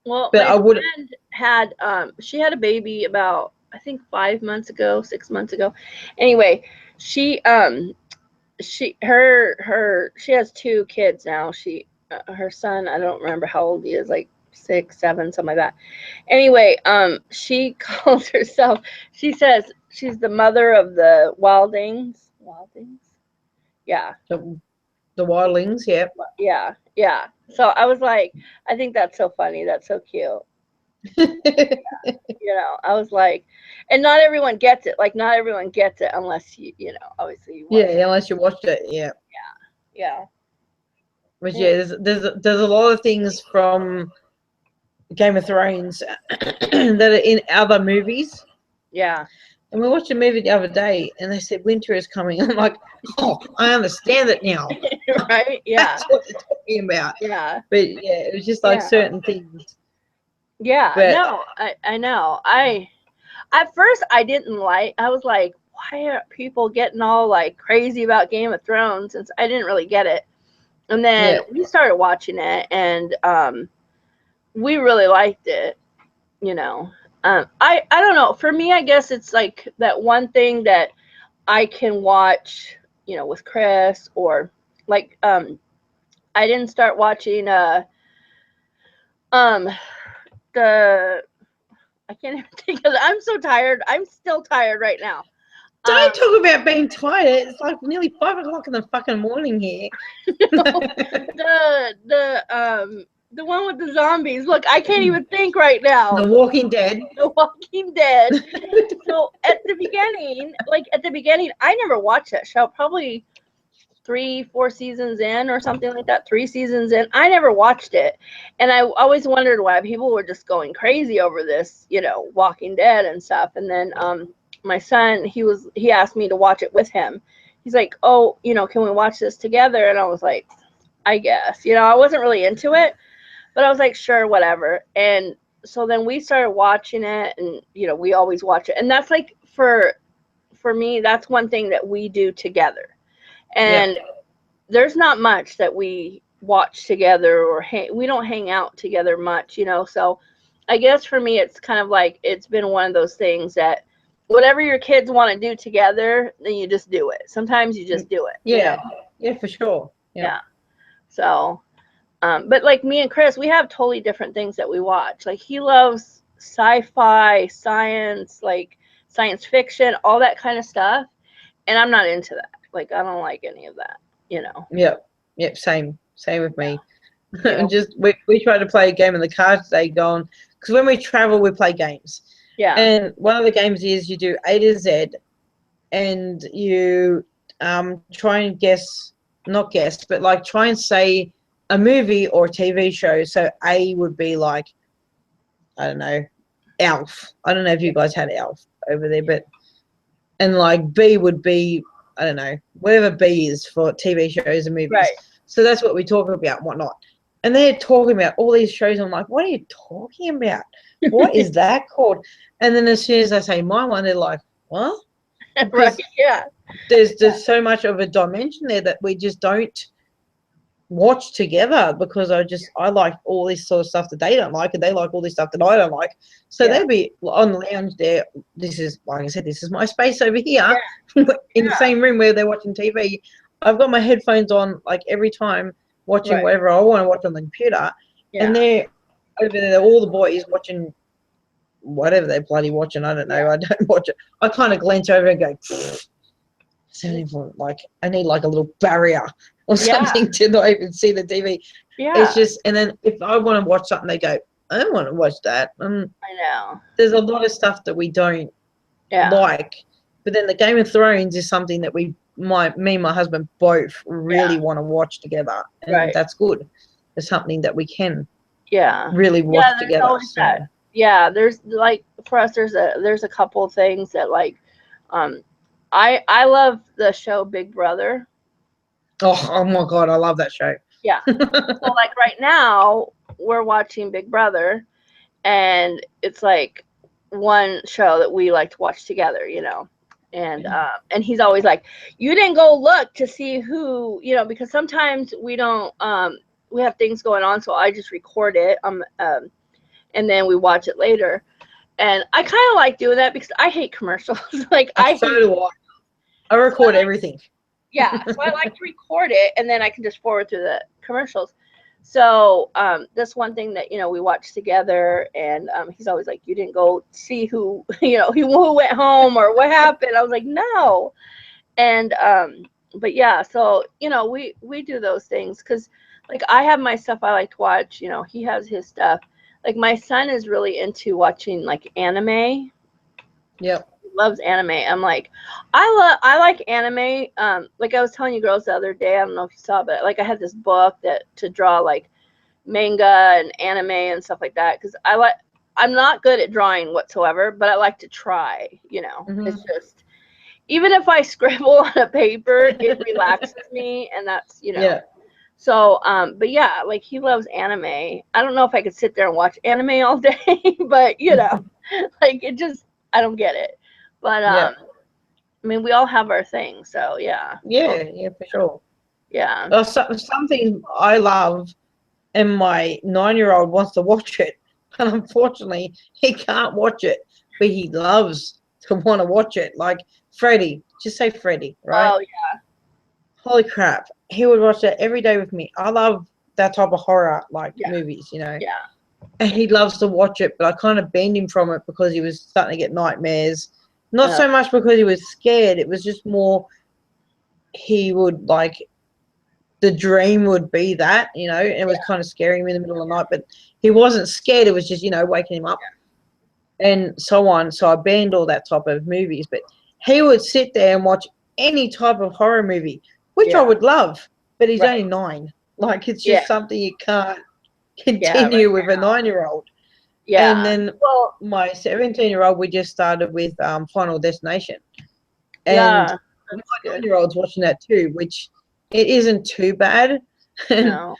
[SPEAKER 1] Well,
[SPEAKER 2] But
[SPEAKER 1] my
[SPEAKER 2] I would.
[SPEAKER 1] friend had she had a baby about, I think, 5 months ago, 6 months ago. Anyway, she has two kids now. Her son, I don't remember how old he is, like 6, 7, something like that. Anyway, she calls herself. She says she's the mother of the Wildings. Wildings. Yeah.
[SPEAKER 2] The wildlings, yeah.
[SPEAKER 1] Yeah. Yeah. So I was like, I think that's so funny. That's so cute. I was like, and not everyone gets it. Like, not everyone gets it unless obviously you
[SPEAKER 2] Yeah,
[SPEAKER 1] watch it.
[SPEAKER 2] unless you watched it, yeah.
[SPEAKER 1] Yeah.
[SPEAKER 2] But yeah, there's a lot of things from Game of Thrones that are in other movies.
[SPEAKER 1] Yeah.
[SPEAKER 2] And we watched a movie the other day, and they said winter is coming. I'm like, oh, I understand it now.
[SPEAKER 1] Right? Yeah.
[SPEAKER 2] That's what they're talking about.
[SPEAKER 1] Yeah.
[SPEAKER 2] But yeah, it was just like
[SPEAKER 1] Yeah.
[SPEAKER 2] certain things.
[SPEAKER 1] Yeah.
[SPEAKER 2] But
[SPEAKER 1] No, I know. At first I didn't I was like, why are people getting all like crazy about Game of Thrones? Since I didn't really get it. And then
[SPEAKER 2] yeah,
[SPEAKER 1] we started watching it, and we really liked it. you know I don't know, for me I guess it's like that one thing that I can watch with Chris, or like I didn't start watching um the I can't even think of it. I'm so tired. I'm still tired right now.
[SPEAKER 2] don't talk about being tired. It's like nearly 5 o'clock in the fucking morning here.
[SPEAKER 1] The one with the zombies. Look, I can't even think right now.
[SPEAKER 2] The Walking Dead.
[SPEAKER 1] The Walking Dead. So at the beginning, I never watched that show. Probably 3, 4 seasons in or something like that. 3 seasons in, I never watched it, and I always wondered why people were just going crazy over this, Walking Dead and stuff. And then my son, he asked me to watch it with him. He's like, "Oh, can we watch this together?" And I was like, "I guess." I wasn't really into it, but I was like, "Sure, whatever." And so then we started watching it, and we always watch it, and that's like for me, that's one thing that we do together. And
[SPEAKER 2] Yeah.
[SPEAKER 1] there's not much that we watch together, or we don't hang out together much, so I guess for me it's kind of like it's been one of those things that whatever your kids want to do together, then you just do it. Sometimes you just do it.
[SPEAKER 2] Yeah. Yeah, for sure.
[SPEAKER 1] Yeah. So but like me and Chris, we have totally different things that we watch. Like, he loves sci-fi, science, like science fiction, all that kind of stuff, and I'm not into that. Like, I don't like any of that.
[SPEAKER 2] Yep. Yep. Same. Same with me.
[SPEAKER 1] You know,
[SPEAKER 2] Just we try to play a game in the car today, going because when we travel, we play games.
[SPEAKER 1] yeah,
[SPEAKER 2] And one of the games is you do A to Z, and you try and guess, not guess, but like try and say a movie or a TV show. So A would be like, I don't know, Elf. I don't know if you guys had Elf over there, but and like B would be, I don't know, whatever B is for TV shows and movies.
[SPEAKER 1] right.
[SPEAKER 2] So that's what we talk about and whatnot. And they're talking about all these shows. I'm like, what are you talking about? What is that called? And then as soon as I say my one, they're like, what?
[SPEAKER 1] Right,
[SPEAKER 2] Because
[SPEAKER 1] yeah,
[SPEAKER 2] there's so much of a dimension there that we just don't watch together, because I like all this sort of stuff that they don't like, and they like all this stuff that I don't like. So
[SPEAKER 1] yeah,
[SPEAKER 2] they'll be on the lounge there. This is, like I said, this is my space over here in the
[SPEAKER 1] yeah,
[SPEAKER 2] same room where they're watching TV. I've got my headphones on like every time, watching
[SPEAKER 1] right,
[SPEAKER 2] whatever I want to watch on the computer,
[SPEAKER 1] yeah,
[SPEAKER 2] and they're over there, all the boys watching whatever they're bloody watching. I don't know.
[SPEAKER 1] yeah,
[SPEAKER 2] I don't watch it. I kind of glance over and go, 74, like I need like a little barrier or
[SPEAKER 1] yeah,
[SPEAKER 2] something to not even see the TV. It's
[SPEAKER 1] yeah.
[SPEAKER 2] just, and then if I want to watch something, they go, I don't want to watch that.
[SPEAKER 1] I know.
[SPEAKER 2] There's a lot of stuff that we don't
[SPEAKER 1] Yeah,
[SPEAKER 2] like, but then the Game of Thrones is something that me and my husband both
[SPEAKER 1] yeah,
[SPEAKER 2] really want to watch together, and
[SPEAKER 1] right.
[SPEAKER 2] that's good. It's something that we can
[SPEAKER 1] Yeah.
[SPEAKER 2] really watch
[SPEAKER 1] Yeah, there's
[SPEAKER 2] together.
[SPEAKER 1] always
[SPEAKER 2] So,
[SPEAKER 1] that. Yeah, there's like for us there's a couple of things that like um I love the show Big Brother.
[SPEAKER 2] oh my God, I love that show.
[SPEAKER 1] Yeah. So like right now we're watching Big Brother and it's like one show that we like to watch together, you know. And he's always like, you didn't go look to see who, you know, because sometimes we don't we have things going on, so I just record it and then we watch it later. And I kind of like doing that because I hate commercials. Like I
[SPEAKER 2] So
[SPEAKER 1] hate.
[SPEAKER 2] do I. I
[SPEAKER 1] So I
[SPEAKER 2] record
[SPEAKER 1] like,
[SPEAKER 2] everything.
[SPEAKER 1] yeah. So I like to record it, and then I can just forward through the commercials. So that's one thing that we watch together, and he's always like, "You didn't go see who who went home or what happened." I was like, "No," and but yeah, so we do those things because like I have my stuff I like to watch. He has his stuff. Like my son is really into watching like anime.
[SPEAKER 2] Yep.
[SPEAKER 1] Loves anime. I'm like, I like anime. Like I was telling you girls the other day, I don't know if you saw, but like I had this book that to draw like manga and anime and stuff like that because I'm not good at drawing whatsoever, but I like to try. It's
[SPEAKER 2] Mm-hmm.
[SPEAKER 1] just even if I scribble on a paper, it relaxes me, and that's.
[SPEAKER 2] Yeah.
[SPEAKER 1] So, but yeah, like he loves anime. I don't know if I could sit there and watch anime all day, but like it just I don't get it. But
[SPEAKER 2] Yeah.
[SPEAKER 1] I mean, we all have our thing, so yeah,
[SPEAKER 2] Yeah. Yeah. For sure.
[SPEAKER 1] yeah,
[SPEAKER 2] Something I love, and my 9-year-old wants to watch it, and unfortunately he can't watch it, but he loves to want to watch it. Like Freddy, just say Freddy, right?
[SPEAKER 1] oh yeah,
[SPEAKER 2] Holy crap, he would watch that every day with me. I love that type of horror, like
[SPEAKER 1] yeah,
[SPEAKER 2] movies,
[SPEAKER 1] yeah,
[SPEAKER 2] and he loves to watch it, but I kind of banned him from it because he was starting to get nightmares. Not
[SPEAKER 1] uh,
[SPEAKER 2] so much because he was scared, it was just more he would like, the dream would be that, and it was kind of scaring him in the middle of the night, but he wasn't scared. It was just, waking him up and so on. So I banned all that type of movies, but he would sit there and watch any type of horror movie, which I
[SPEAKER 1] yeah,
[SPEAKER 2] would love, but he's only
[SPEAKER 1] right,
[SPEAKER 2] 9. Like, it's
[SPEAKER 1] yeah,
[SPEAKER 2] just something you can't
[SPEAKER 1] yeah, right
[SPEAKER 2] continue with a
[SPEAKER 1] now,
[SPEAKER 2] 9-year-old. And
[SPEAKER 1] yeah,
[SPEAKER 2] then
[SPEAKER 1] well,
[SPEAKER 2] my 17-year-old, we just started with Final Destination. And
[SPEAKER 1] yeah,
[SPEAKER 2] my
[SPEAKER 1] that's good.
[SPEAKER 2] 9-year-old's watching that too, which it isn't too bad. And
[SPEAKER 1] No,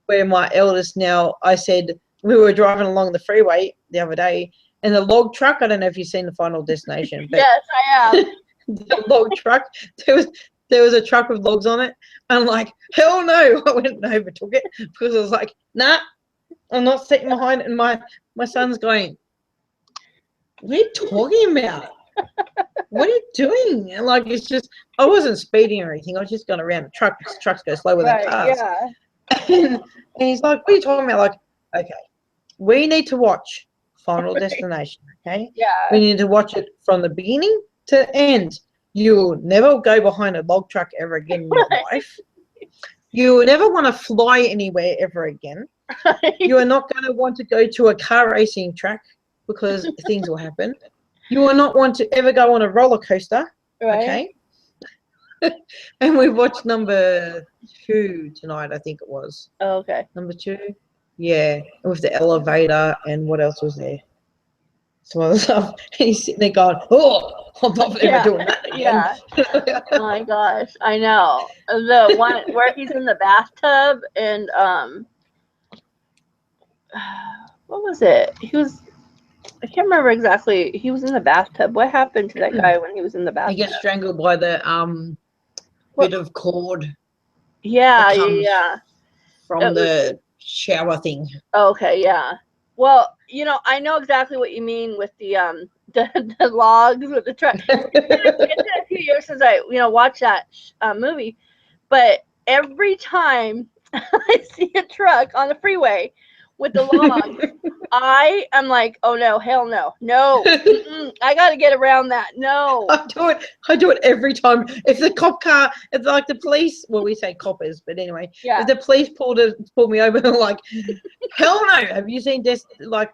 [SPEAKER 2] where my eldest now, I said, we were driving along the freeway the other day, and the log truck, I don't know if you've seen the Final Destination, but
[SPEAKER 1] yes, I have.
[SPEAKER 2] the log truck, there was a truck with logs on it. I'm like, hell no. I went and overtook it because I was like, nah, I'm not sitting behind it. And my son's going, what are you talking about? What are you doing? And like, it's just, I wasn't speeding or anything. I was just going around the truck because trucks go slower than
[SPEAKER 1] Right,
[SPEAKER 2] cars.
[SPEAKER 1] yeah,
[SPEAKER 2] And he's like, what are you talking about? Like, okay, we need to watch Final Destination, okay?
[SPEAKER 1] yeah,
[SPEAKER 2] We need to watch it from the beginning to end. You'll never go behind a log truck ever again in your life. You never want to fly anywhere ever again. You are not going to want to go to a car racing track because things will happen. You will not want to ever go on a roller coaster.
[SPEAKER 1] Right?
[SPEAKER 2] Okay. And we watched number 2 tonight, I think it was.
[SPEAKER 1] Oh, okay.
[SPEAKER 2] Number 2. Yeah. With the elevator and what else was there? Some other stuff. And he's sitting there going, oh, I'm not ever doing that again.
[SPEAKER 1] Yeah. Oh my gosh, I know. The one where he's in the bathtub and what was it? I can't remember exactly. He was in the bathtub. What happened to that guy when he was in the
[SPEAKER 2] He
[SPEAKER 1] bathtub?
[SPEAKER 2] gets strangled by the
[SPEAKER 1] What?
[SPEAKER 2] bit of cord
[SPEAKER 1] Yeah,
[SPEAKER 2] that
[SPEAKER 1] yeah,
[SPEAKER 2] comes
[SPEAKER 1] yeah.
[SPEAKER 2] from
[SPEAKER 1] It was,
[SPEAKER 2] the shower thing.
[SPEAKER 1] okay, yeah. Well, I know exactly what you mean with the the logs with the truck. It's been a few years since I watched that movie, but every time I see a truck on the freeway with the logs, I am like, oh no, hell no, no, I got to get around that. No,
[SPEAKER 2] I do it every time. If the cop car, it's like the police. Well, we say coppers, but anyway,
[SPEAKER 1] yeah,
[SPEAKER 2] if the police pull me over, they're like, hell no. Have you seen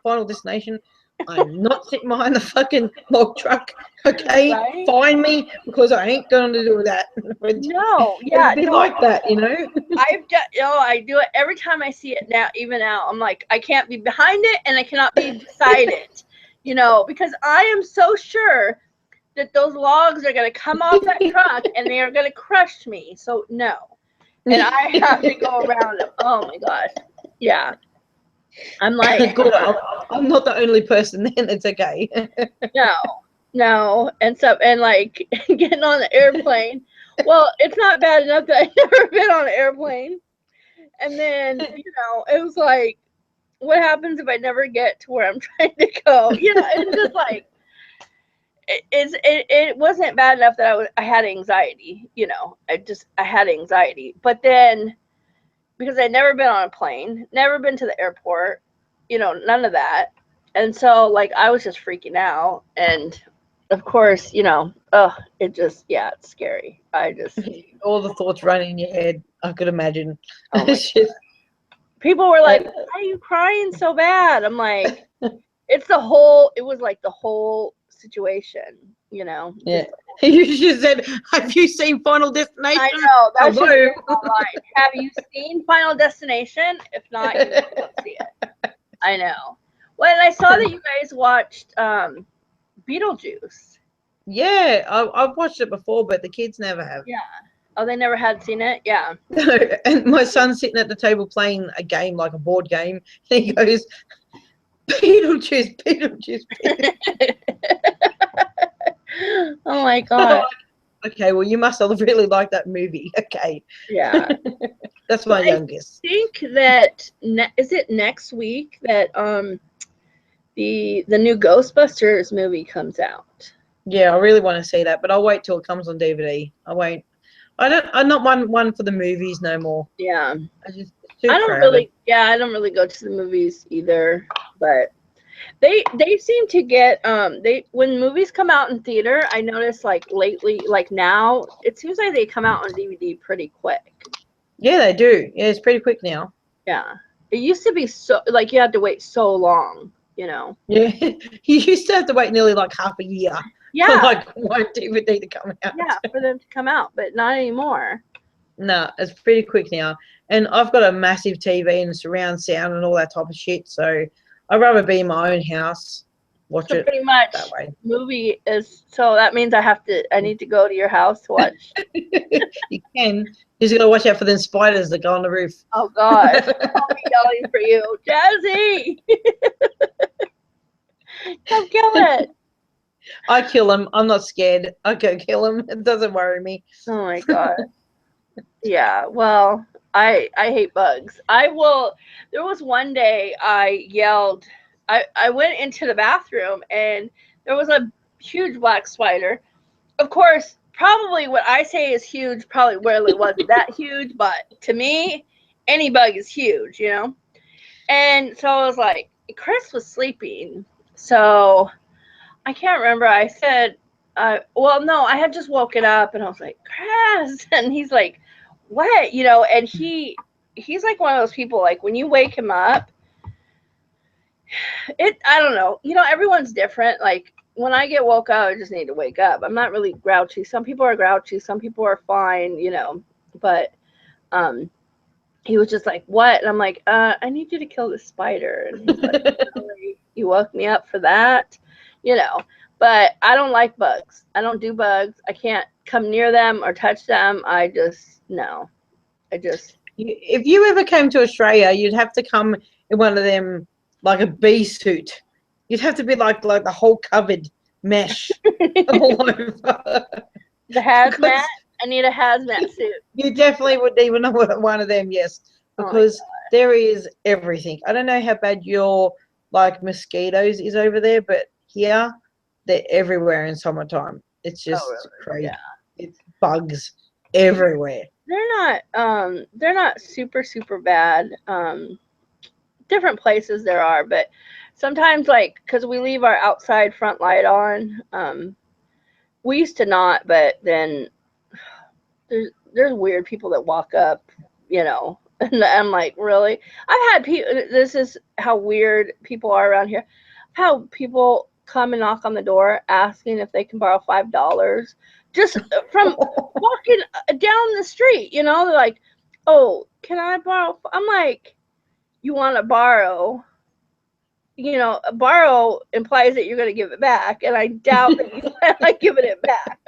[SPEAKER 2] Final Destination? I'm not sitting behind the fucking log truck. Okay,
[SPEAKER 1] right?
[SPEAKER 2] find me because I ain't going to do that.
[SPEAKER 1] No, yeah,
[SPEAKER 2] It'd be
[SPEAKER 1] no.
[SPEAKER 2] like that, you know.
[SPEAKER 1] I do it every time I see it now. Even now, I'm like, I can't be behind it and I cannot be beside it, because I am so sure that those logs are going to come off that truck and they are going to crush me. So no, and I have to go around them. Oh my gosh, yeah. I'm like,
[SPEAKER 2] Good. I'm not the only person then. It's okay.
[SPEAKER 1] no, and like getting on the airplane. Well, it's not bad enough that I've never been on an airplane, and then it was like, what happens if I never get to where I'm trying to go? It's just like it wasn't bad enough that I had anxiety. I had anxiety, but then because I'd never been on a plane, never been to the airport, none of that, and so like I was just freaking out, and of course, it just it's scary. I just
[SPEAKER 2] All the thoughts running in your head, I could imagine.
[SPEAKER 1] oh my
[SPEAKER 2] It's just,
[SPEAKER 1] people were like, why are you crying so bad? I'm like, it was like the whole situation,
[SPEAKER 2] yeah. You just said, have you seen Final Destination?
[SPEAKER 1] I know, that's just
[SPEAKER 2] Hello.
[SPEAKER 1] online. Have you seen Final Destination? If not, you need to go see it. I know. Well, and I saw that you guys watched Beetlejuice.
[SPEAKER 2] Yeah, I've watched it before, but the kids never have.
[SPEAKER 1] Yeah. Oh, they never had seen it? Yeah.
[SPEAKER 2] And my son's sitting at the table playing a game, like a board game. And he goes, Beetlejuice, Beetlejuice, Beetlejuice.
[SPEAKER 1] Oh my god.
[SPEAKER 2] Okay, well, you must have really liked that movie. Okay.
[SPEAKER 1] Yeah.
[SPEAKER 2] That's my youngest.
[SPEAKER 1] I think that is it next week that the new Ghostbusters movie comes out.
[SPEAKER 2] Yeah, I really want to see that, but I'll wait till it comes on DVD. I won't. I'm not one for the movies no more.
[SPEAKER 1] Yeah.
[SPEAKER 2] I
[SPEAKER 1] don't really go to the movies either, but they seem to get when movies come out in theater, I notice like lately, like now, it seems like they come out on DVD pretty quick.
[SPEAKER 2] Yeah, they do. Yeah, it's pretty quick now.
[SPEAKER 1] Yeah. It used to be so like you had to wait so long,
[SPEAKER 2] Yeah. You used to have to wait nearly like half a year for like one DVD to come out.
[SPEAKER 1] Yeah, for them to come out, but not anymore.
[SPEAKER 2] No, it's pretty quick now. And I've got a massive TV and surround sound and all that type of shit, so I'd rather be in my own house, watch it
[SPEAKER 1] pretty much
[SPEAKER 2] that way.
[SPEAKER 1] Movie is, so that means I need to go to your house to watch.
[SPEAKER 2] You can. You just gotta watch out for them spiders that go on the roof.
[SPEAKER 1] Oh gosh, I'll be yelling for you, Jazzy. Come kill it.
[SPEAKER 2] I kill them. I'm not scared. I go kill them. It doesn't worry me.
[SPEAKER 1] Oh my god. Yeah, well, I hate bugs. There was one day I yelled, I went into the bathroom and there was a huge black spider. Of course, probably what I say is huge probably really wasn't that huge, but to me, any bug is huge, And so I was like, Chris was sleeping, so I can't remember. I said, well, no, I had just woken up and I was like, Chris, and he's like, what? You know, and he's like one of those people, like when you wake him up, I don't know. You know, everyone's different. Like when I get woke up, I just need to wake up. I'm not really grouchy. Some people are grouchy, some people are fine, you know. But um he was just like, "What?" And I'm like, I need you to kill this spider." And he's like, "Really? You woke me up for that?" You know. But I don't like bugs. I don't do bugs. I can't come near them or touch them. I just no. I just
[SPEAKER 2] If you ever came to Australia, you'd have to come in one of them, like a bee suit. You'd have to be like the whole covered mesh all over.
[SPEAKER 1] the hazmat.
[SPEAKER 2] Because
[SPEAKER 1] I need a hazmat suit.
[SPEAKER 2] you definitely would need one of them, yes.
[SPEAKER 1] Oh my
[SPEAKER 2] Because there is everything. I don't know how bad your like mosquitoes is over there, but here they're everywhere in summertime. It's
[SPEAKER 1] Oh,
[SPEAKER 2] just
[SPEAKER 1] really?
[SPEAKER 2] crazy.
[SPEAKER 1] Yeah.
[SPEAKER 2] It's bugs everywhere.
[SPEAKER 1] They're not super bad. Different places there are, but sometimes like cuz we leave our outside front light on, we used to not, but then there's weird people that walk up, you know. And I'm like, "Really?" I've had people, this is how weird people are around here. How people come and knock on the door asking if they can borrow $5 just from walking down the street, you know? They're like, "Oh, can I borrow?" I'm like, "You want to borrow?" You know, borrow implies that you're going to give it back, and I doubt that you plan on giving it back.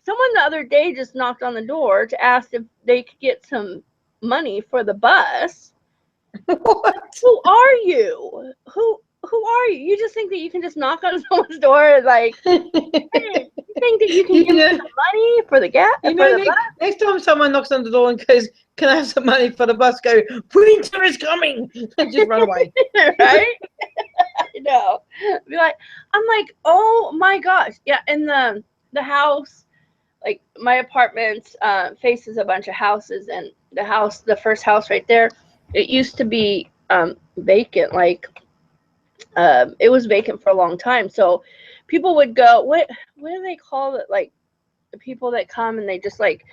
[SPEAKER 1] Someone the other day just knocked on the door to ask if they could get some money for the bus.
[SPEAKER 2] What?
[SPEAKER 1] Who are you? Who are you? You just think that you can just knock on someone's door and like, hey, you think that you can
[SPEAKER 2] You
[SPEAKER 1] give me
[SPEAKER 2] know,
[SPEAKER 1] some money for the gas for the bus?
[SPEAKER 2] next time someone knocks on the door and goes, "Can I have some money for the bus?" Go, "Winter is coming," and just run away.
[SPEAKER 1] Right? I know. Be like, I'm like, oh my gosh, yeah. And the house, like my apartment, faces a bunch of houses, and the first house right there, it used to be vacant. Like it was vacant for a long time. So people would go. What do they call it? Like the people that come and they just like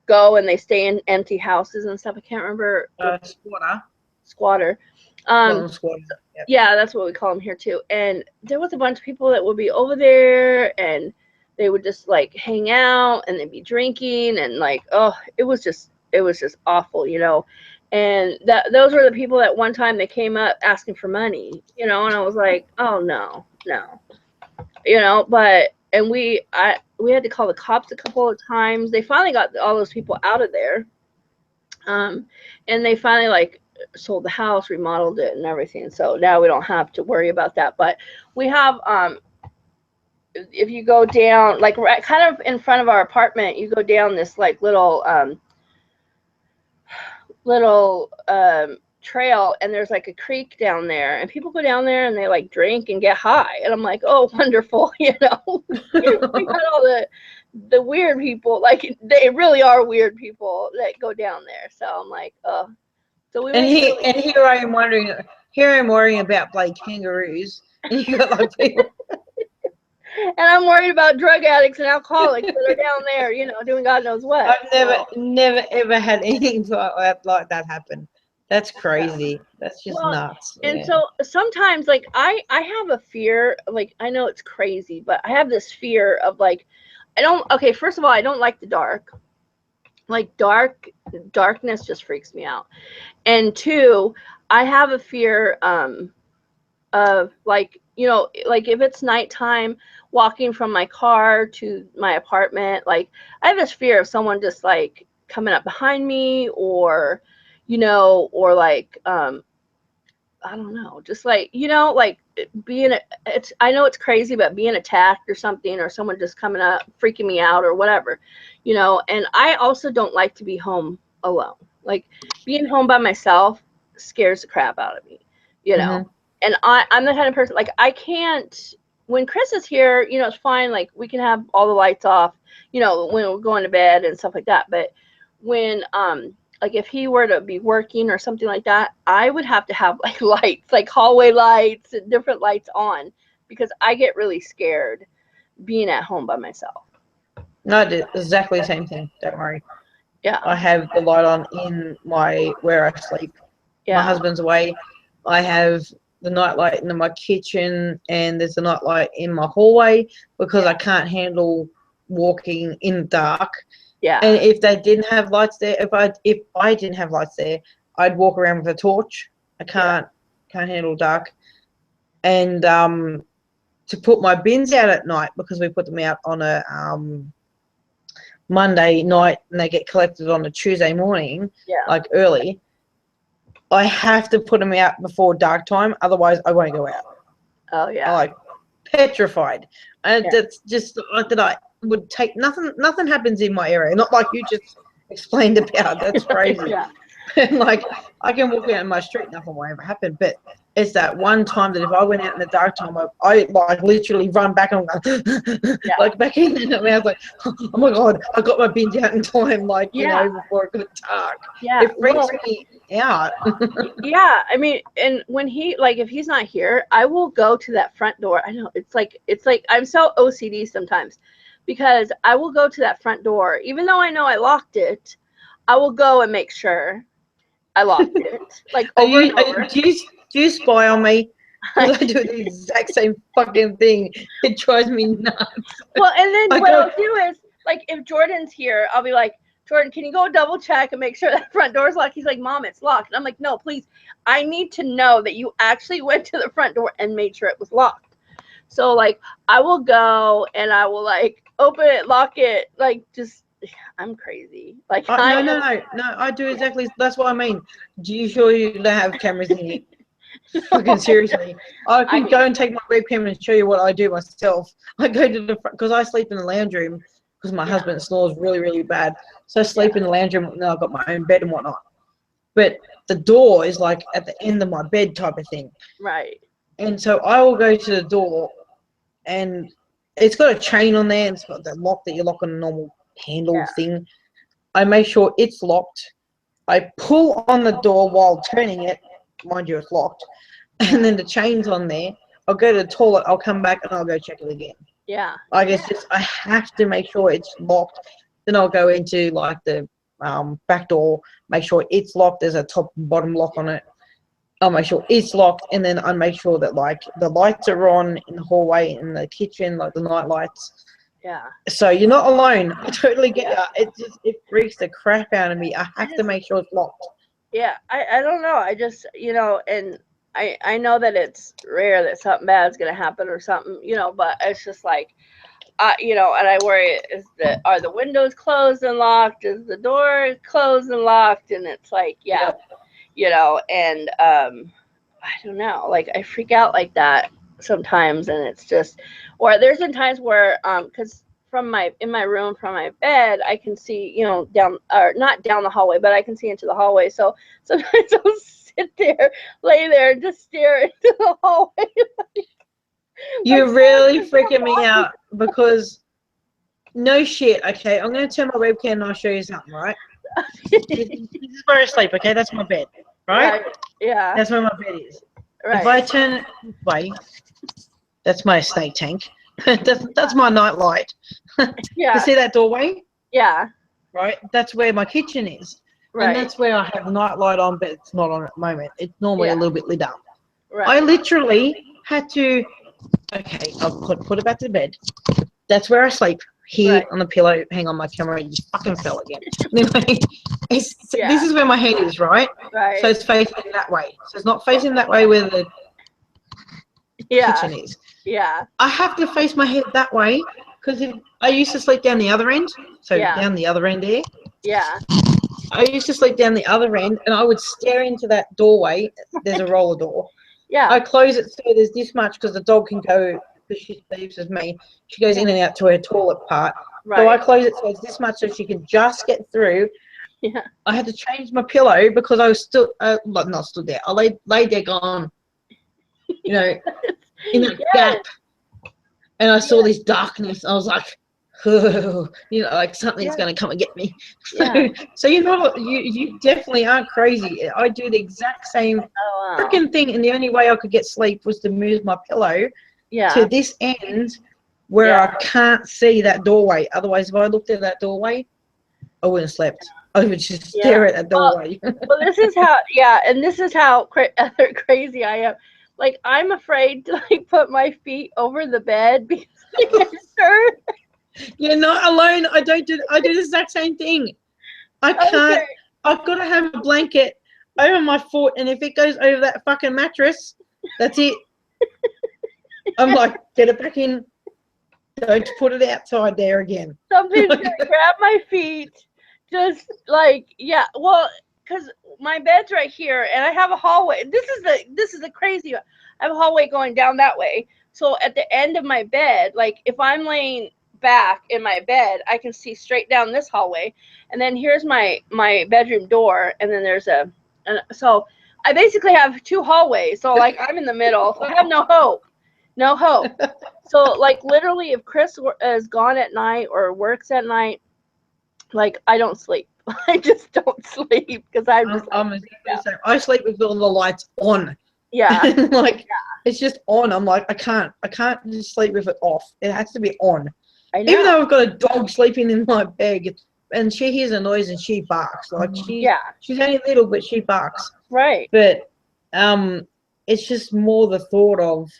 [SPEAKER 1] go and they stay in empty houses and stuff. I can't remember what
[SPEAKER 2] Squatter.
[SPEAKER 1] squatter.
[SPEAKER 2] Call
[SPEAKER 1] Um,
[SPEAKER 2] them squatters. Yep.
[SPEAKER 1] yeah, that's what we call them here too. And there was a bunch of people that would be over there and they would just like hang out and they'd be drinking and like, oh, it was just awful, you know. And those were the people that one time they came up asking for money, you know, and I was like, oh no, no, you know. But and we had to call the cops a couple of times. They finally got all those people out of there, um, and they finally like sold the house, remodeled it, and everything. So now we don't have to worry about that. But we have, if you go down, like right, kind of in front of our apartment, you go down this like little trail, and there's like a creek down there, and people go down there and they like drink and get high, and I'm like, oh, wonderful, you know. We got all the weird people, like they really are weird people that go down there. So I'm like, oh. So we make sure.
[SPEAKER 2] And here I am wondering. Here I'm worrying about like kangaroos, and you got like people.
[SPEAKER 1] And I'm worried about drug addicts and alcoholics that are down there, you know, doing God knows what.
[SPEAKER 2] I've
[SPEAKER 1] So,
[SPEAKER 2] never ever had anything like that happen. That's
[SPEAKER 1] yeah.
[SPEAKER 2] crazy. That's just
[SPEAKER 1] Well,
[SPEAKER 2] nuts.
[SPEAKER 1] and
[SPEAKER 2] Yeah.
[SPEAKER 1] so sometimes, like, I have a fear, like, I know it's crazy, but I have this fear of, like, okay, first of all, I don't like the dark. Like, darkness just freaks me out. And two, I have a fear, of like, you know, like if it's nighttime walking from my car to my apartment, like I have this fear of someone just like coming up behind me, or you know, or like I don't know, just like, you know, like it's, I know it's crazy, but being attacked or something, or someone just coming up freaking me out or whatever, you know. And I also don't like to be home alone. Like being home by myself scares the crap out of me, you know.
[SPEAKER 2] Hmm.
[SPEAKER 1] And I'm the kind of person, like I can't, when Chris is here, you know, it's fine, like we can have all the lights off, you know, when we're going to bed and stuff like that. But when like if he were to be working or something like that, I would have to have like lights, like hallway lights and different lights on, because I get really scared being at home by myself.
[SPEAKER 2] No, I did exactly the same thing. Don't worry.
[SPEAKER 1] Yeah.
[SPEAKER 2] I have the light on in where I sleep.
[SPEAKER 1] Yeah.
[SPEAKER 2] My husband's away. I have the night light in my kitchen, and there's a night light in my hallway because I can't handle walking in the dark.
[SPEAKER 1] Yeah.
[SPEAKER 2] And if they didn't have lights there, if I didn't have lights there, I'd walk around with a torch. I can't handle dark. And to put my bins out at night, because we put them out on a Monday night and they get collected on a Tuesday morning, like early, I have to put them out before dark time, otherwise I won't go out.
[SPEAKER 1] Oh yeah.
[SPEAKER 2] I'm like petrified. And that's just like that. I would take nothing happens in my area, not like you just explained about. That's crazy.
[SPEAKER 1] Yeah.
[SPEAKER 2] And like I can walk out in my street, nothing will ever happen. But it's that one time that if I went out in the dark time, I like literally run back and go, like back in, and I was like, oh my god, I got my bins out in time, like you know, before it got dark.
[SPEAKER 1] Yeah.
[SPEAKER 2] It freaks me out.
[SPEAKER 1] Yeah, I mean, and when he like if he's not here, I will go to that front door. I know it's like I'm so OCD sometimes because I will go to that front door even though I know I locked it. I will go and make sure I locked it. Like over and over.
[SPEAKER 2] Do you spy on me? Because I do the exact same fucking thing. It drives me nuts.
[SPEAKER 1] Well, and then what I'll do is like if Jordan's here, I'll be like, Jordan, can you go double check and make sure that front door's locked? He's like, Mom, it's locked. And I'm like, no, please. I need to know that you actually went to the front door and made sure it was locked. So, like, I will go and I will, like, open it, lock it, like, just, I'm crazy. Like,
[SPEAKER 2] no, I do exactly. That's what I mean. Do you sure you don't have cameras in here? Fucking seriously. I could go and take my webcam and show you what I do myself. I go to the front, because I sleep in the lounge room. Because my husband snores really, really bad. So I sleep in the lounge room, and then I've got my own bed and whatnot. But the door is like at the end of my bed type of thing.
[SPEAKER 1] Right.
[SPEAKER 2] And so I will go to the door, and it's got a chain on there, and it's got the lock that you lock on a normal handle thing. I make sure it's locked. I pull on the door while turning it. Mind you, it's locked. And then the chain's on there. I'll go to the toilet, I'll come back, and I'll go check it again.
[SPEAKER 1] Yeah.
[SPEAKER 2] Like it's just, I have to make sure it's locked. Then I'll go into like the back door, make sure it's locked. There's a top and bottom lock on it. I'll make sure it's locked, and then I make sure that like the lights are on in the hallway, in the kitchen, like the night lights.
[SPEAKER 1] Yeah.
[SPEAKER 2] So you're not alone. I totally get it. It freaks the crap out of me. I have to make sure it's locked.
[SPEAKER 1] Yeah, I don't know. I just, you know, and I know that it's rare that something bad's gonna happen or something, you know, but it's just like, you know, and I worry are the windows closed and locked? Is the door closed and locked? And it's like, you know, and I don't know, like I freak out like that sometimes, and it's just, or there's been times where, because in my room from my bed, I can see, you know, down, or not down the hallway, but I can see into the hallway. So sometimes I'll sit there, lay there, and just stare into the hallway.
[SPEAKER 2] You're really freaking me out because no shit. Okay, I'm gonna turn my webcam and I'll show you something, right? This is where I sleep. Okay, that's my bed, right?
[SPEAKER 1] Yeah.
[SPEAKER 2] That's where my bed is.
[SPEAKER 1] Right.
[SPEAKER 2] If I turn it this way, that's my snake tank. that's my night light.
[SPEAKER 1] Yeah.
[SPEAKER 2] You see that doorway?
[SPEAKER 1] Yeah.
[SPEAKER 2] Right. That's where my kitchen is. Right. And that's where I have the night light on, but it's not on at the moment. It's normally a little bit lit up.
[SPEAKER 1] Right.
[SPEAKER 2] I literally had to. Okay, I'll put it back to the bed. That's where I sleep. Here on the pillow. Hang on, my camera just fucking fell again. Anyway, this is where my head is, right?
[SPEAKER 1] Right.
[SPEAKER 2] So it's facing that way. So it's not facing that way where the kitchen is.
[SPEAKER 1] Yeah.
[SPEAKER 2] I have to face my head that way because I used to sleep down the other end. So down the other end there.
[SPEAKER 1] Yeah.
[SPEAKER 2] I used to sleep down the other end, and I would stare into that doorway. There's a roller door.
[SPEAKER 1] Yeah.
[SPEAKER 2] I close it so there's this much because the dog can go, because she sleeps with me. She goes in and out to her toilet part. Right. So I close it so it's this much so she can just get through.
[SPEAKER 1] Yeah.
[SPEAKER 2] I had to change my pillow because I was still, not stood there. I laid there gone, you know, in that gap. And I saw this darkness. I was like, oh, you know, like something's going to come and get me.
[SPEAKER 1] Yeah.
[SPEAKER 2] So you know, you definitely aren't crazy. I do the exact same freaking thing, and the only way I could get sleep was to move my pillow to this end where I can't see that doorway. Otherwise, if I looked at that doorway, I wouldn't have slept. I would just
[SPEAKER 1] Yeah.
[SPEAKER 2] stare at the
[SPEAKER 1] Well,
[SPEAKER 2] way.
[SPEAKER 1] well, this is how, and this is how crazy I am. Like, I'm afraid to like put my feet over the bed because I get hurt.
[SPEAKER 2] You're not alone. I do the exact same thing. I can't.
[SPEAKER 1] Okay.
[SPEAKER 2] I've got to have a blanket over my foot, and if it goes over that fucking mattress, that's it. I'm like, get it back in. Don't put it outside there again.
[SPEAKER 1] Something's gonna grab my feet. Just like, yeah. Well, because my bed's right here, and I have a hallway. This is the crazy one. I have a hallway going down that way. So at the end of my bed, like if I'm laying back in my bed, I can see straight down this hallway, and then here's my bedroom door, and then there's so I basically have two hallways. So like I'm in the middle, so I have no hope. No hope. So like literally, if Chris is gone at night or works at night, like I don't sleep. I just don't sleep because I'm just like,
[SPEAKER 2] I'm exactly the same. I sleep with all the lights on.
[SPEAKER 1] yeah,
[SPEAKER 2] Like it's just on. I'm like, I can't just sleep with it off. It has to be on.
[SPEAKER 1] I know.
[SPEAKER 2] Even though I've got a dog sleeping in my bed, and she hears a noise and she barks. Like
[SPEAKER 1] Yeah,
[SPEAKER 2] she's only little, but she barks.
[SPEAKER 1] right.
[SPEAKER 2] But it's just more the thought of.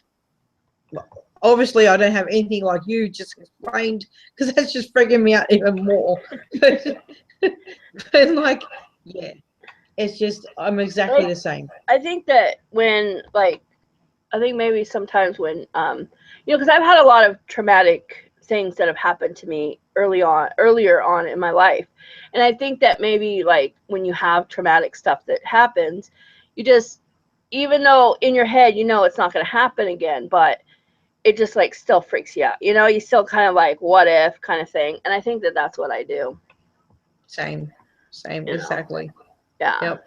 [SPEAKER 2] Obviously, I don't have anything like you just explained because that's just freaking me out even more. But like, yeah, it's just I'm exactly the same.
[SPEAKER 1] I think that when like I think maybe sometimes when because I've had a lot of traumatic things that have happened to me earlier on in my life. And I think that maybe like when you have traumatic stuff that happens, you just, even though in your head you know it's not going to happen again, but it just like still freaks you out. You still kind of like what if kind of thing. And I think that that's what I do.
[SPEAKER 2] Same,
[SPEAKER 1] You know?
[SPEAKER 2] exactly.
[SPEAKER 1] Yeah.
[SPEAKER 2] Yep.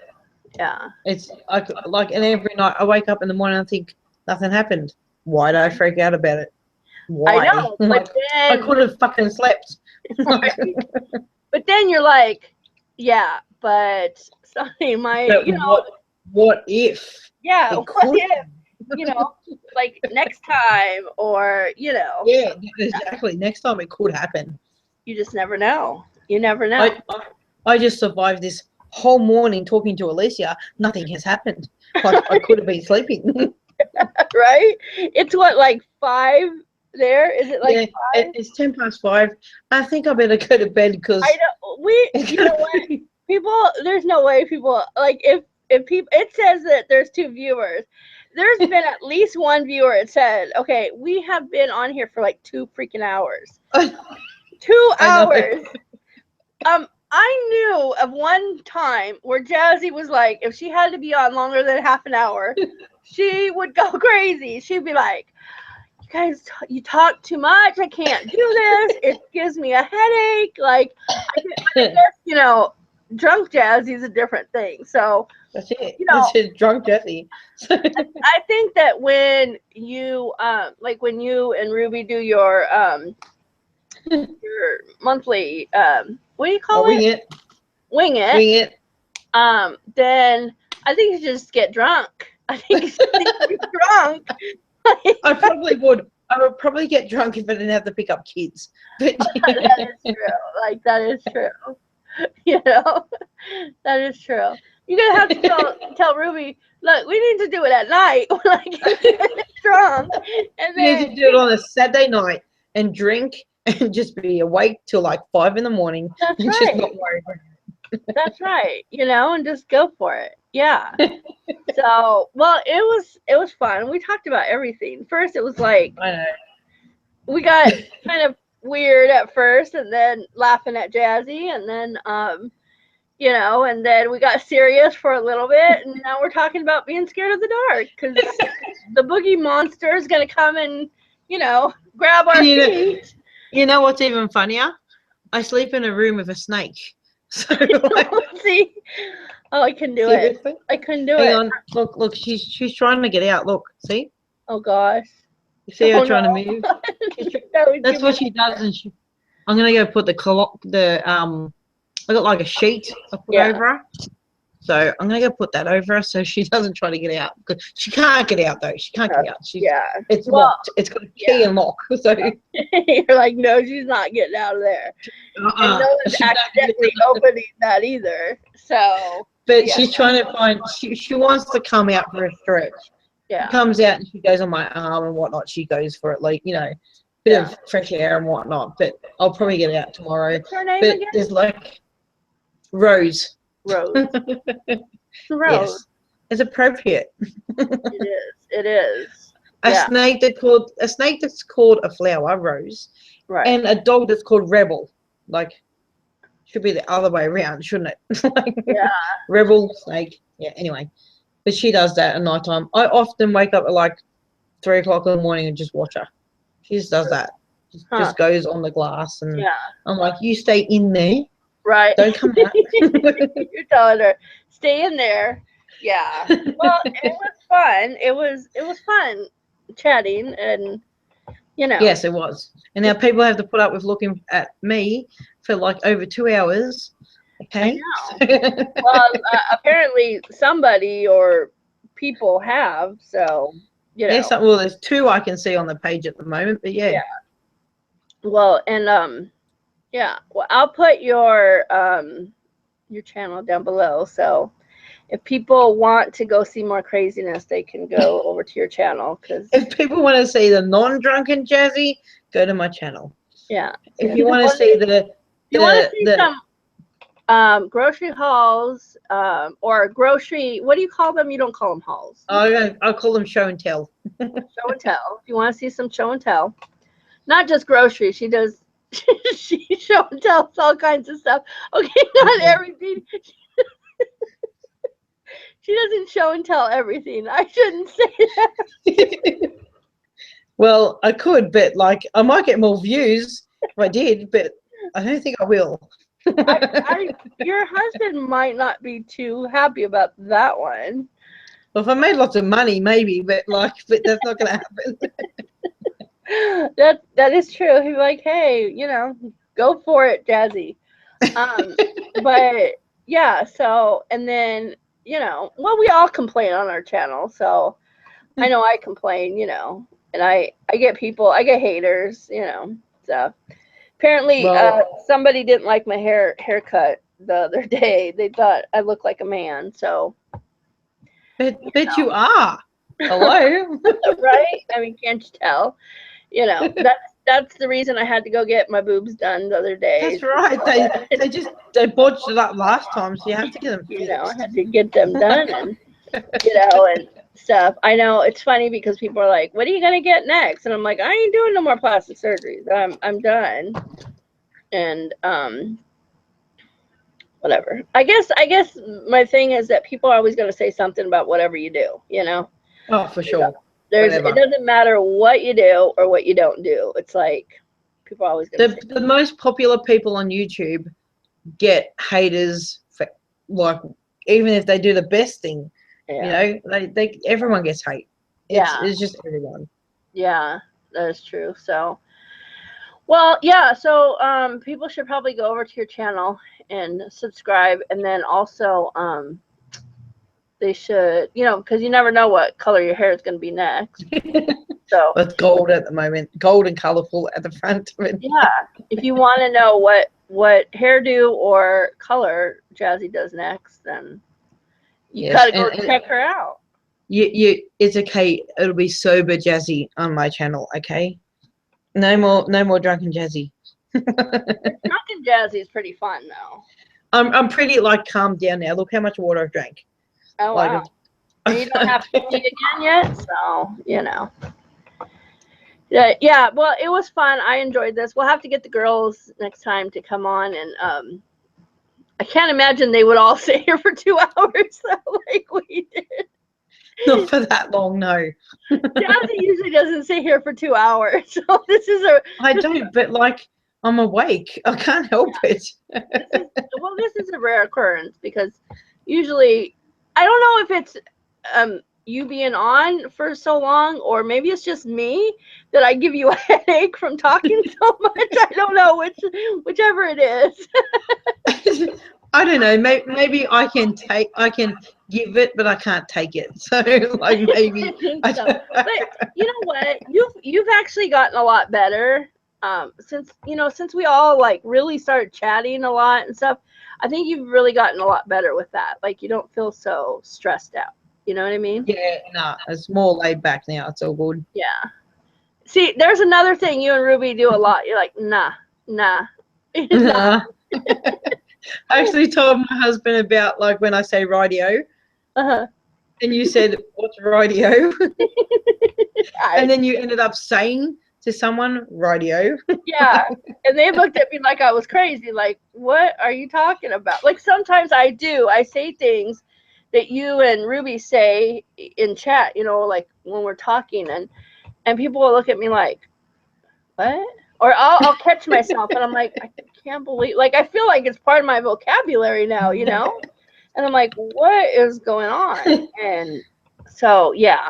[SPEAKER 1] Yeah.
[SPEAKER 2] It's like, and every night I wake up in the morning and think nothing happened. Why did I freak out about it?
[SPEAKER 1] I
[SPEAKER 2] Why?
[SPEAKER 1] know,
[SPEAKER 2] Like, I could have fucking slept.
[SPEAKER 1] right? But then you're like, yeah, but sorry,
[SPEAKER 2] But what if
[SPEAKER 1] yeah,
[SPEAKER 2] it
[SPEAKER 1] what
[SPEAKER 2] could?
[SPEAKER 1] if, like next time, or,
[SPEAKER 2] Yeah, exactly. Next time it could happen.
[SPEAKER 1] you just never know. You never know.
[SPEAKER 2] I just survived this whole morning talking to Alicia. Nothing has happened. Like I could have been sleeping.
[SPEAKER 1] Right? It's what, like 5 there? Is it like
[SPEAKER 2] Yeah,
[SPEAKER 1] 5?
[SPEAKER 2] it's 5:10. I think I better go to bed because
[SPEAKER 1] I know. You know what? People, there's no way people, like, if people, it says that there's 2 viewers. There's been at least one viewer that said, okay, we have been on here for like 2 freaking hours. 2
[SPEAKER 2] I know.
[SPEAKER 1] hours. I knew of one time where Jazzy was like, if she had to be on longer than half an hour, she would go crazy. She'd be like, you guys, you talk too much. I can't do this. It gives me a headache. Like, I guess, drunk Jazzy's a different thing. So,
[SPEAKER 2] That's it. This is drunk Jesse.
[SPEAKER 1] I think that when you, like when you and Ruby do your monthly, what do you call
[SPEAKER 2] Wing
[SPEAKER 1] it?
[SPEAKER 2] it.
[SPEAKER 1] Wing it.
[SPEAKER 2] Wing it.
[SPEAKER 1] Then I think you should just get drunk. I think you should get drunk.
[SPEAKER 2] I probably would. I would probably get drunk if I didn't have to pick up kids. But
[SPEAKER 1] That is true. Like, that is true. That is true. You're gonna have to tell Ruby, look, we need to do it at night when I get drunk, and
[SPEAKER 2] you need
[SPEAKER 1] then
[SPEAKER 2] to do it on a Saturday night and drink and just be awake till like 5 in the morning.
[SPEAKER 1] that's
[SPEAKER 2] and
[SPEAKER 1] right.
[SPEAKER 2] just not worry about it.
[SPEAKER 1] That's right. And just go for it. Yeah. So, well, it was fun. We talked about everything. First, it was like
[SPEAKER 2] I know.
[SPEAKER 1] we got kind of weird at first, and then laughing at Jazzy, and then and then we got serious for a little bit, and now we're talking about being scared of the dark because the boogie monster is gonna come and grab our feet.
[SPEAKER 2] You know what's even funnier? I sleep in a room with a snake. So like,
[SPEAKER 1] See, oh, I couldn't do
[SPEAKER 2] seriously?
[SPEAKER 1] it. I couldn't do
[SPEAKER 2] Hang
[SPEAKER 1] it.
[SPEAKER 2] on. Look, she's trying to get out. Look, see?
[SPEAKER 1] Oh gosh.
[SPEAKER 2] You see her
[SPEAKER 1] Oh,
[SPEAKER 2] trying
[SPEAKER 1] no.
[SPEAKER 2] to move?
[SPEAKER 1] That's
[SPEAKER 2] what she does, and I'm gonna go put I got like a sheet I put over her. So I'm gonna go put that over her so she doesn't try to get out. Because she can't get out though. She can't get out.
[SPEAKER 1] Yeah.
[SPEAKER 2] It's
[SPEAKER 1] Well,
[SPEAKER 2] locked. It's got a key and lock. So
[SPEAKER 1] you're like, no, she's not getting out of there. And no one's accidentally opening that either. So
[SPEAKER 2] But she's trying to find. She wants to come out for a stretch.
[SPEAKER 1] yeah.
[SPEAKER 2] She comes out and she goes on my arm and whatnot. She goes for it, like, you know, bit of fresh air and whatnot. But I'll probably get it out tomorrow.
[SPEAKER 1] What's her name
[SPEAKER 2] but
[SPEAKER 1] again?
[SPEAKER 2] there's like Rose.
[SPEAKER 1] Rose. Rose.
[SPEAKER 2] Yes, it's appropriate.
[SPEAKER 1] It is.
[SPEAKER 2] A snake that's called a flower, Rose,
[SPEAKER 1] right?
[SPEAKER 2] And a dog that's called Rebel. Like, should be the other way around, shouldn't it? Like,
[SPEAKER 1] yeah.
[SPEAKER 2] Rebel, snake. Yeah. Anyway, but she does that at night time. I often wake up at like 3 o'clock in the morning and just watch her. She just does that. Just goes on the glass, and I'm like, you stay in there.
[SPEAKER 1] Right.
[SPEAKER 2] Don't come out.
[SPEAKER 1] You're telling her, stay in there. Yeah. Well, it was fun. It was fun chatting, and you know.
[SPEAKER 2] Yes, it was. And now people have to put up with looking at me for like over 2 hours. Okay.
[SPEAKER 1] I know. Well, apparently somebody or people have. So you know.
[SPEAKER 2] Yes. Well, there's 2 I can see on the page at the moment, but yeah.
[SPEAKER 1] Well, and yeah. Well, I'll put your channel down below. So if people want to go see more craziness, they can go over to your channel. Because
[SPEAKER 2] if people want to see the non-drunken Jazzy, go to my channel.
[SPEAKER 1] Yeah.
[SPEAKER 2] If you want to see
[SPEAKER 1] some grocery hauls, or grocery, what do you call them? You don't call them hauls.
[SPEAKER 2] I call them show and tell.
[SPEAKER 1] Show and tell. If you want to see some show and tell, not just groceries. She does. She show and tells all kinds of stuff. Okay, not everything. She doesn't show and tell everything. I shouldn't say that.
[SPEAKER 2] Well, I could, but like I might get more views if I did, but I don't think I will.
[SPEAKER 1] Your husband might not be too happy about that one.
[SPEAKER 2] Well, if I made lots of money, maybe, but that's not going to happen.
[SPEAKER 1] That is true. He's like, hey, you know, go for it, Jazzy. But yeah, so, and then, you know, well, we all complain on our channel, so I know I complain, you know, and I get haters, you know. So apparently, somebody didn't like my haircut the other day. They thought I looked like a man. So,
[SPEAKER 2] but you are. Hello,
[SPEAKER 1] right? I mean, can't you tell? You know, that's the reason I had to go get my boobs done the other day.
[SPEAKER 2] That's right. They bodged it up last time, so you have to get them fixed.
[SPEAKER 1] You know, I had to get them done, and you know, and stuff. I know it's funny because people are like, "What are you gonna get next?" And I'm like, "I ain't doing no more plastic surgeries. I'm done." And whatever. I guess my thing is that people are always gonna say something about whatever you do. You know.
[SPEAKER 2] Oh, for sure.
[SPEAKER 1] It doesn't matter what you do or what you don't do. It's like people are always gonna say
[SPEAKER 2] the most popular people on YouTube get haters for, like, even if they do the best thing. You know, they everyone gets hate. It's just everyone.
[SPEAKER 1] Yeah, that is true. So, well, yeah. So, people should probably go over to your channel and subscribe, and then also, they should, you know, because you never know what color your hair is going to be next. So
[SPEAKER 2] it's gold at the moment, gold and colorful at the front of it.
[SPEAKER 1] Yeah, if you want to know what hairdo or color Jazzy does next, then you gotta go check her out.
[SPEAKER 2] It's okay. It'll be sober Jazzy on my channel. Okay, no more drunken Jazzy.
[SPEAKER 1] Drunken Jazzy is pretty fun though.
[SPEAKER 2] I'm pretty like calmed down now. Look how much water I've drank.
[SPEAKER 1] Oh wow! And you don't have to pee again yet, so you know. Yeah. Well, it was fun. I enjoyed this. We'll have to get the girls next time to come on, and I can't imagine they would all sit here for 2 hours like we did.
[SPEAKER 2] Not for that long, no.
[SPEAKER 1] Jazzy usually doesn't sit here for 2 hours, so this is
[SPEAKER 2] I don't, but like I'm awake. I can't help it.
[SPEAKER 1] This is a rare occurrence because usually. I don't know if it's you being on for so long, or maybe it's just me that I give you a headache from talking so much. I don't know whichever it is.
[SPEAKER 2] I don't know. Maybe I can give it, but I can't take it. So like maybe
[SPEAKER 1] I think
[SPEAKER 2] I
[SPEAKER 1] so.
[SPEAKER 2] don't,
[SPEAKER 1] But you know what? You've actually gotten a lot better. Since since we all like really started chatting a lot and stuff, I think you've really gotten a lot better with that. Like you don't feel so stressed out. You know what I mean?
[SPEAKER 2] yeah, nah, it's more laid back now. It's all good.
[SPEAKER 1] Yeah. See, there's another thing you and Ruby do a lot. You're like, nah, nah, nah.
[SPEAKER 2] Nah. I actually told my husband about like when I say radio,
[SPEAKER 1] Uh-huh.
[SPEAKER 2] and you said, "What's radio?"
[SPEAKER 1] I,
[SPEAKER 2] And then you ended up saying to someone, "Radio."
[SPEAKER 1] yeah. And they looked at me like I was crazy. Like, what are you talking about? Like sometimes I do. I say things that you and Ruby say in chat. Like when we're talking, and people will look at me like, what? Or I'll catch myself and I'm like, I can't believe, like, I feel like it's part of my vocabulary now. And I'm like, what is going on? And so, yeah,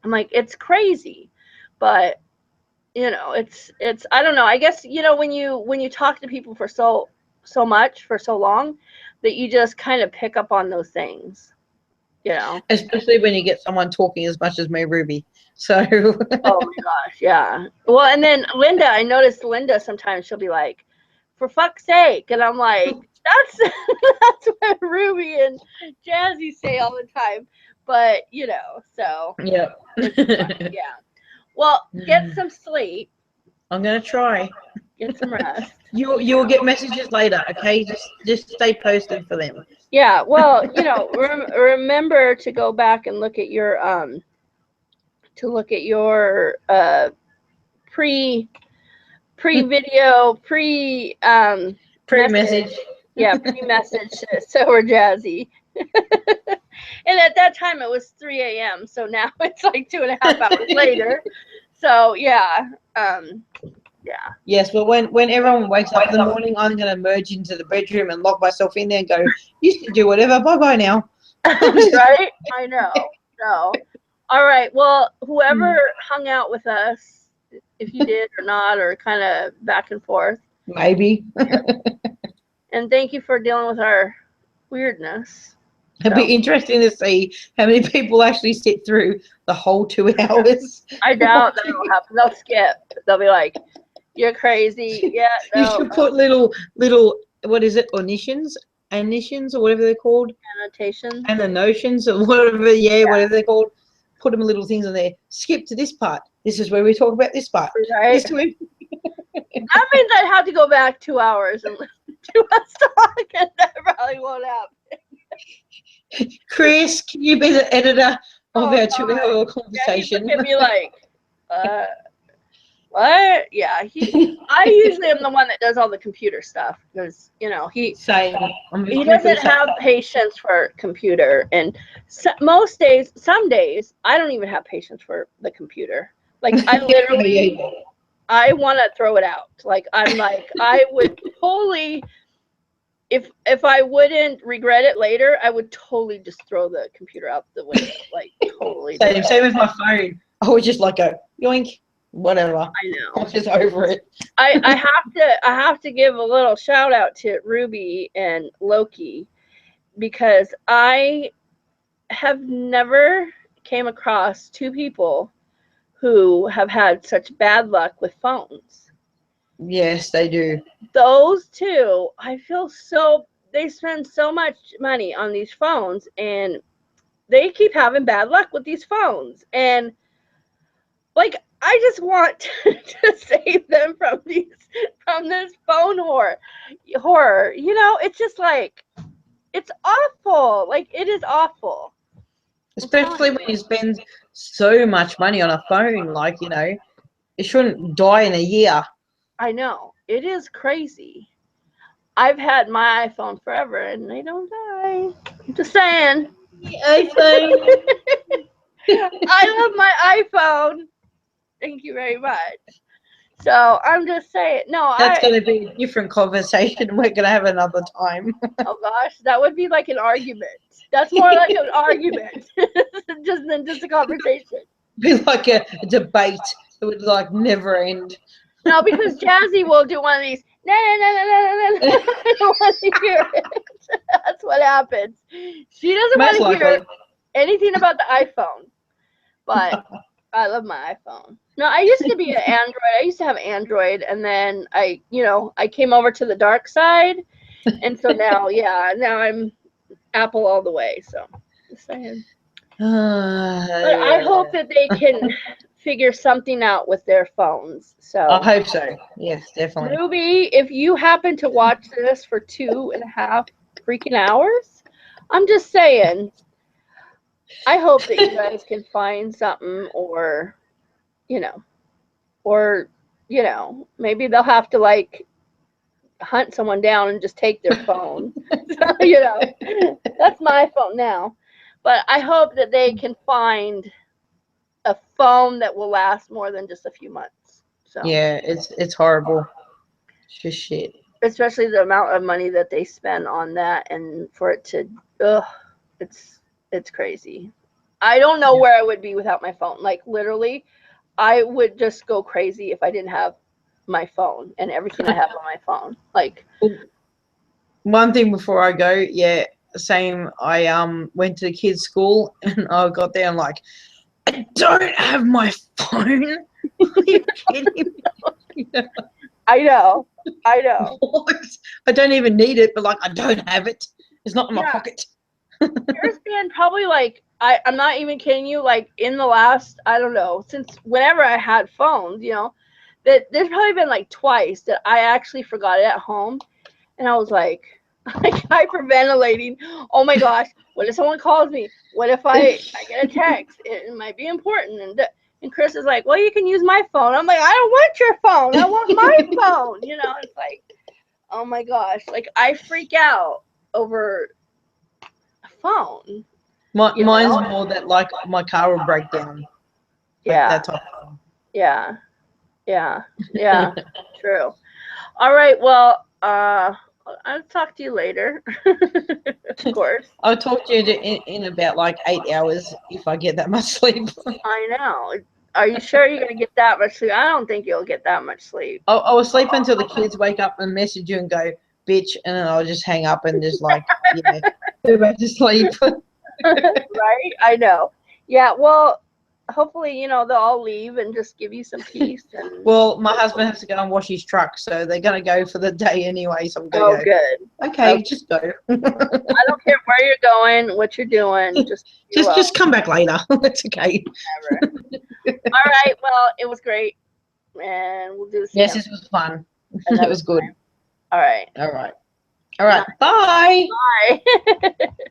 [SPEAKER 1] I'm like, it's crazy. But, I don't know. I guess, when you talk to people for so much for so long that you just kind of pick up on those things.
[SPEAKER 2] Especially when you get someone talking as much as me, Ruby. So
[SPEAKER 1] Oh my gosh, yeah. Well, and then Linda, I noticed Linda sometimes she'll be like, "For fuck's sake," and I'm like, "That's that's what Ruby and Jazzy say all the time." But so
[SPEAKER 2] yeah.
[SPEAKER 1] yeah. Well, get some sleep,
[SPEAKER 2] I'm gonna try.
[SPEAKER 1] get some rest.
[SPEAKER 2] You'll get messages later, okay? Just stay posted for them.
[SPEAKER 1] Yeah. Well, remember to go back and look at your pre pre-video,
[SPEAKER 2] Pre-message.
[SPEAKER 1] message. Yeah, pre-message to Sober Jazzy. And at that time it was 3 a.m. So now it's like 2.5 hours later. So yeah. Yeah.
[SPEAKER 2] Yes, but when everyone wakes up in the morning, I'm gonna merge into the bedroom and lock myself in there and go, you can do whatever, bye bye now.
[SPEAKER 1] Right? I know. No. All right. Well, whoever hung out with us, if you did or not, or kind of back and forth.
[SPEAKER 2] Maybe.
[SPEAKER 1] And thank you for dealing with our weirdness.
[SPEAKER 2] It'd be interesting to see how many people actually sit through the whole 2 hours.
[SPEAKER 1] I doubt that'll happen. They'll skip. They'll be like, "You're crazy." Yeah,
[SPEAKER 2] You
[SPEAKER 1] no.
[SPEAKER 2] should put little what is it, Onitions or whatever they're called,
[SPEAKER 1] Annotation.
[SPEAKER 2] and the notions or whatever,
[SPEAKER 1] Yeah.
[SPEAKER 2] whatever they're called. Put them little things on there. Skip to this part. This is where we talk about this part.
[SPEAKER 1] Right.
[SPEAKER 2] This way.
[SPEAKER 1] That means I'd have to go back 2 hours and listen to us talk, and that probably won't happen.
[SPEAKER 2] Chris, can you be the editor of our
[SPEAKER 1] God.
[SPEAKER 2] 2-hour conversation?
[SPEAKER 1] Yeah, he'd look at me like, what? Yeah, I usually am the one that does all the computer stuff because
[SPEAKER 2] Same.
[SPEAKER 1] he doesn't have patience for computer, and some days I don't even have patience for the computer. Like I literally, I want to throw it out. Like I'm like I would totally, if I wouldn't regret it later, I would totally just throw the computer out the window. Like totally.
[SPEAKER 2] Same with my phone. I would just like go yoink, whatever.
[SPEAKER 1] I know.
[SPEAKER 2] I'm just over it.
[SPEAKER 1] I have to give a little shout out to Ruby and Loki because I have never came across two people who have had such bad luck with phones.
[SPEAKER 2] Yes, they do.
[SPEAKER 1] Those two, I feel they spend so much money on these phones and they keep having bad luck with these phones. And like I just want to save them from this phone horror. It's just like it's awful. Like it is awful.
[SPEAKER 2] Especially when you spend so much money on a phone, like, it shouldn't die in a year.
[SPEAKER 1] I know. It is crazy. I've had my iPhone forever and they don't die. I'm just saying.
[SPEAKER 2] iPhone.
[SPEAKER 1] I love my iPhone. Thank you very much. So I'm just saying. No,
[SPEAKER 2] That's going to be a different conversation. We're going to have another time.
[SPEAKER 1] Oh gosh, that would be like an argument. That's more like an argument than just a conversation.
[SPEAKER 2] Be like a debate that would like never end.
[SPEAKER 1] No, because Jazzy will do one of these. no, no, no, no, no, no, no. I don't want to hear it. That's what happens. She doesn't want
[SPEAKER 2] Most
[SPEAKER 1] to
[SPEAKER 2] likely.
[SPEAKER 1] hear anything about the iPhone, but I love my iPhone. No, I used to be an Android. I used to have Android, and then I came over to the dark side, and so now, yeah, now I'm Apple all the way. So, just saying. But I hope that they can figure something out with their phones.
[SPEAKER 2] I
[SPEAKER 1] So,
[SPEAKER 2] hope so. Yes, definitely.
[SPEAKER 1] Ruby, if you happen to watch this for 2.5 freaking hours, I'm just saying, I hope that you guys can find something, you know, or, maybe they'll have to like hunt someone down and just take their phone. So, that's my phone now. But I hope that they can find a phone that will last more than just a few months. So,
[SPEAKER 2] Yeah, it's horrible. It's just shit.
[SPEAKER 1] especially the amount of money that they spend on that, and for it to, ugh, it's crazy. I don't know
[SPEAKER 2] Yeah.
[SPEAKER 1] where I would be without my phone. Like literally, I would just go crazy if I didn't have my phone and everything I have on my phone. Like,
[SPEAKER 2] One thing before I go, yeah, same. I went to the kids' school and I got there and like, I don't have my phone. Are you kidding me?
[SPEAKER 1] I know, I know.
[SPEAKER 2] What? I don't even need it, but like I don't have it. It's not in my
[SPEAKER 1] Yeah,
[SPEAKER 2] pocket.
[SPEAKER 1] there's been probably like I'm not even kidding you. Like in the last, I don't know, since whenever I had phones, that there's probably been like twice that I actually forgot it at home, and I was like hyperventilating. Oh my gosh, what if someone calls me? What if I get a text? It might be important. And Chris is like, well, you can use my phone. I'm like, I don't want your phone. I want my phone. It's like, oh my gosh, like I freak out over a phone.
[SPEAKER 2] Mine's more that like my car will break down, like
[SPEAKER 1] Yeah,
[SPEAKER 2] that type of
[SPEAKER 1] yeah, yeah, yeah. True. All right. Well, I'll talk to you later. Of
[SPEAKER 2] thing.
[SPEAKER 1] course.
[SPEAKER 2] I'll talk to you in about like 8 hours if I get that much sleep.
[SPEAKER 1] I know. Are you sure you're gonna get that much sleep? I don't think you'll get that much sleep.
[SPEAKER 2] I will sleep until the kids wake up and message you and go, bitch, and then I'll just hang up and just like, yeah, go back to sleep.
[SPEAKER 1] Right? I know. Yeah. Well, hopefully, they'll all leave and just give you some peace. And
[SPEAKER 2] Well, my husband has to go and wash his truck, so they're gonna go for the day anyway. So I'm gonna
[SPEAKER 1] oh,
[SPEAKER 2] go.
[SPEAKER 1] good.
[SPEAKER 2] Okay,
[SPEAKER 1] Okay.
[SPEAKER 2] just go.
[SPEAKER 1] I don't care where you're going, what you're doing. Just be alone.
[SPEAKER 2] just come back later. It's okay.
[SPEAKER 1] Whatever. All right. Well, it was great, and we'll do this
[SPEAKER 2] Yes,
[SPEAKER 1] again
[SPEAKER 2] this was fun. It
[SPEAKER 1] another
[SPEAKER 2] was good.
[SPEAKER 1] time. All right.
[SPEAKER 2] All right. All right. Bye.
[SPEAKER 1] Bye.